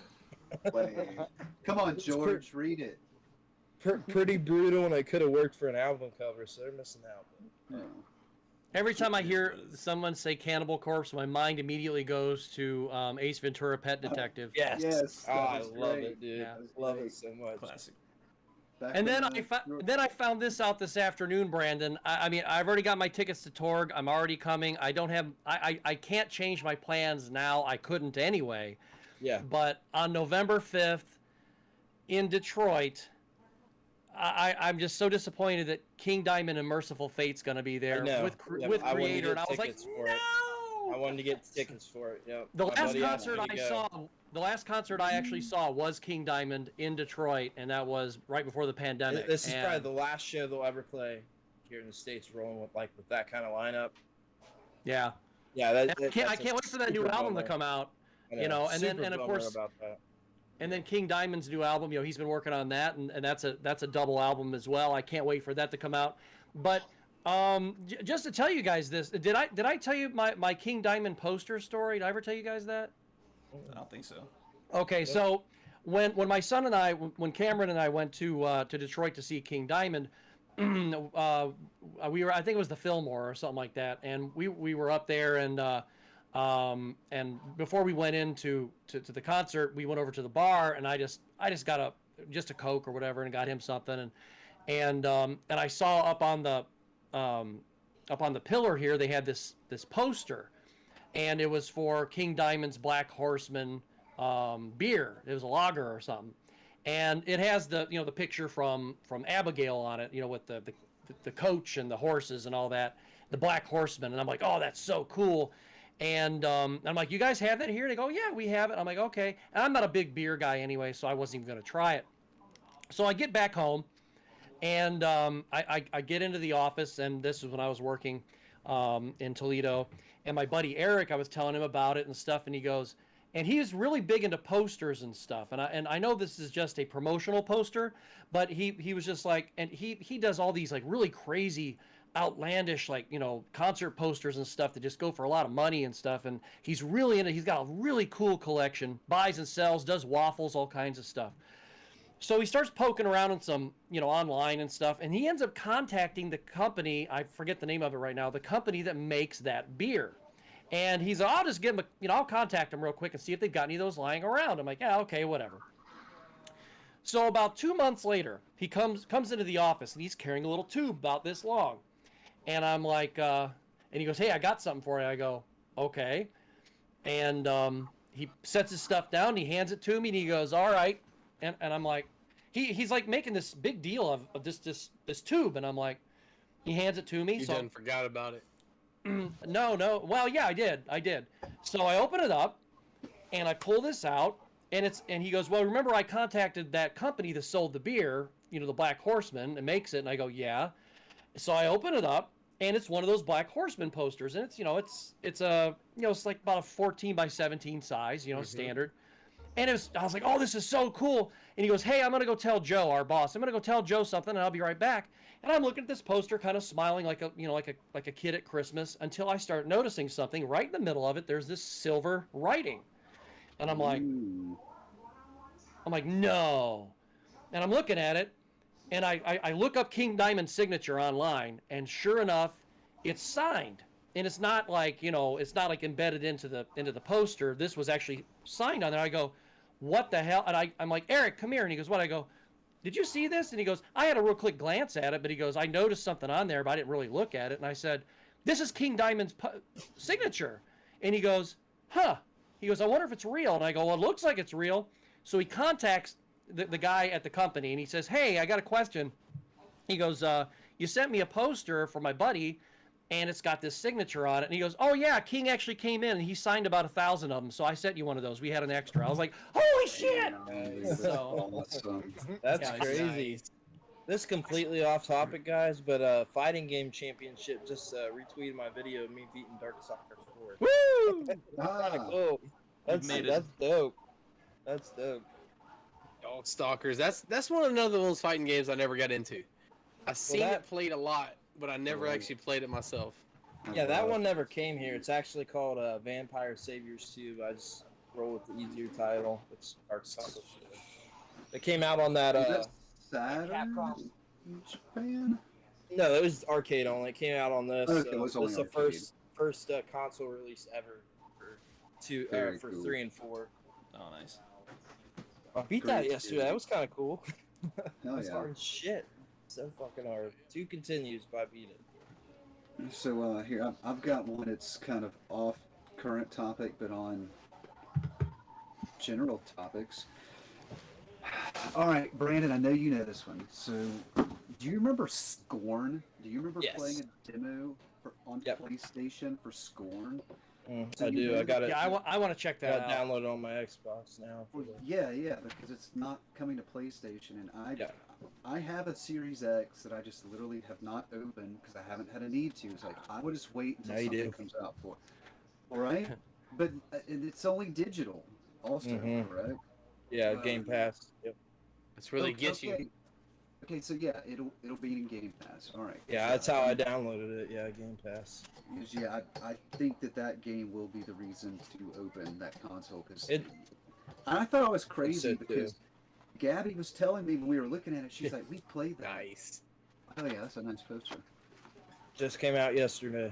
S1: Wait. Come on, George. Read it.
S5: Pretty brutal, and it could have worked for an album cover, so they're missing out.
S1: Oh.
S2: Every time I hear someone say Cannibal Corpse, my mind immediately goes to Ace Ventura: Pet Detective.
S5: Yes.
S1: Yes,
S5: Oh,
S1: that
S5: I
S1: was
S5: love
S1: great.
S5: it, dude.
S2: Yeah.
S5: I love it so much.
S4: Classic.
S1: Back
S2: And
S1: when
S2: then I found this out this afternoon, Brandon. I mean, I've already got my tickets to Torg. I'm already coming. I don't have. I can't change my plans now. I couldn't anyway.
S5: Yeah.
S2: But on November 5th in Detroit, I'm just so disappointed that King Diamond and Merciful Fate's going to be there
S5: know.
S2: with
S5: Yep,
S2: with
S5: I wanted to
S2: Creator,
S5: get
S2: and I was like,
S5: tickets for it. I
S2: no.
S5: wanted to get tickets for it. Yep.
S2: The
S5: My
S2: last
S5: buddy asked
S2: concert
S5: me to
S2: I
S5: go.
S2: saw, the last concert I actually saw was King Diamond in Detroit, and that was right before the pandemic.
S5: This is
S2: And-
S5: probably the last show they'll ever play here in the States, rolling with that kind of lineup.
S2: yeah.
S5: Yeah,
S2: And I can't wait for that new album to come out.
S5: I
S2: you know, and then-
S5: Super
S2: and of
S5: bummer
S2: course-
S5: about that.
S2: And then King Diamond's new album, he's been working on that, and that's a double album as well. I can't wait for that to come out. But just to tell you guys this, did I tell you my King Diamond poster story? Did I ever tell you guys that?
S4: I don't think so.
S2: Okay, so when my son and I, when Cameron and I went to Detroit to see King Diamond, we were, I think it was the Fillmore or something like that, and we were up there, and before we went into to the concert, we went over to the bar, and I just got a Coke or whatever, and got him something, and I saw up on the pillar here they had this poster, and it was for King Diamond's Black Horseman beer. It was a lager or something, and it has the picture from Abigail on it, with the coach and the horses and all that, the Black Horseman, and I'm like, oh, that's so cool. And I'm like, you guys have that here? They go, yeah, we have it. I'm like, okay. And I'm not a big beer guy anyway, so I wasn't even going to try it. So I get back home, and I get into the office, and this is when I was working in Toledo. And my buddy Eric, I was telling him about it and stuff, and he goes, and he's really big into posters and stuff. And I know this is just a promotional poster, but he was just like, and he does all these like really crazy, outlandish, like, concert posters and stuff that just go for a lot of money and stuff. And he's really into, he's got a really cool collection, buys and sells, does waffles, all kinds of stuff. So he starts poking around in some, online and stuff, and he ends up contacting the company, I forget the name of it right now, the company that makes that beer. And he's like, I'll just give him I'll contact them real quick and see if they've got any of those lying around. I'm like, yeah, okay, whatever. So about 2 months later, he comes into the office, and he's carrying a little tube about this long. And I'm like, and he goes, hey, I got something for you. I go, okay. And he sets his stuff down, and he hands it to me, and he goes, all right. And I'm like, he's like making this big deal of this tube, and I'm like, he hands it to me.
S3: You done forgot about it.
S2: No. Well, yeah, I did. So I open it up, and I pull this out, and he goes, well, remember I contacted that company that sold the beer, the Black Horseman, and makes it. And I go, yeah. So I open it up, and it's one of those Black Horseman posters, and it's it's like about a 14 by 17 size, standard. And I was like, oh, this is so cool. And he goes, hey, I'm gonna go tell Joe, our boss. I'm gonna go tell Joe something, and I'll be right back. And I'm looking at this poster, kind of smiling like a kid at Christmas, until I start noticing something right in the middle of it. There's this silver writing, and I'm like, no. And I'm looking at it, and I look up King Diamond's signature online, and sure enough, it's signed. And it's not like, it's not like embedded into the poster. This was actually signed on there. I go, what the hell? And I'm like, Eric, come here. And he goes, what? I go, did you see this? And he goes, I had a real quick glance at it, but he goes, I noticed something on there, but I didn't really look at it. And I said, this is King Diamond's signature. And he goes, huh. He goes, I wonder if it's real. And I go, well, it looks like it's real. So he contacts the guy at the company, and he says, hey, I got a question. He goes, you sent me a poster for my buddy, and it's got this signature on it. And he goes, oh, yeah, King actually came in, and he signed about 1,000 of them, so I sent you one of those. We had an extra. I was like, holy shit!
S1: Nice.
S2: So,
S1: Awesome.
S5: That's
S2: Yeah,
S5: crazy.
S3: nice.
S5: This is completely off topic, guys, but Fighting Game Championship just retweeted my video of me beating Darkstalkers 4.
S2: woo!
S5: Cool. That's dope. That's dope.
S3: Darkstalkers. That's one of those fighting games I never got into. I seen it played a lot, but I never actually played it myself.
S5: Yeah, that one never came here. It's actually called Vampire Saviors 2. I just roll with the easier title. It's Darkstalkers. It came out on that.
S1: Saturn in Japan?
S5: No, it was arcade only. It came out on this.
S1: Okay, it was only
S5: it's the
S1: arcade.
S5: first console release ever for
S1: cool.
S5: 3 and 4.
S4: Oh, nice.
S5: I beat
S1: Great
S5: that yesterday. That was kind of cool.
S1: Hell
S5: It's
S1: yeah.
S5: hard as shit. So fucking hard. 2 continues, but I beat it.
S1: So here, I've got one that's kind of off current topic, but on general topics. All right, Brandon, I know you know this one. So, do you remember Scorn? Do you remember
S5: Yes.
S1: playing a demo on PlayStation for Scorn? So
S5: I
S1: you
S5: do.
S1: know
S5: I got it.
S2: Yeah, I want to check that
S5: got
S2: out.
S5: downloaded on my Xbox now.
S1: Well, yeah, because it's not coming to PlayStation, and I have a Series X that I just literally have not opened because I haven't had a need to. It's like I would just wait until
S5: Now you
S1: something
S5: do.
S1: comes out for it. All right, but and it's only digital, also,
S5: Mhm.
S1: correct?
S5: Yeah, Game Pass. Yep.
S3: That's where they get you.
S1: Okay, so yeah, it'll be in Game Pass. All right.
S5: Yeah, that's how I downloaded it. Yeah, Game Pass.
S1: Yeah, I think that game will be the reason to open that console because I thought I was crazy because Gabby was telling me when we were looking at it, she's like, "We played that."
S3: Nice.
S1: Oh yeah, that's a nice poster.
S5: Just came out yesterday.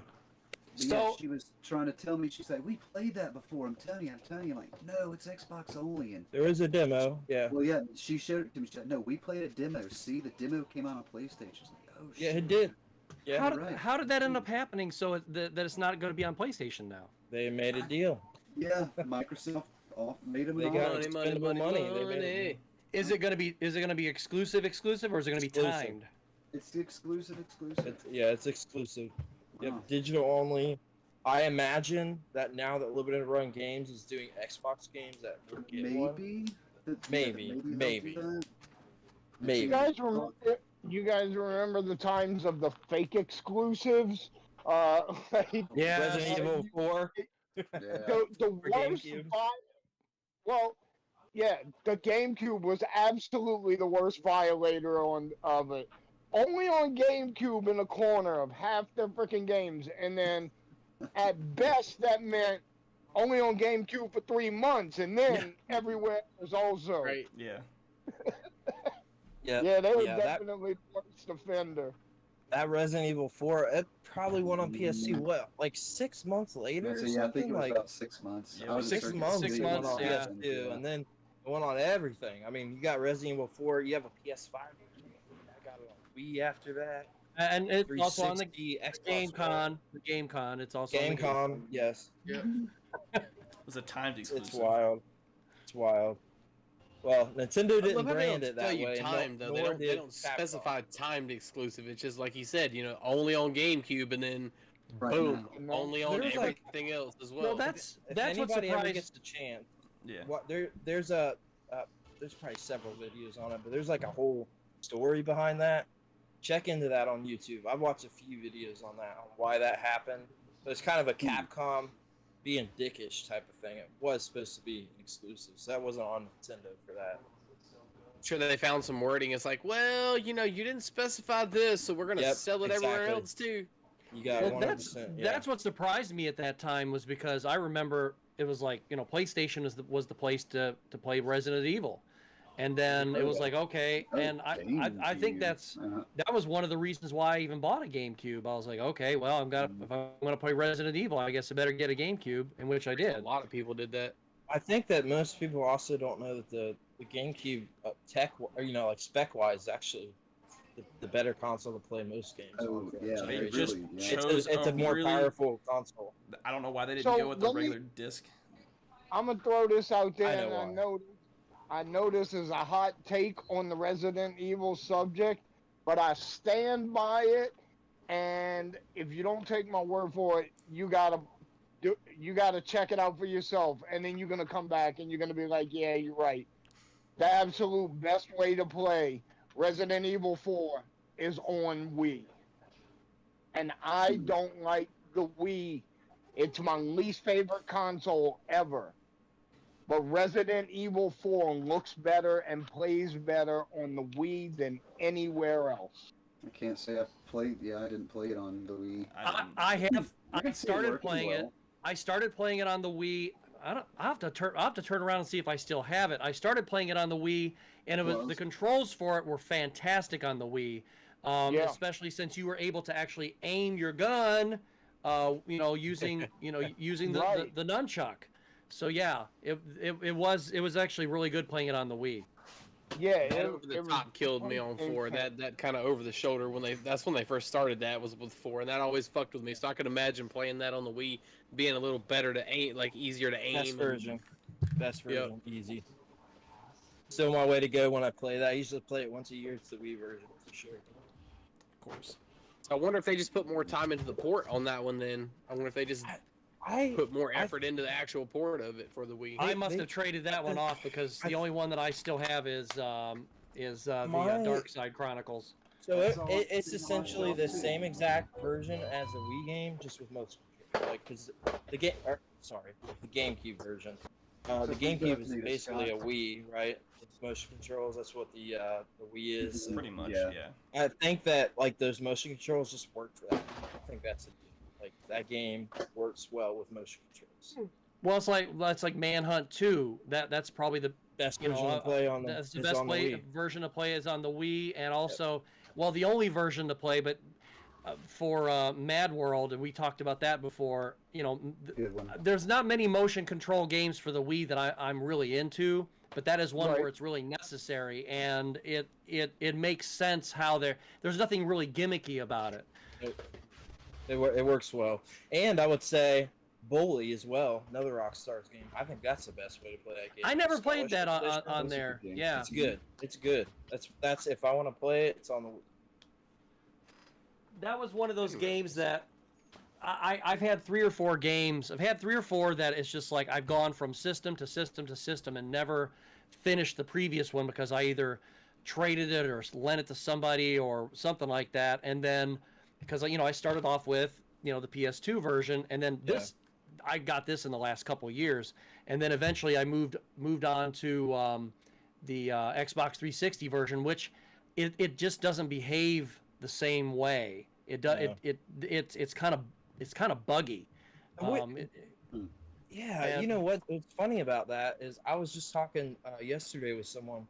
S1: But yeah, she was trying to tell me, she's like, "We played that before." I'm telling you. Like, no, it's Xbox only. And
S5: There is a demo. Yeah.
S1: well, yeah, she showed it to me. She's like, "No, we played a demo. See, the demo came out on PlayStation." She's like, "Oh shit."
S5: Yeah, it did. Yeah.
S2: How did that end up happening so that it's not going to be on PlayStation now?
S5: They made a deal.
S1: Yeah, Microsoft made them.
S5: They got expendable money. They made it.
S2: Is it going to be exclusive, or is it going to be timed?
S1: It's exclusive.
S5: It's exclusive. Yep,
S1: Huh.
S5: digital only. I imagine that now that Limited Run Games is doing Xbox games, that we'll get one. Maybe.
S6: You guys remember the times of the fake exclusives?
S2: Yeah.
S5: Resident Evil 4.
S1: Yeah.
S6: The worst.
S5: GameCube.
S6: The GameCube was absolutely the worst violator of it. Only on GameCube in the corner of half the freaking games, and then at best that meant only on GameCube for 3 months, and then everywhere was also.
S3: Right.
S4: Yeah.
S6: Yeah, they were definitely the worst offender.
S5: That Resident Evil 4, it probably went on PS2, what, like 6 months later?
S1: So,
S5: or
S1: yeah, I think
S5: something?
S1: it was
S5: like
S1: about 6 months.
S4: Yeah,
S1: I was
S5: 6
S1: certain-
S5: months.
S2: 6
S5: it went
S2: months,
S5: on
S2: yeah.
S5: PS2, and then it went on everything. I mean, you got Resident Evil 4, you have a PS5. I got it on Wii after that.
S2: And it's also on the
S5: 360, Xbox
S2: GameCon. The GameCon. It's also on the
S5: GameCom, yes.
S3: Yeah.
S4: It was a timed exclusive.
S5: It's wild. It's wild. Well, Nintendo didn't brand it that
S3: tell you
S5: way.
S3: timed, though.
S5: nor
S3: They
S5: did
S3: don't
S5: Capcom.
S3: specify timed exclusive. It's just like he said, only on GameCube, and then
S1: Right
S3: boom,
S6: now.
S3: only on
S5: There's, like-
S3: everything else as well.
S2: Well, that's
S5: If
S2: what
S5: anybody ever
S2: surprised.
S5: gets the chance,
S4: Yeah.
S5: there's probably several videos on it, but there's like a whole story behind that. Check into that on YouTube. I've watched a few videos on that, on why that happened. So it's kind of a Capcom being dickish type of thing. It was supposed to be an exclusive, so that wasn't on Nintendo for that.
S3: I'm sure that they found some wording. It's like, well, you didn't specify this, so we're gonna
S5: Yep,
S3: sell it everywhere
S5: exactly.
S3: else too.
S5: You got
S2: Well,
S5: 100%. Yeah.
S2: that's what surprised me at that time was because I remember it was like PlayStation was the place to play Resident Evil, and then it was like okay, and I think that was one of the reasons why I even bought a GameCube. I was like, okay, well if I'm gonna play Resident Evil, I guess I better get a GameCube, in which I
S3: A
S2: did.
S3: lot of people did that.
S5: I think that most people also don't know that the GameCube like spec wise, is actually the better console to play most games.
S1: Oh,
S5: on for
S1: yeah,
S5: that
S1: they
S5: generation.
S4: just
S1: really, yeah.
S4: chose
S5: It's a more
S4: really-
S5: powerful console.
S4: I don't know why they didn't
S6: So,
S4: go with the
S6: let me-
S4: regular disc.
S6: I'm gonna throw this out there,
S5: I know
S6: and
S5: why.
S6: I know this is a hot take on the Resident Evil subject, but I stand by it. And if you don't take my word for it, you gotta check it out for yourself, and then you're gonna come back and you're gonna be like, yeah, you're right. The absolute best way to play Resident Evil 4 is on Wii, and I don't like the Wii. It's my least favorite console ever. But Resident Evil 4 looks better and plays better on the Wii than anywhere else.
S1: I can't say I've played. Yeah, I didn't play it on the Wii.
S2: I
S1: can see it
S2: started
S1: working
S2: playing it.
S1: well.
S2: I started playing it on the Wii. I'll have to turn around and see if I still have it. I started playing it on the Wii, and the controls for it were fantastic on the Wii. Especially since you were able to actually aim your gun, using
S6: Right.
S2: the nunchuck. So yeah, it was actually really good playing it on the Wii.
S6: Yeah,
S3: That over the top killed me on 4. That kind of over the shoulder that's when they first started. That was with 4, and that always fucked with me. So I could imagine playing that on the Wii being a little better to aim, like easier to aim.
S5: Best version, easy. Still my way to go when I play that. I usually play it once a year. It's the Wii version for sure.
S4: Of course.
S3: So I wonder if they just put more time into the port on that one. Then I wonder if they just put more effort into the actual port of it for the Wii.
S2: I must have traded that one off because the only one that I still have is the Dark Side Chronicles.
S5: So it's essentially the same exact version as the Wii game, just with most like because the GameCube version. The
S1: if we
S5: GameCube
S1: both
S5: is
S1: need a
S5: basically a
S1: Scott-
S5: Wii, right? It's motion controls. That's what the Wii is. So
S4: Pretty much,
S1: Yeah.
S4: yeah.
S5: I think that like those motion controls just work for that. I think that's like that game works well with motion controls.
S2: Well, it's like Manhunt 2. That's probably the
S5: Best
S2: you know,
S5: version to play on the
S2: that's the
S5: is
S2: best
S5: on the Wii.
S2: version to play is on the Wii, and also, well, the only version to play, but for Mad World, and we talked about that before. You know,
S1: Good one.
S2: there's not many motion control games for the Wii that I'm really into, but that is one
S6: Right.
S2: where it's really necessary, and it makes sense how there's nothing really gimmicky about it.
S5: It works well, and I would say Bully as well, another Rockstar's game. I think that's the best way to play that game.
S2: I never played
S5: Scholarship
S2: that
S5: edition.
S2: on
S1: Those are
S2: there.
S1: good games.
S2: Yeah,
S5: It's good. It's good. That's if I want to play it, it's on the.
S2: that was one of those games that I've had 3 or 4 games. I've had 3 or 4 that it's just like I've gone from system to system to system and never finished the previous one because I either traded it or lent it to somebody or something like that. And then because I started off with the PS2 version, and then this I got this in the last couple of years, and then eventually I moved on to the Xbox 360 version, which it just doesn't behave the same way. It does.
S5: Yeah.
S2: It's kind of buggy.
S5: Wait. Yeah,
S2: And-
S5: you know what's funny about that is I was just talking yesterday with someone.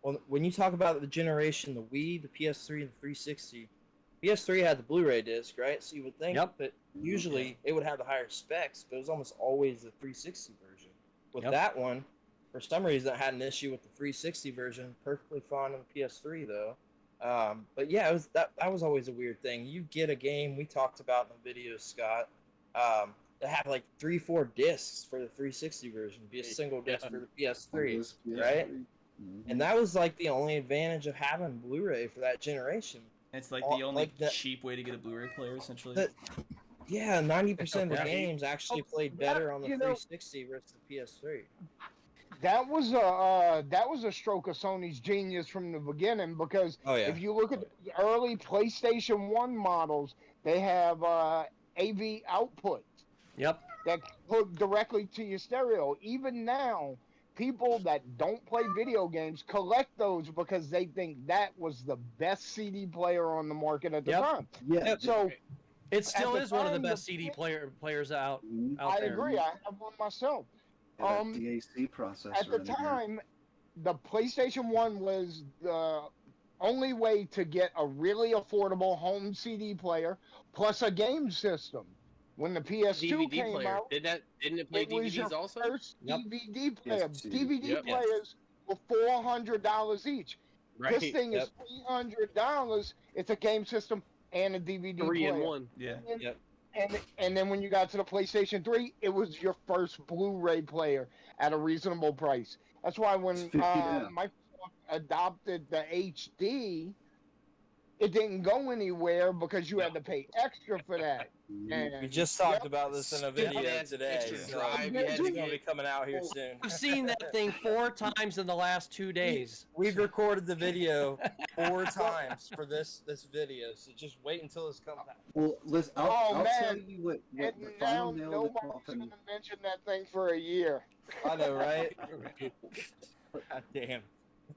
S5: Well, when you talk about the generation, the Wii, the PS3, and the 360, PS3 had the Blu-ray disc, right? So you would think
S2: Yep.
S5: that usually it would have the higher specs, but it was almost always the 360 version. With
S2: Yep.
S5: that one, for some reason, I had an issue with the 360 version. Perfectly fine on the PS3 though. But yeah, that was always a weird thing. You get a game we talked about in the video, Scott. That had like 3-4 discs for the 360 version, be a single disc for the PS3,
S1: Those
S5: right?
S1: PS3.
S5: And that was like the only advantage of having Blu-ray for that generation.
S4: It's like
S5: All-
S4: the only
S5: like that-
S4: cheap way to get a Blu-ray player, essentially.
S5: That- Yeah, 90% of the
S2: Yeah.
S5: games actually played
S6: that-
S5: better on the
S6: you know-
S5: 360 versus the PS3.
S6: That was a stroke of Sony's genius from the beginning, because
S5: Oh yeah,
S6: if you look at the early PlayStation 1 models, they have AV output
S2: Yep.
S6: that hook directly to your stereo. Even now, people that don't play video games collect those because they think that was the best CD player on the market at the
S2: Yep.
S6: time.
S1: Yeah.
S6: So
S2: It still
S6: the
S2: is one of the
S6: time,
S2: best
S6: the-
S2: CD players out
S1: Mhm.
S2: out
S6: I
S2: there.
S6: agree. I have one myself.
S1: Yeah, that DAC processor.
S6: At the
S1: in there.
S6: time, the PlayStation 1 was the only way to get a really affordable home CD player plus a game system. When the PS2
S3: DVD
S6: came
S3: player.
S6: out,
S3: Didn't it play
S6: it was
S3: DVDs
S6: your
S3: also?
S6: first
S2: Yep.
S6: DVD player.
S1: Yes,
S6: DVD
S3: Yep.
S6: players were $400 each.
S3: Right.
S6: This thing is $300. It's a game system and a DVD
S3: 3
S6: player.
S3: in 1.
S4: Yeah.
S6: And then when you got to the PlayStation 3, it was your first Blu-ray player at a reasonable price. That's why when
S1: It's 50 now.
S6: Microsoft adopted the HD, it didn't go anywhere because you had to pay extra for that.
S1: Mhm.
S6: And
S5: we just talked
S6: Yep.
S5: about this in a
S3: Stupid
S5: video
S3: ass
S5: today.
S3: extra
S5: So
S3: drive
S6: you had to
S5: it's gonna be
S3: get.
S5: coming out here soon.
S2: I've seen that thing 4 times in the last 2 days.
S5: We've recorded the video 4 times for this video, so just wait until this comes out.
S1: Well, listen,
S6: Oh,
S1: I'll tell
S6: man.
S1: you what
S6: and
S1: the
S6: now
S1: final nail in the
S6: nobody's
S1: coffin.
S6: going to mention that thing for a year.
S5: I know, right? God damn.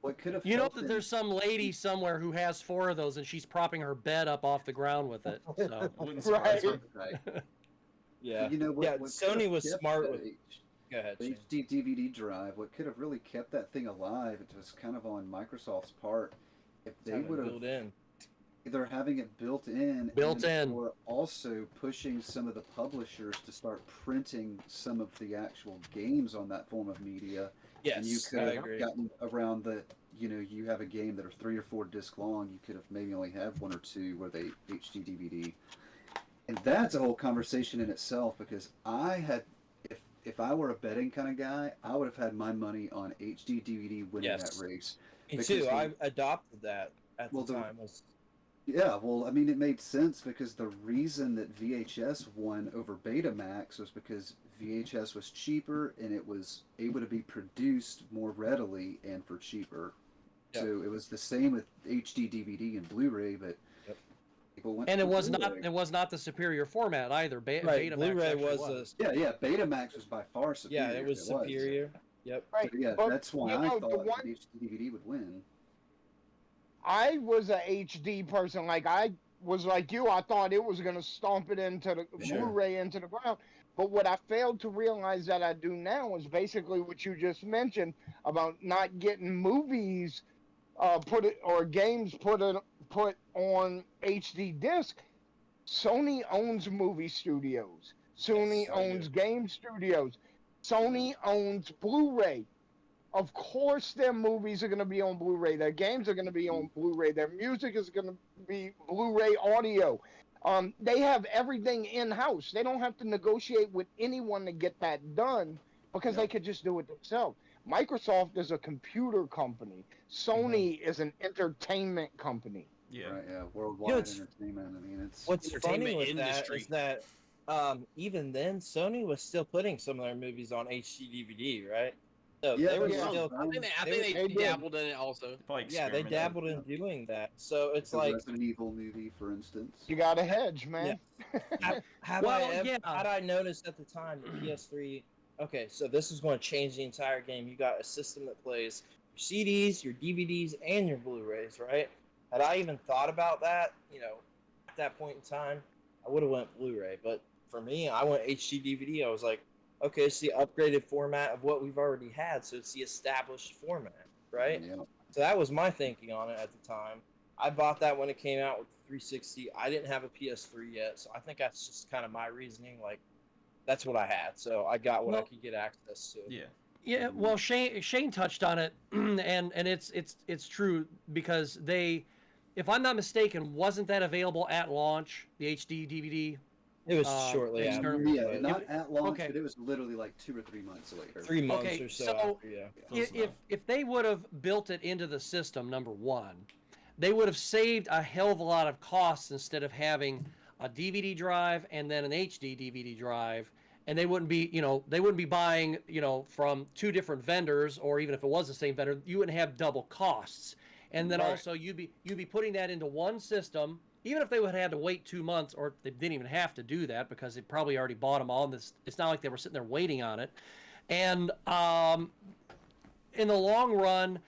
S1: What could have
S2: You know
S1: helped
S2: that
S1: in-
S2: there's some lady somewhere who has 4 of those, and she's propping her bed up off the ground with it. So
S4: Wouldn't surprise me.
S1: Right.
S5: Yeah.
S1: You know what?
S5: Yeah,
S1: what
S5: Sony
S1: could've
S5: was
S1: kept
S5: smart
S1: that
S5: with. Go ahead. Shane.
S1: HD DVD drive. What could have really kept that thing alive? It was kind of on Microsoft's part. If they
S5: Having it
S1: would have
S5: built in.
S1: either having it built in,
S2: Built in.
S1: or also pushing some of the publishers to start printing some of the actual games on that form of media. And you
S5: Yes,
S1: could
S5: I
S1: have
S5: agree.
S1: gotten around the, you have a game that are 3 or 4 disc long. You could have maybe only have 1 or 2 where they HD DVD. And that's a whole conversation in itself, because I had, if I were a betting kind of guy, I would have had my money on HD DVD winning
S5: Yes.
S1: that race.
S5: Me
S1: because
S5: too.
S1: they-
S5: I adopted that at
S1: Well,
S5: the
S1: the-
S5: time. Was
S1: Yeah, well, I mean, it made sense because the reason that VHS won over Betamax was because VHS was cheaper and it was able to be produced more readily and for cheaper.
S5: Yep.
S1: So it was the same with HD DVD and Blu-ray, but
S5: Yep.
S1: People went
S2: And
S1: for
S2: it was
S1: Blu-ray.
S2: not the superior format either.
S5: Right,
S2: Betamax
S5: Blu-ray
S2: actually
S5: was
S1: Yeah, Betamax was by far superior.
S5: yeah, it was superior. Yep.
S6: Right.
S1: So, yeah,
S6: but,
S1: that's why
S6: you
S1: I
S6: know, the
S1: thought
S6: one
S1: HD DVD would win.
S6: I was a HD person. Like I was like you. I thought it was gonna stomp it into the
S5: Sure.
S6: Blu-ray into the ground. But what I failed to realize that I do now is basically what you just mentioned about not getting movies games put on HD disc. Sony owns movie studios. Sony
S3: Yes, they
S6: owns
S3: do.
S6: game studios. Sony owns Blu-ray. Of course, their movies are going to be on Blu-ray. Their games are going to be on Blu-ray. Their music is going to be Blu-ray audio. They have everything in-house. They don't have to negotiate with anyone to get that done because they could just do it themselves. Microsoft is a computer company. Sony is an entertainment company.
S4: Yeah.
S1: Right, yeah, worldwide
S5: it's-
S1: entertainment. I mean, it's
S5: What's funny
S3: Entertainment
S5: with
S3: industry.
S5: that is that even then Sony was still putting some of their movies on HD DVD, right? So
S1: Yeah,
S5: they were
S6: yeah.
S5: still
S3: I think
S6: They
S3: they
S6: did.
S3: dabbled in it also.
S4: Probably
S5: yeah, they
S4: experimented.
S5: dabbled in doing that. So it's
S1: the
S5: like
S1: Resident Evil movie, for instance.
S6: You got to hedge, man.
S5: had I noticed at the time the PS3, okay, so this is going to change the entire game. You got a system that plays your CDs, your DVDs, and your Blu-rays, right? Had I even thought about that, at that point in time, I would have went Blu-ray. But for me, I went HD DVD. I was like, okay, it's the upgraded format of what we've already had, so it's the established format, right?
S1: Yeah.
S5: So that was my thinking on it at the time. I bought that when it came out with the 360. I didn't have a PS3 yet, so I think that's just kind of my reasoning. Like, that's what I had, so I got what I
S2: Well-
S5: could get access to.
S4: Yeah.
S2: Yeah, well, Shane touched on it, and it's true because if I'm not mistaken, wasn't that available at launch, the HD DVD?
S5: It was shortly
S2: external-
S5: after.
S1: Yeah,
S5: but
S1: not at launch,
S2: okay.
S1: but it was literally like 2 or 3 months later.
S5: 3 months
S2: Okay,
S5: or so,
S2: so-
S5: after, yeah.
S4: Close
S2: If they would have built it into the system, number one, they would have saved a hell of a lot of costs instead of having a DVD drive and then an HD DVD drive, and they wouldn't be buying, from 2 different vendors, or even if it was the same vendor, you wouldn't have double costs. And then
S6: Right.
S2: also you'd be putting that into one system, even if they would have had to wait 2 months, or they didn't even have to do that because they probably already bought them all. And it's not like they were sitting there waiting on it. And in the long run,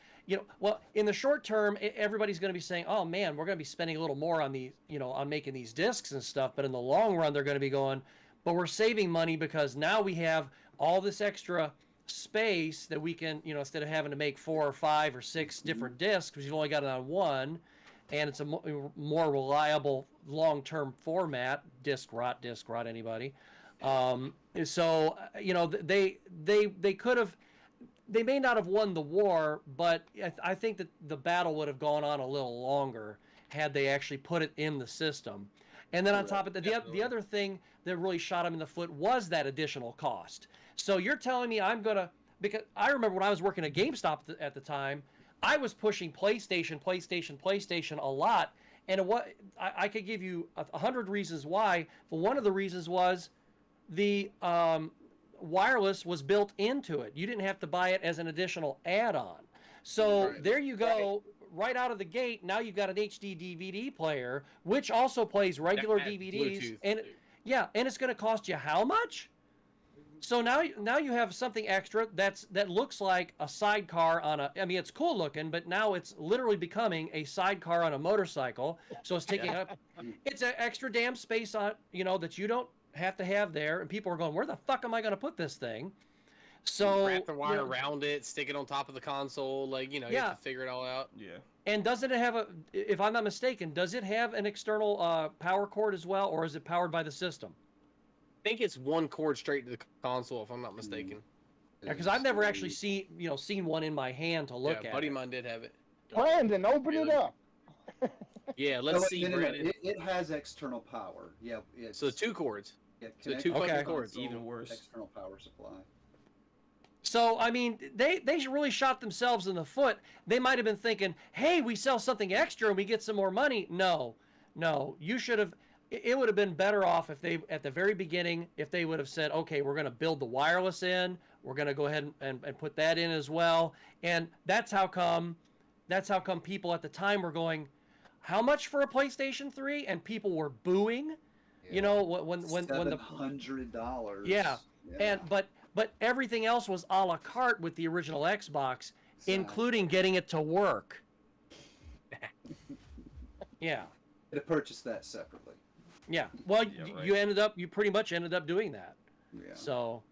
S2: in the short term, everybody's going to be saying, "Oh man, we're going to be spending a little more on these, on making these discs and stuff." But in the long run, they're going to be going, "But we're saving money because now we have all this extra space that we can, instead of having to make 4 or 5 or 6 different discs, because you've only got it on one, and it's a more reliable long-term format." Disc rot, anybody. So they could have. They may not have won the war, but I think that the battle would have gone on a little longer had they actually put it in the system. And then on top of that, the other thing that really shot him in the foot was that additional cost. So you're telling me because I remember when I was working at GameStop at the time, I was pushing PlayStation a lot. And I could give you 100 reasons why, but one of the reasons was the wireless was built into it. You didn't have to buy it as an additional add-on. So there you go, right out of the gate. Now you've got an HD DVD player, which also plays regular
S3: That had
S2: DVDs,
S3: Bluetooth,
S2: and
S3: too.
S2: and it's going to cost you how much? So now you have something extra that looks like a sidecar on a. I mean, it's cool looking, but now it's literally becoming a sidecar on a motorcycle. So it's taking up. It's an extra damn space on that you don't have to have there, and people are going, "Where the fuck am I going to put this thing?" So
S3: Wrap the wire around it, stick it on top of the console, you have to figure it all out.
S4: Yeah.
S2: And doesn't it have if I'm not mistaken, does it have an external power cord as well, or is it powered by the system?
S3: I think it's one cord straight to the console, if I'm not mistaken.
S2: Because I've never actually seen one in my hand to look
S3: Yeah,
S2: at.
S3: buddy
S2: it.
S3: of mine did have it.
S6: Brandon, open it up.
S3: Yeah, let's see,
S1: No,
S3: Brandon.
S1: it has external power. Yeah.
S3: So 2 cords.
S1: Yeah,
S3: so
S1: connect
S3: 2
S1: to the
S3: fucking
S2: Okay.
S3: cords.
S1: console,
S4: Even worse.
S1: External power supply.
S2: So I mean, they really shot themselves in the foot. They might have been thinking, "Hey, we sell something extra and we get some more money." No, you should have. It would have been better off if they, at the very beginning, if they would have said, "Okay, we're going to build the wireless in. We're going to go ahead and put that in as well." And that's how come people at the time were going, how much for a PlayStation 3? And people were booing. You know, when the
S1: $700.
S2: Yeah. But everything else was a la carte with the original Xbox, including getting it to work. Yeah.
S1: To purchase that separately.
S2: Yeah. Well, you pretty much ended up doing that.
S1: Yeah.
S2: So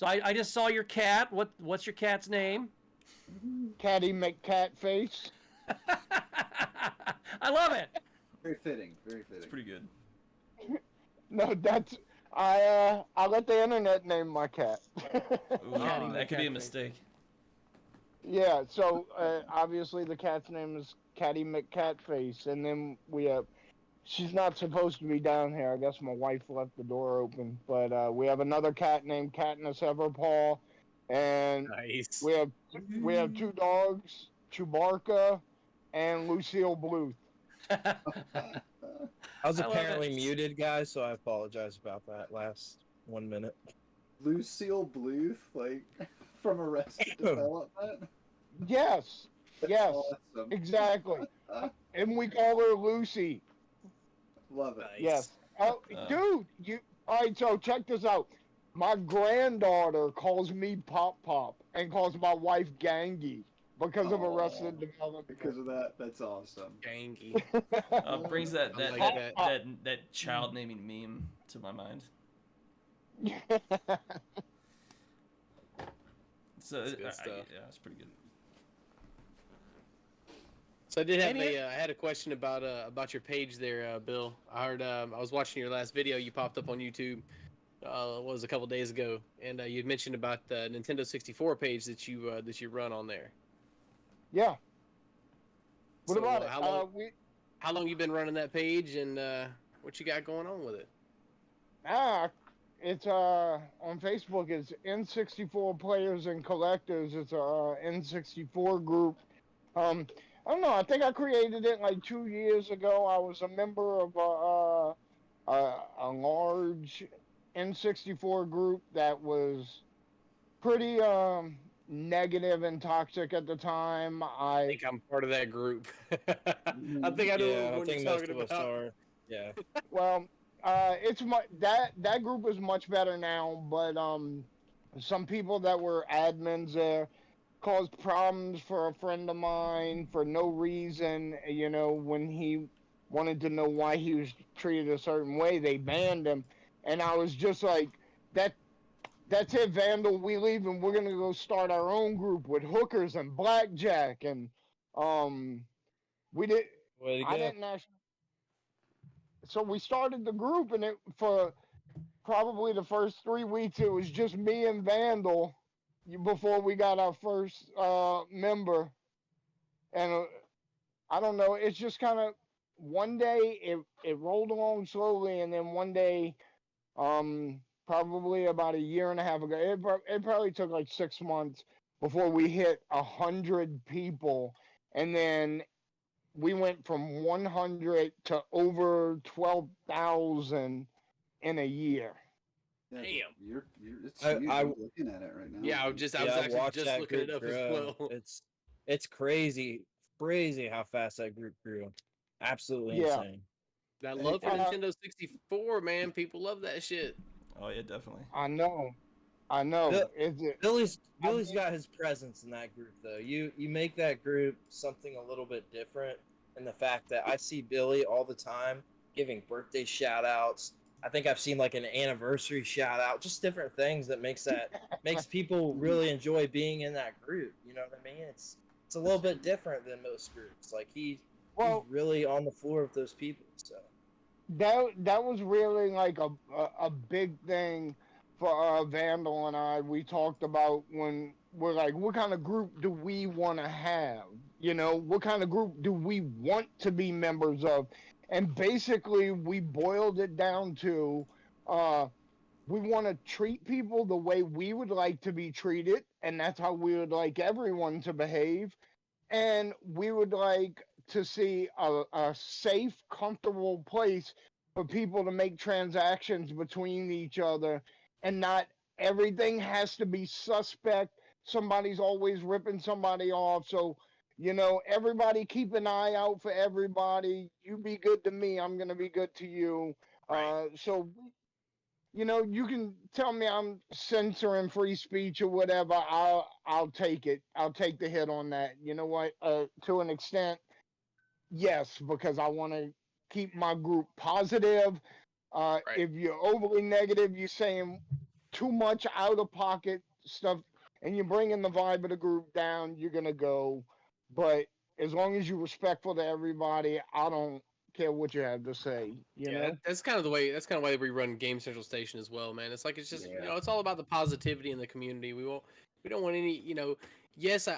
S2: I just saw your cat. What's your cat's name?
S6: Catty McCatface.
S2: I love it.
S1: Very fitting. Very fitting.
S4: It's pretty good.
S6: No, that's I let the internet name my cat.
S4: Ooh, that could be a mistake.
S6: Yeah, so obviously the cat's name is Catty McCatface, and then we have. She's not supposed to be down here. I guess my wife left the door open, but we have another cat named Katniss Everpaw, and
S3: Nice.
S6: we have two dogs, Chewbacca and Lucille Bluth.
S5: I was apparently muted, guys, so I apologize about that last 1 minute.
S1: Lucille Bluth, like from Arrested Development.
S6: Yes,
S1: That's
S6: yes,
S1: awesome.
S6: exactly. And we call her Lucy.
S1: Love it.
S5: Nice.
S6: Yes. Oh, dude, all right, so check this out. My granddaughter calls me Pop Pop and calls my wife Gangy because of Arrested Development.
S1: Because of that, that's awesome.
S3: Gangy.
S4: Brings that that child naming meme to my mind. So
S3: That's good stuff.
S4: yeah, it's pretty good.
S3: So I did have I had a question about your page there, Bill. I heard I was watching your last video you popped up on YouTube. Was a couple days ago, and you'd mentioned about the Nintendo 64 page that you run on there.
S6: Yeah. What
S3: So,
S6: about it?
S3: How long you been running that page, and what you got going on with it?
S6: It's on Facebook. It's N64 Players and Collectors. It's a N64 group. I don't know. I think I created it like 2 years ago. I was a member of a large N64 group that was pretty negative and toxic at the time.
S3: I think I'm part of that group. I think I know what you're talking about.
S5: Are. Yeah.
S6: Well, it's that group is much better now, but some people that were admins there caused problems for a friend of mine for no reason. You know, when he wanted to know why he was treated a certain way, they banned him, and I was just like, that's it, Vandal. We leave, and we're gonna go start our own group with hookers and blackjack, and we did. I didn't actually. So we started the group, and for probably the first 3 weeks, it was just me and Vandal before we got our first member. And I don't know, it's just kind of one day it rolled along slowly, and then one day, probably about a year and a half ago, it probably took like 6 months before we hit 100 people, and then we went from 100 to over 12,000 in a year.
S1: Yeah,
S3: Damn.
S1: You're I'm looking at it right now.
S3: Yeah, I was actually just looking it up as well.
S5: It's crazy how fast that group grew. Absolutely insane.
S3: That love for Nintendo 64, man. People love that shit.
S4: Oh yeah, definitely.
S6: I know.
S5: Billy's got his presence in that group, though. You make that group something a little bit different, in the fact that I see Billy all the time giving birthday shout outs. I think I've seen like an anniversary shout out, just different things that makes people really enjoy being in that group. You know what I mean? It's a little bit different than most groups. Like he's really on the floor with those people. So
S6: that was really like a big thing for Vandal and I. We talked about when we're like, what kind of group do we want to have? You know, what kind of group do we want to be members of? And basically, we boiled it down to we want to treat people the way we would like to be treated, and that's how we would like everyone to behave. And we would like to see a safe, comfortable place for people to make transactions between each other, and not everything has to be suspect. Somebody's always ripping somebody off. So You know, everybody keep an eye out for everybody. You be good to me, I'm gonna be good to you.
S3: Right.
S6: So you know, you can tell me I'm censoring free speech or whatever. I'll take it. I'll take the hit on that. You know what? To an extent, yes, because I want to keep my group positive.
S3: Right.
S6: If you're overly negative, you're saying too much out of pocket stuff, and you're bringing the vibe of the group down, you're gonna go. But as long as you're respectful to everybody, I don't care what you have to say. You
S3: Yeah,
S6: know.
S3: that's kind of the way. That's kind of why we run Game Central Station as well, man. It's like it's just
S1: Yeah.
S3: it's all about the positivity in the community. We don't want any Yes,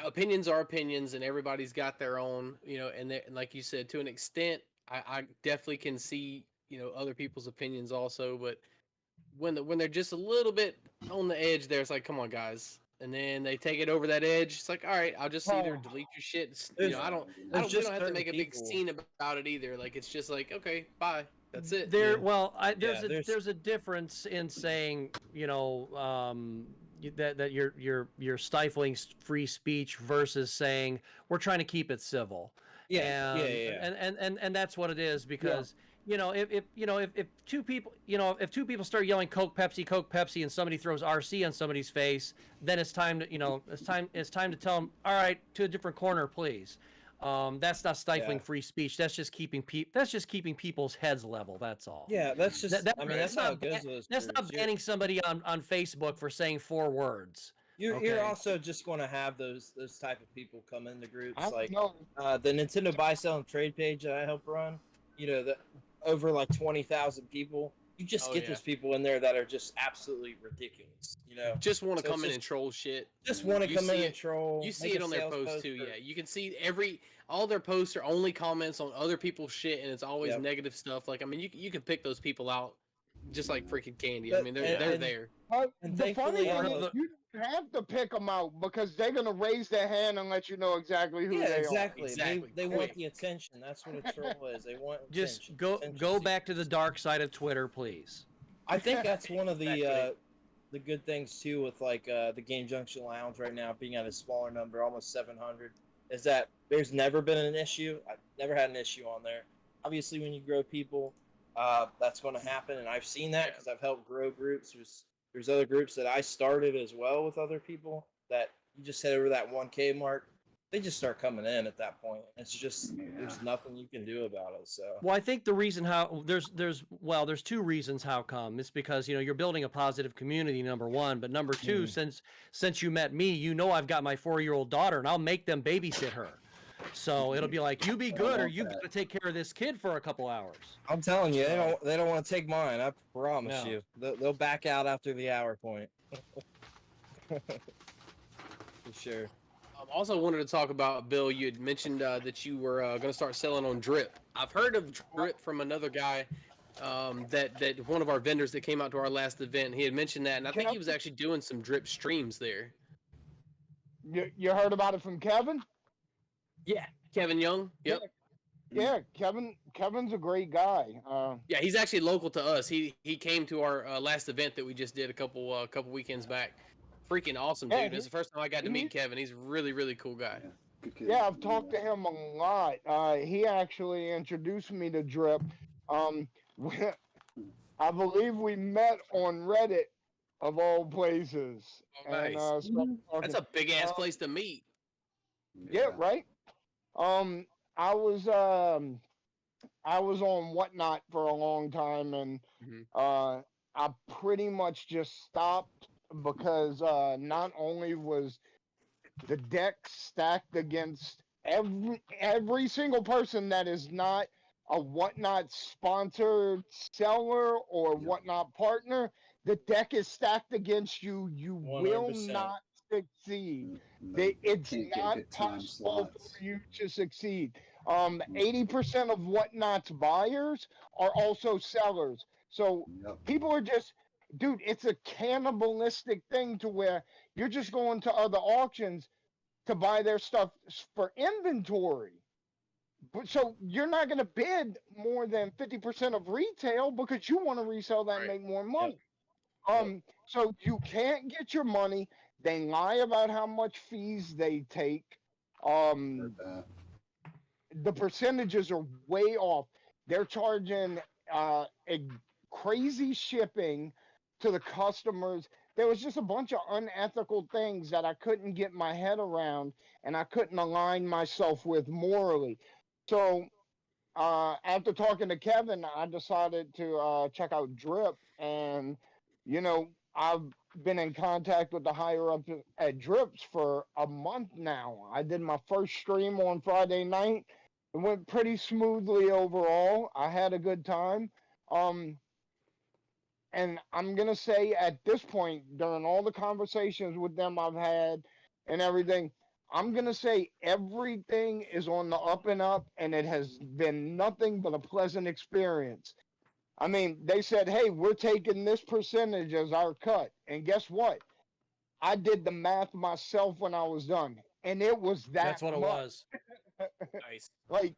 S3: opinions are opinions, and everybody's got their own. And like you said, to an extent, I definitely can see other people's opinions also, but when they're just a little bit on the edge, there, it's like, come on, guys. And then they take it over that edge. It's like, all right, I'll just either delete your shit. I don't. We
S5: just
S3: don't have to make a big
S5: certain
S3: scene about it either. Like, it's just like, okay, bye. That's it.
S2: There's a difference in saying, that you're stifling free speech versus saying we're trying to keep it civil. And that's what it is, because if two people start yelling Coke Pepsi, and somebody throws RC on somebody's face, then it's time to tell them, all right, to a different corner, please. That's not stifling free speech. That's just keeping people's heads level. That's all.
S5: Yeah, that's just. That's how it goes.
S2: That's not banning somebody on Facebook for saying 4 words.
S5: You're also just going to have those type of people come into groups, like
S6: know.
S5: the Nintendo buy, sell, and trade page that I help run. The over like 20,000 people. You just get those people in there that are just absolutely ridiculous.
S3: Just want to come in and troll shit.
S5: Just want to come in and troll.
S3: You see it on their posts too. Yeah, you can see all their posts are only comments on other people's shit, and it's always negative stuff. Like, I mean, you can pick those people out just like freaking candy. I mean, they're there.
S6: And the funny thing is, you have to pick them out because they're gonna raise their hand and let you know exactly who they are.
S5: Exactly. They want the attention. That's what a troll is. They want
S2: just
S5: attention.
S2: go back to the dark side of Twitter, please.
S5: I think that's one of the good things too with like the Game Junction Lounge right now being at a smaller number, almost 700, is that there's never been an issue. I've never had an issue on there. Obviously, when you grow people, that's going to happen, and I've seen that because I've helped grow groups. There's other groups that I started as well with other people that you just hit over that 1K mark. They just start coming in at that point. It's just there's nothing you can do about it. So
S2: I think the reason how there's 2 reasons how come. It's because you're building a positive community, number 1, but number 2, since you met me, I've got my 4-year-old daughter, and I'll make them babysit her. So it'll be like, you be good, or you got to take care of this kid for a couple hours.
S5: I'm telling you, they don't want to take mine. I promise you, they'll back out after the hour point. For sure.
S3: Also wanted to talk about, Bill, you had mentioned that you were going to start selling on Drip. I've heard of Drip from another guy that one of our vendors that came out to our last event. He had mentioned that, and I think he was actually doing some Drip streams there.
S6: You heard about it from Kevin?
S3: Yeah, Kevin Young. Yep.
S6: Yeah, Kevin's a great guy.
S3: Yeah, he's actually local to us. He came to our last event that we just did a couple weekends back. Freaking awesome dude. It's the first time I got to meet Kevin. He's a really, really cool guy.
S6: Yeah, I've talked to him a lot. He actually introduced me to Drip. I believe we met on Reddit, of all places.
S3: Oh, nice.
S6: And,
S3: that's a big ass place to meet.
S6: Yeah, right. I was on Whatnot for a long time, and I pretty much just stopped because not only was the deck stacked against every single person that is not a Whatnot sponsored seller or Whatnot partner, the deck is stacked against you. You 100%. Will not succeed. It's not possible for you to succeed. 80% of Whatnot's buyers are also sellers. So people are just, dude, it's a cannibalistic thing to where you're just going to other auctions to buy their stuff for inventory. But so you're not going to bid more than 50% of retail because you want to resell that and make more money. So you can't get your money. They lie about how much fees they take. Um, the percentages are way off. They're charging a crazy shipping to the customers. There was just a bunch of unethical things that I couldn't get my head around and I couldn't align myself with morally. So after talking to Kevin, I decided to check out Drip, and I've been in contact with the higher ups at Drips for a month now. I did my first stream on Friday night. It went pretty smoothly overall. I had a good time. And I'm gonna say at this point, during all the conversations with them I've had and everything, I'm gonna say everything is on the up and up, and it has been nothing but a pleasant experience. I mean, they said, "Hey, we're taking this percentage as our cut," and guess what? I did the math myself when I was done, and it was that.
S2: That's what it
S6: much.
S2: was.
S3: Nice.
S6: Like,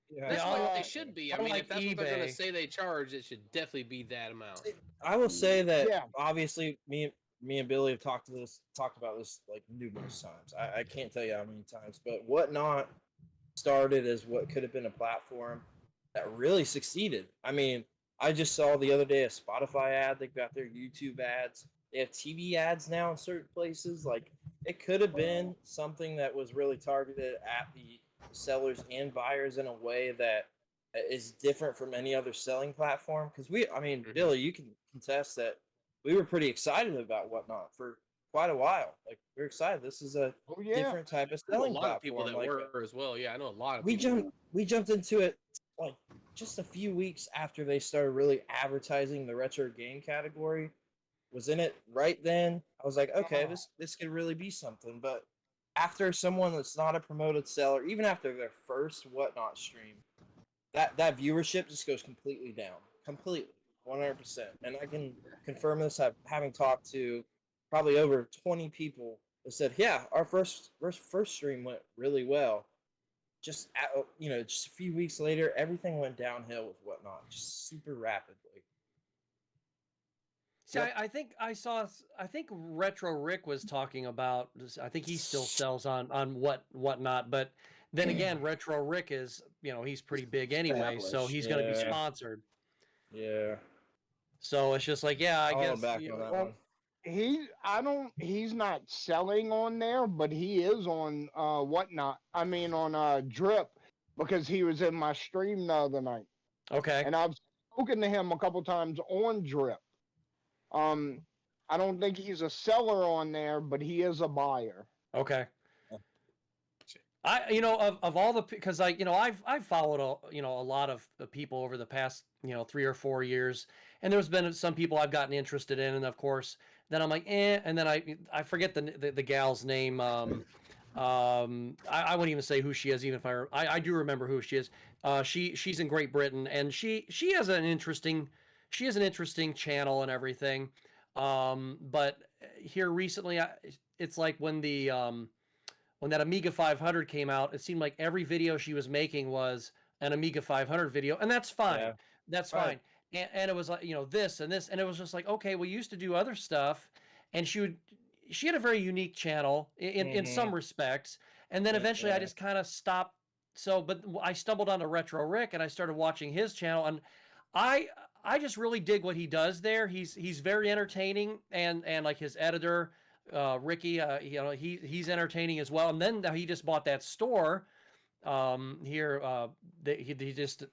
S3: That's
S2: Yeah,
S3: what they should be. I mean,
S2: unlike
S3: if that's what they're going
S2: eBay.
S3: to say they charge, it should definitely be that amount.
S5: I will say that
S6: Yeah.
S5: obviously me and Billy have talked about this like numerous times. I can't tell you how many times, but Whatnot started as what could have been a platform that really succeeded. I mean, I just saw the other day a Spotify ad. They've got their YouTube ads. They have TV ads now in certain places. Like, it could have been something that was really targeted at the sellers and buyers in a way that is different from any other selling platform. Because Billy, you can contest that we were pretty excited about Whatnot for quite a while. Like, we're excited. This is a different type of
S3: I know a
S5: selling
S3: lot
S5: platform.
S3: of people that
S5: like,
S3: were as well. Yeah, I know a lot of
S5: we
S3: people.
S5: jumped into it like just a few weeks after they started really advertising the retro game category. Was in it right then. I was like, okay, this could really be something. But after someone that's not a promoted seller, even after their first Whatnot stream, that viewership just goes completely down, completely, 100%. And I can confirm this, having talked to probably over 20 people that said, yeah, our first stream went really well. Just just a few weeks later, everything went downhill with Whatnot, just super rapidly.
S2: See, I think Retro Rick was talking about. I think he still sells on Whatnot, but then again, Retro Rick is he's pretty big anyway, so he's going to be sponsored.
S5: Yeah.
S2: So it's just like, yeah, I guess.
S5: Back on that one.
S6: He's not selling on there, but he is on Whatnot. I mean, on Drip, because he was in my stream the other night.
S2: Okay.
S6: And I've spoken to him a couple times on Drip. I don't think he's a seller on there, but he is a buyer.
S2: Okay. Of all the, because I've followed a lot of people over the past 3 or 4 years, and there's been some people I've gotten interested in, and of course then I'm like and then I forget the gal's name. I wouldn't even say who she is, even if I do remember who she is. She's in Great Britain, and she has an interesting channel and everything. But here recently, it's like when that Amiga 500 came out, it seemed like every video she was making was an Amiga 500 video, and that's fine.
S5: Yeah.
S2: That's fine. And it was like, this and this, and it was just like, okay, we used to do other stuff, and she had a very unique channel in some respects, and then eventually I just kind of stopped. So, but I stumbled onto Retro Rick, and I started watching his channel, and I just really dig what he does there. He's very entertaining, and like his editor, Ricky, he's entertaining as well. And then he just bought that store here. He just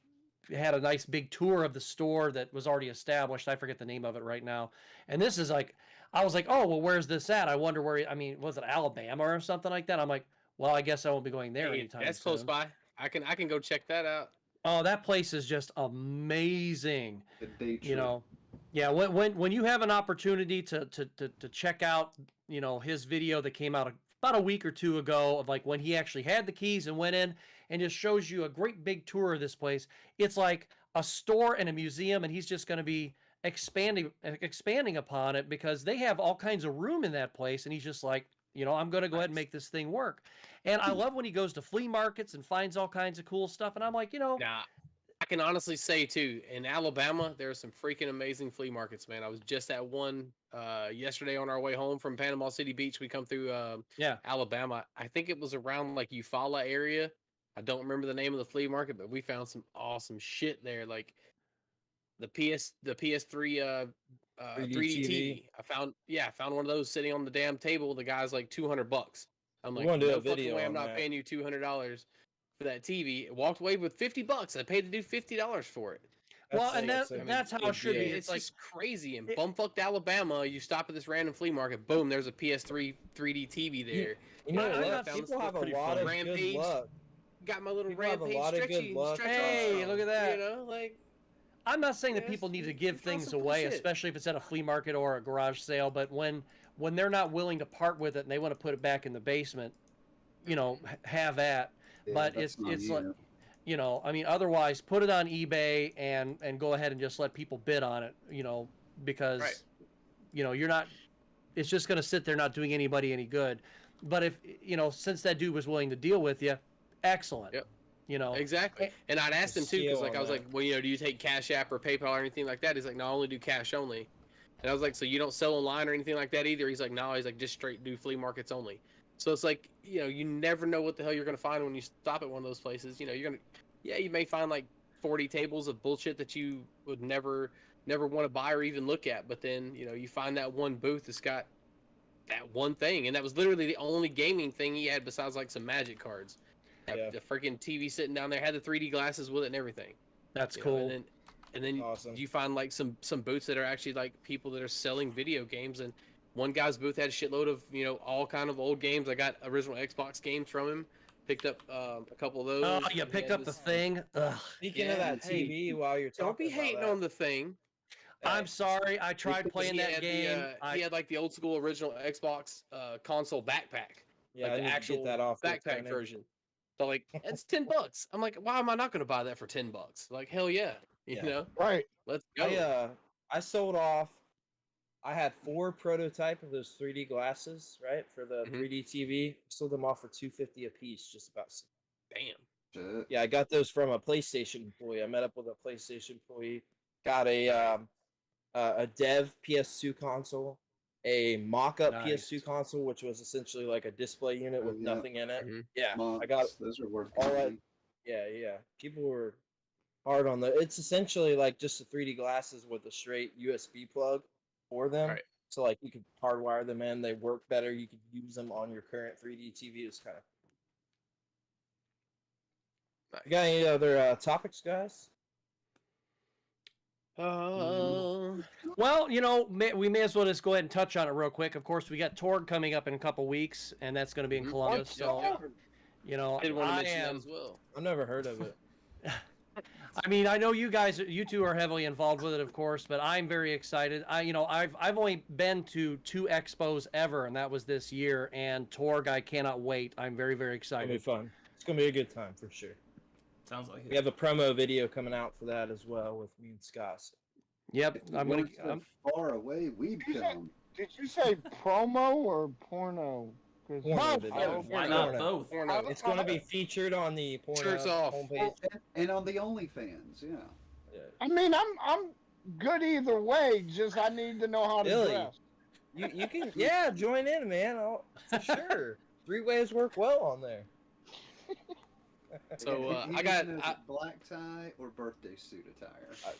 S2: had a nice big tour of the store that was already established. I forget the name of it right now. And this is like, I was like, oh, well, where's this at? I wonder where. Was it Alabama or something like that? I'm like, well, I guess I won't be going there anytime soon.
S3: That's close by. I can go check that out.
S2: Oh, that place is just amazing.
S1: The day trip.
S2: Yeah. When you have an opportunity to check out, his video that came out about a week or two ago of like when he actually had the keys and went in and just shows you a great big tour of this place. It's like a store and a museum, and he's just going to be expanding upon it because they have all kinds of room in that place, and he's just like, I'm going to go ahead and make this thing work. And I love when he goes to flea markets and finds all kinds of cool stuff. And I'm like,
S3: Nah, I can honestly say too, in Alabama, there are some freaking amazing flea markets, man. I was just at one yesterday on our way home from Panama City Beach. We come through Alabama. I think it was around like Eufaula area. I don't remember the name of the flea market, but we found some awesome shit there. Like the PS3 3D TV. I found one of those sitting on the damn table. The guy's like $200. I'm like, no fucking way, I'm not paying you $200 for that TV. Walked away with $50. I paid the dude $50 for it.
S2: Well, and that's how it should be.
S3: It's like crazy. In bumfucked Alabama, you stop at this random flea market, boom, there's a PS3 3D TV there.
S5: You know what? People have a lot of good luck.
S3: Got my little
S5: People have a
S3: Rampage
S5: lot of
S3: stretchy.
S5: good luck.
S2: Hey, look at that.
S3: You know, like.
S2: I'm not saying that people need to give things away, especially if it's at a flea market or a garage sale, but when they're not willing to part with it and they want to put it back in the basement, you know, have at.
S1: Yeah,
S2: but it's like, you know, I mean, otherwise put it on eBay and go ahead and just let people bid on it, you know, because, you know, you're not, it's just going to sit there not doing anybody any good. But if, you know, since that dude was willing to deal with you, excellent.
S3: Yep.
S2: You know,
S3: exactly. And I'd asked him too, because like I was like, well, you know, do you take Cash App or PayPal or anything like that? He's like, no, I only do cash only. And I was like, so you don't sell online or anything like that either? He's like, no. He's like, just straight do flea markets only. So it's like, you know, you never know what the hell you're gonna find when you stop at one of those places. You know, you're gonna, you may find like 40 tables of bullshit that you would never want to buy or even look at. But then, you know, you find that one booth that's got that one thing, and that was literally the only gaming thing he had besides like some Magic cards. The freaking TV sitting down there had the 3D glasses with it and everything.
S2: That's cool.
S3: And then
S5: awesome.
S3: You find like some booths that are actually like people that are selling video games. And one guy's booth had a shitload of, you know, all kind of old games. I got original Xbox games from him. Picked up a couple of those.
S2: Oh, you picked up the thing. Ugh.
S5: Speaking of that TV, while you're talking,
S3: don't be hating on the thing.
S2: I'm sorry. I tried playing that game.
S3: He had like the old school original Xbox console backpack.
S5: Yeah,
S3: like
S5: I
S3: the
S5: need
S3: actual
S5: to get that off
S3: backpack version. So like, it's $10. I'm like, why am I not going to buy that for $10? Like, hell yeah, you know?
S6: Right.
S3: Let's go.
S5: I sold off. I had 4 prototype of those 3D glasses, right, for the 3D TV. Sold them off for $250 a piece, just about.
S3: Damn.
S5: Yeah, I got those from a PlayStation employee. I met up with a PlayStation employee. Got a dev PS2 console, a mock-up PS2 console, which was essentially like a display unit with nothing in it. Yeah, I got
S1: those are worth
S5: all that. Yeah. People were hard on the. It's essentially like just the 3D glasses with a straight USB plug for them. Right. So like you could hardwire them in. They work better. You could use them on your current 3D TV. It's kind of. You got any other topics, guys?
S2: Well, you know, we may as well just go ahead and touch on it real quick. Of course, we got Torg coming up in a couple weeks, and that's going to be in Columbus. So, you know,
S5: I've never heard of it.
S2: I mean, I know you two are heavily involved with it, of course, but I'm very excited. I've only been to 2 expos ever, and that was this year. And Torg, I cannot wait. I'm very, very excited.
S5: It'll be fun. It's going to be a good time for sure.
S4: Sounds like it.
S5: We have a promo video coming out for that as well with me and Scott.
S2: Yep, I'm
S1: far away. We've come.
S6: Did you say promo or porno?
S4: Why not both?
S5: It's going to be featured on the porno homepage
S1: and on the OnlyFans. Yeah.
S6: I mean, I'm good either way. Just I need to know how to dress.
S5: You can join in, man. For sure. 3 ways work well on there.
S3: So I got
S1: black tie or birthday suit attire.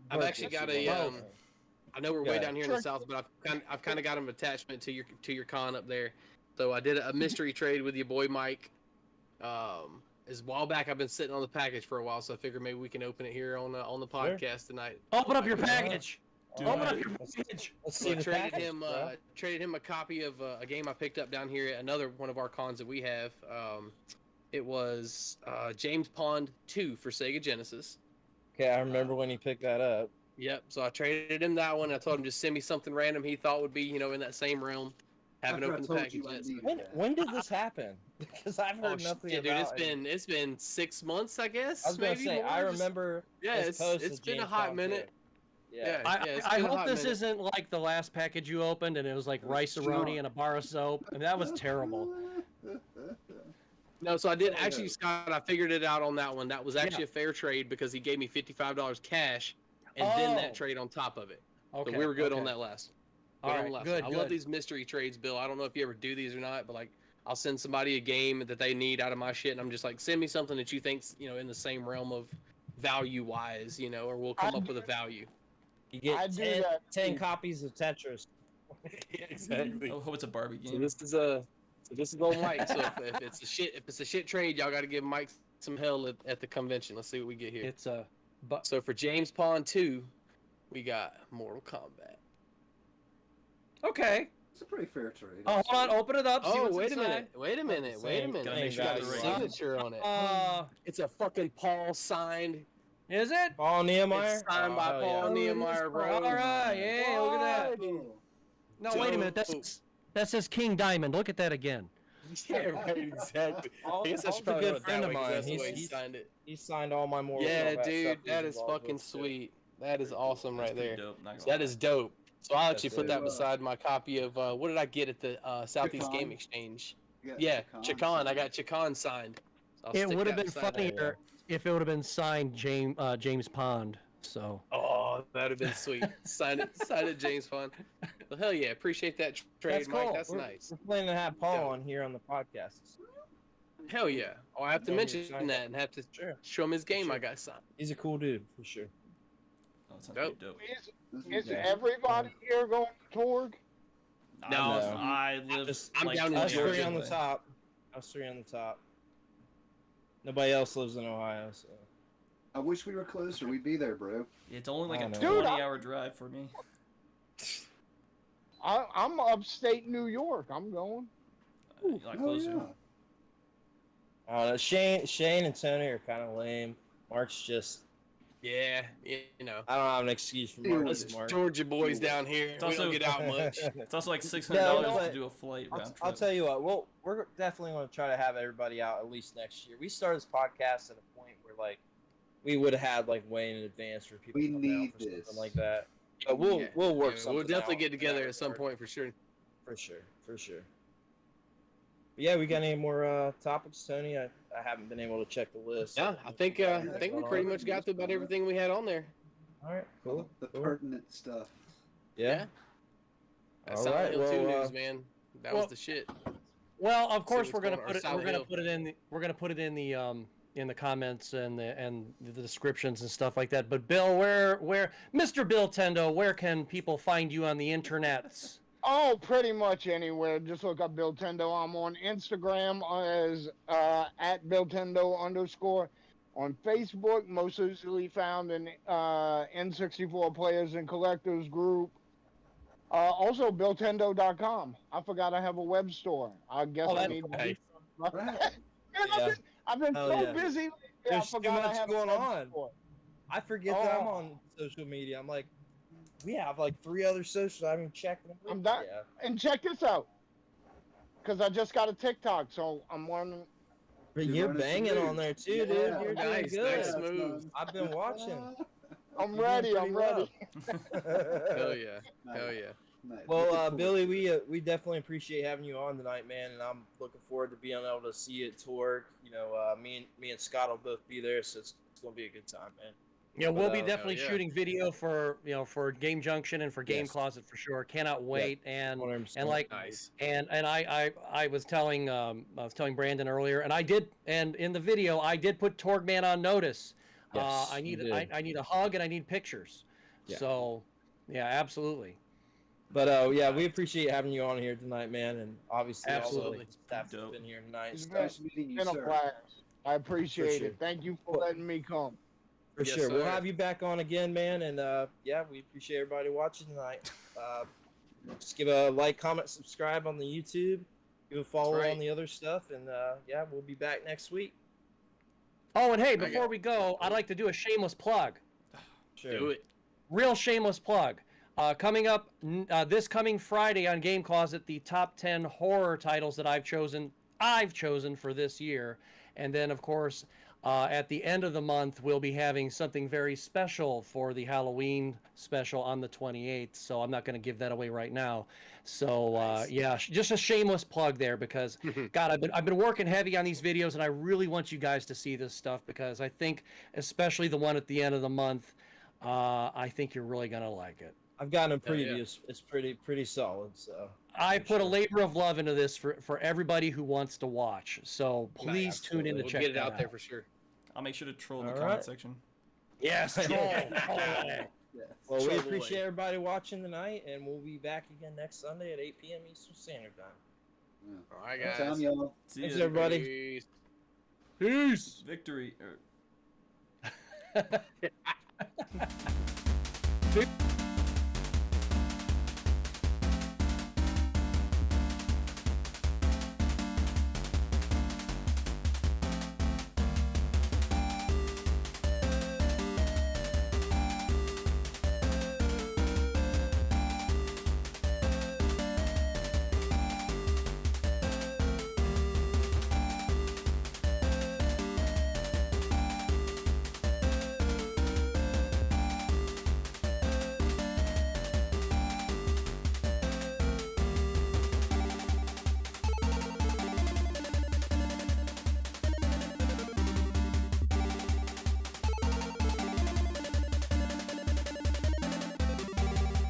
S3: I've actually got a. I know we're way down here in the south, but I've kind of got an attachment to your con up there. So I did a mystery trade with your boy Mike. As a while back, I've been sitting on the package for a while, so I figured maybe we can open it here on the podcast tonight.
S2: Open up your package. Open up your package.
S5: Let's see.
S3: Traded him a copy of a game I picked up down here at another one of our cons that we have. It was James Pond 2 for Sega Genesis.
S5: Okay, I remember when he picked that up.
S3: Yep, so I traded him that one. I told him just send me something random he thought would be, you know, in that same realm. Haven't opened the package yet.
S5: When did this happen? Because I've heard nothing about
S3: it. It's been 6 months, I guess.
S5: I was going to say, I remember.
S3: Yeah, it's been a hot minute.
S2: Yeah, I hope this isn't like the last package you opened and it was like rice-a-roni and a bar of soap. I mean, that was terrible.
S3: No, so I did actually, Scott. I figured it out on that one. That was actually a fair trade because he gave me $55 cash, and then that trade on top of it.
S2: Okay.
S3: So we were good on that last.
S2: All right, good.
S3: I love these mystery trades, Bill. I don't know if you ever do these or not, but like, I'll send somebody a game that they need out of my shit, and I'm just like, send me something that you think's, you know, in the same realm of value wise, you know, or we'll come up with a value.
S5: You get 10 copies of Tetris.
S3: Exactly.
S4: Oh, it's a Barbie game.
S3: So this is on Mike. So if it's a shit trade, y'all got to give Mike some hell at the convention. Let's see what we get here. So for James Pond 2, we got Mortal Kombat.
S2: Okay.
S1: It's a pretty fair trade.
S2: Oh, hold on. Open it up. See what's
S3: wait
S2: inside.
S3: a minute.
S4: Gotta make sure
S3: Got a
S4: it's right.
S3: signature on it. It's a fucking Paul signed.
S2: Is it?
S5: Paul Nehemiah?
S3: It's signed by Paul Nehemiah, bro.
S2: All right. Yeah, look at that. No, wait a minute. That says King Diamond. Look at that again.
S3: Yeah, right, exactly. I guess I should
S5: Paul's a
S3: probably
S5: good
S3: know it
S5: friend
S3: that
S5: of
S3: way, 'cause
S5: mine.
S3: that's the way
S5: He
S3: signed it.
S5: He signed all my Mortal
S3: Yeah,
S5: Kombat
S3: dude,
S5: stuff
S3: that
S5: he's
S3: is
S5: involved
S3: fucking
S5: with, too.
S3: sweet. That is awesome right there.
S4: Dope, not gonna
S3: That
S4: lie.
S3: is dope. So I'll actually
S5: That's
S3: put that
S1: it.
S3: beside my copy of what did I get at the Southeast
S1: Chacon.
S3: Game Exchange?
S1: You got
S3: Yeah,
S1: Chacon
S3: Chacon.
S1: signed.
S3: I got Chacon signed. So I'll
S2: It
S3: stick
S2: would have
S3: that
S2: been
S3: beside that.
S2: funnier if it would have been signed James Pond. So.
S3: Oh, that'd have been sweet. Sign it, James Pond. Well, hell yeah, appreciate that trade,
S2: That's
S3: Mike.
S2: cool.
S3: That's
S5: We're
S3: nice.
S5: planning to have Paul on here on the podcast.
S3: Hell yeah. Oh, I have to
S5: Yeah,
S3: mention
S5: you're signed.
S3: that and have to
S5: Sure.
S3: show him his game
S5: Sure.
S3: I got signed.
S5: He's a cool dude, for sure.
S4: Oh, that sounds
S3: Dope.
S4: pretty dope.
S6: Is everybody here going to Torg?
S3: No.
S4: I live.
S3: I'm
S4: like
S3: down in
S5: Us
S4: 20 hours
S5: three on the
S4: away.
S5: top. Us three on the top. Nobody else lives in Ohio, so.
S1: I wish we were closer. We'd be there, bro.
S4: It's only like
S5: I
S4: a
S5: know.
S6: Dude,
S4: 20-hour drive for me.
S6: I'm upstate New York. I'm going.
S4: A lot closer.
S5: Shane and Tony are kind of lame. Mark's just.
S3: Yeah, you know.
S5: I don't have an excuse for
S1: Deal
S5: Mark.
S1: with
S3: Us
S1: it.
S5: Mark.
S3: Georgia boys down here. We
S4: also-
S3: don't get out much.
S4: It's also like $600
S5: Yeah, you know
S4: to
S5: what?
S4: do a flight round trip.
S5: I'll tell you what. We're definitely going to try to have everybody out at least next year. We started this podcast at a point where like we would have had like way in advance for people.
S1: We
S5: to come
S1: need
S5: out for
S1: this.
S5: something like that. But we'll work something.
S3: We'll definitely
S5: out
S3: get
S5: in
S3: together
S5: that
S3: at some
S5: regard.
S3: point for sure.
S5: For sure. But yeah, we got any more topics, Tony? I haven't been able to check the list.
S3: Yeah, I think we pretty much got through about everything we had on there.
S5: All right, cool.
S1: The
S5: cool.
S1: pertinent stuff.
S5: Yeah.
S3: That's
S5: All right,
S3: Silent Hill 2
S5: well,
S3: news, man. That was the shit.
S2: Well, of course
S3: what's
S2: we're gonna
S3: going on,
S2: put it.
S3: Silent
S2: We're gonna
S3: Hill.
S2: put it in. We're gonna put it in the comments and the descriptions and stuff like that. But Bill, where Mr. Billtendo, where can people find you on the internets?
S6: Oh, pretty much anywhere. Just look up Billtendo. I'm on Instagram as at Billtendo_. On Facebook, most easily found in N64 Players and Collectors group. Also, Billtendo.com. I forgot I have a web store. I guess I need to do something. Man,
S5: Yeah.
S6: I've been
S5: Hell
S6: so
S5: yeah.
S6: busy. lately,
S5: There's
S6: I
S5: too
S6: forgot I
S5: much
S6: have a
S5: going
S6: web
S5: on.
S6: store.
S5: I forget that I'm
S6: Oh.
S5: on social media. I'm like, we have like 3 other socials I haven't checked.
S6: I'm done.
S5: Yeah.
S6: And check this out. Because I just got a TikTok, so I'm learning.
S5: But
S1: You're
S5: you're
S1: running
S5: banging
S1: smooth.
S5: on there too,
S1: Yeah.
S5: dude. You're
S3: Nice,
S5: doing good.
S3: nice move.
S5: I've been watching.
S6: I'm
S5: You're
S6: ready.
S5: doing
S6: I'm
S5: pretty
S6: ready.
S3: Hell yeah. Hell yeah.
S1: Nice.
S5: Well,
S1: Looking forward
S5: Billy,
S1: to it.
S5: we definitely appreciate having you on tonight, man, and I'm looking forward to being able to see you at Torg. You know, me and Scott will both be there, so it's gonna be a good time, man.
S2: Yeah, we'll be
S5: But,
S2: definitely
S3: yeah.
S2: shooting video for Game Junction and for Game
S5: Yes.
S2: Closet for sure. Cannot wait. And
S5: 100%.
S2: like
S3: Nice.
S2: and I was telling Brandon earlier, and I did, and in the video I did put Torgman on notice.
S5: Yes,
S2: I
S5: you
S2: need
S5: did.
S2: I need a hug and I need pictures.
S5: Yeah.
S2: So yeah, absolutely.
S5: But yeah, we appreciate having you on here tonight, man, and obviously all
S2: Absolutely.
S5: the staff that's
S4: Dope.
S5: been here tonight.
S6: It's
S5: Stuff.
S1: Nice meeting you,
S6: been a
S1: sir.
S6: blast. I appreciate
S5: sure.
S6: it. Thank you for letting me come.
S5: For
S3: Yes,
S5: sure. We'll
S3: sir.
S5: have you back on again, man, and yeah, we appreciate everybody watching tonight. Just give a like, comment, subscribe on the YouTube. Give a follow
S3: right.
S5: on the other stuff, and yeah, we'll be back next week.
S2: Oh, and hey,
S3: Okay.
S2: before we go, I'd like to do a shameless plug.
S5: Sure.
S3: Do it.
S2: Real shameless plug. Coming up this coming Friday on Game Closet, the top 10 horror titles that I've chosen for this year. And then, of course, at the end of the month, we'll be having something very special for the Halloween special on the 28th. So I'm not going to give that away right now. So yeah, just a shameless plug there because God, I've been working heavy on these videos, and I really want you guys to see this stuff because I think, especially the one at the end of the month, I think you're really going to like it.
S5: I've gotten a preview. It's pretty solid. So
S2: I put a labor of love into this for everybody who wants to watch. So please tune in to check
S3: get it
S2: that
S3: out there for sure.
S4: I'll make sure to troll in
S5: All
S4: the
S5: right.
S4: comment section.
S2: Yes, troll.
S5: Well, we
S3: Trouble
S5: appreciate
S3: away.
S5: everybody watching tonight, and we'll be back again next Sunday at 8 p.m. Eastern Standard Time.
S3: All right,
S1: Good
S3: guys.
S1: time, y'all.
S4: See
S5: Thanks,
S4: ya.
S5: everybody.
S2: Peace.
S4: Victory.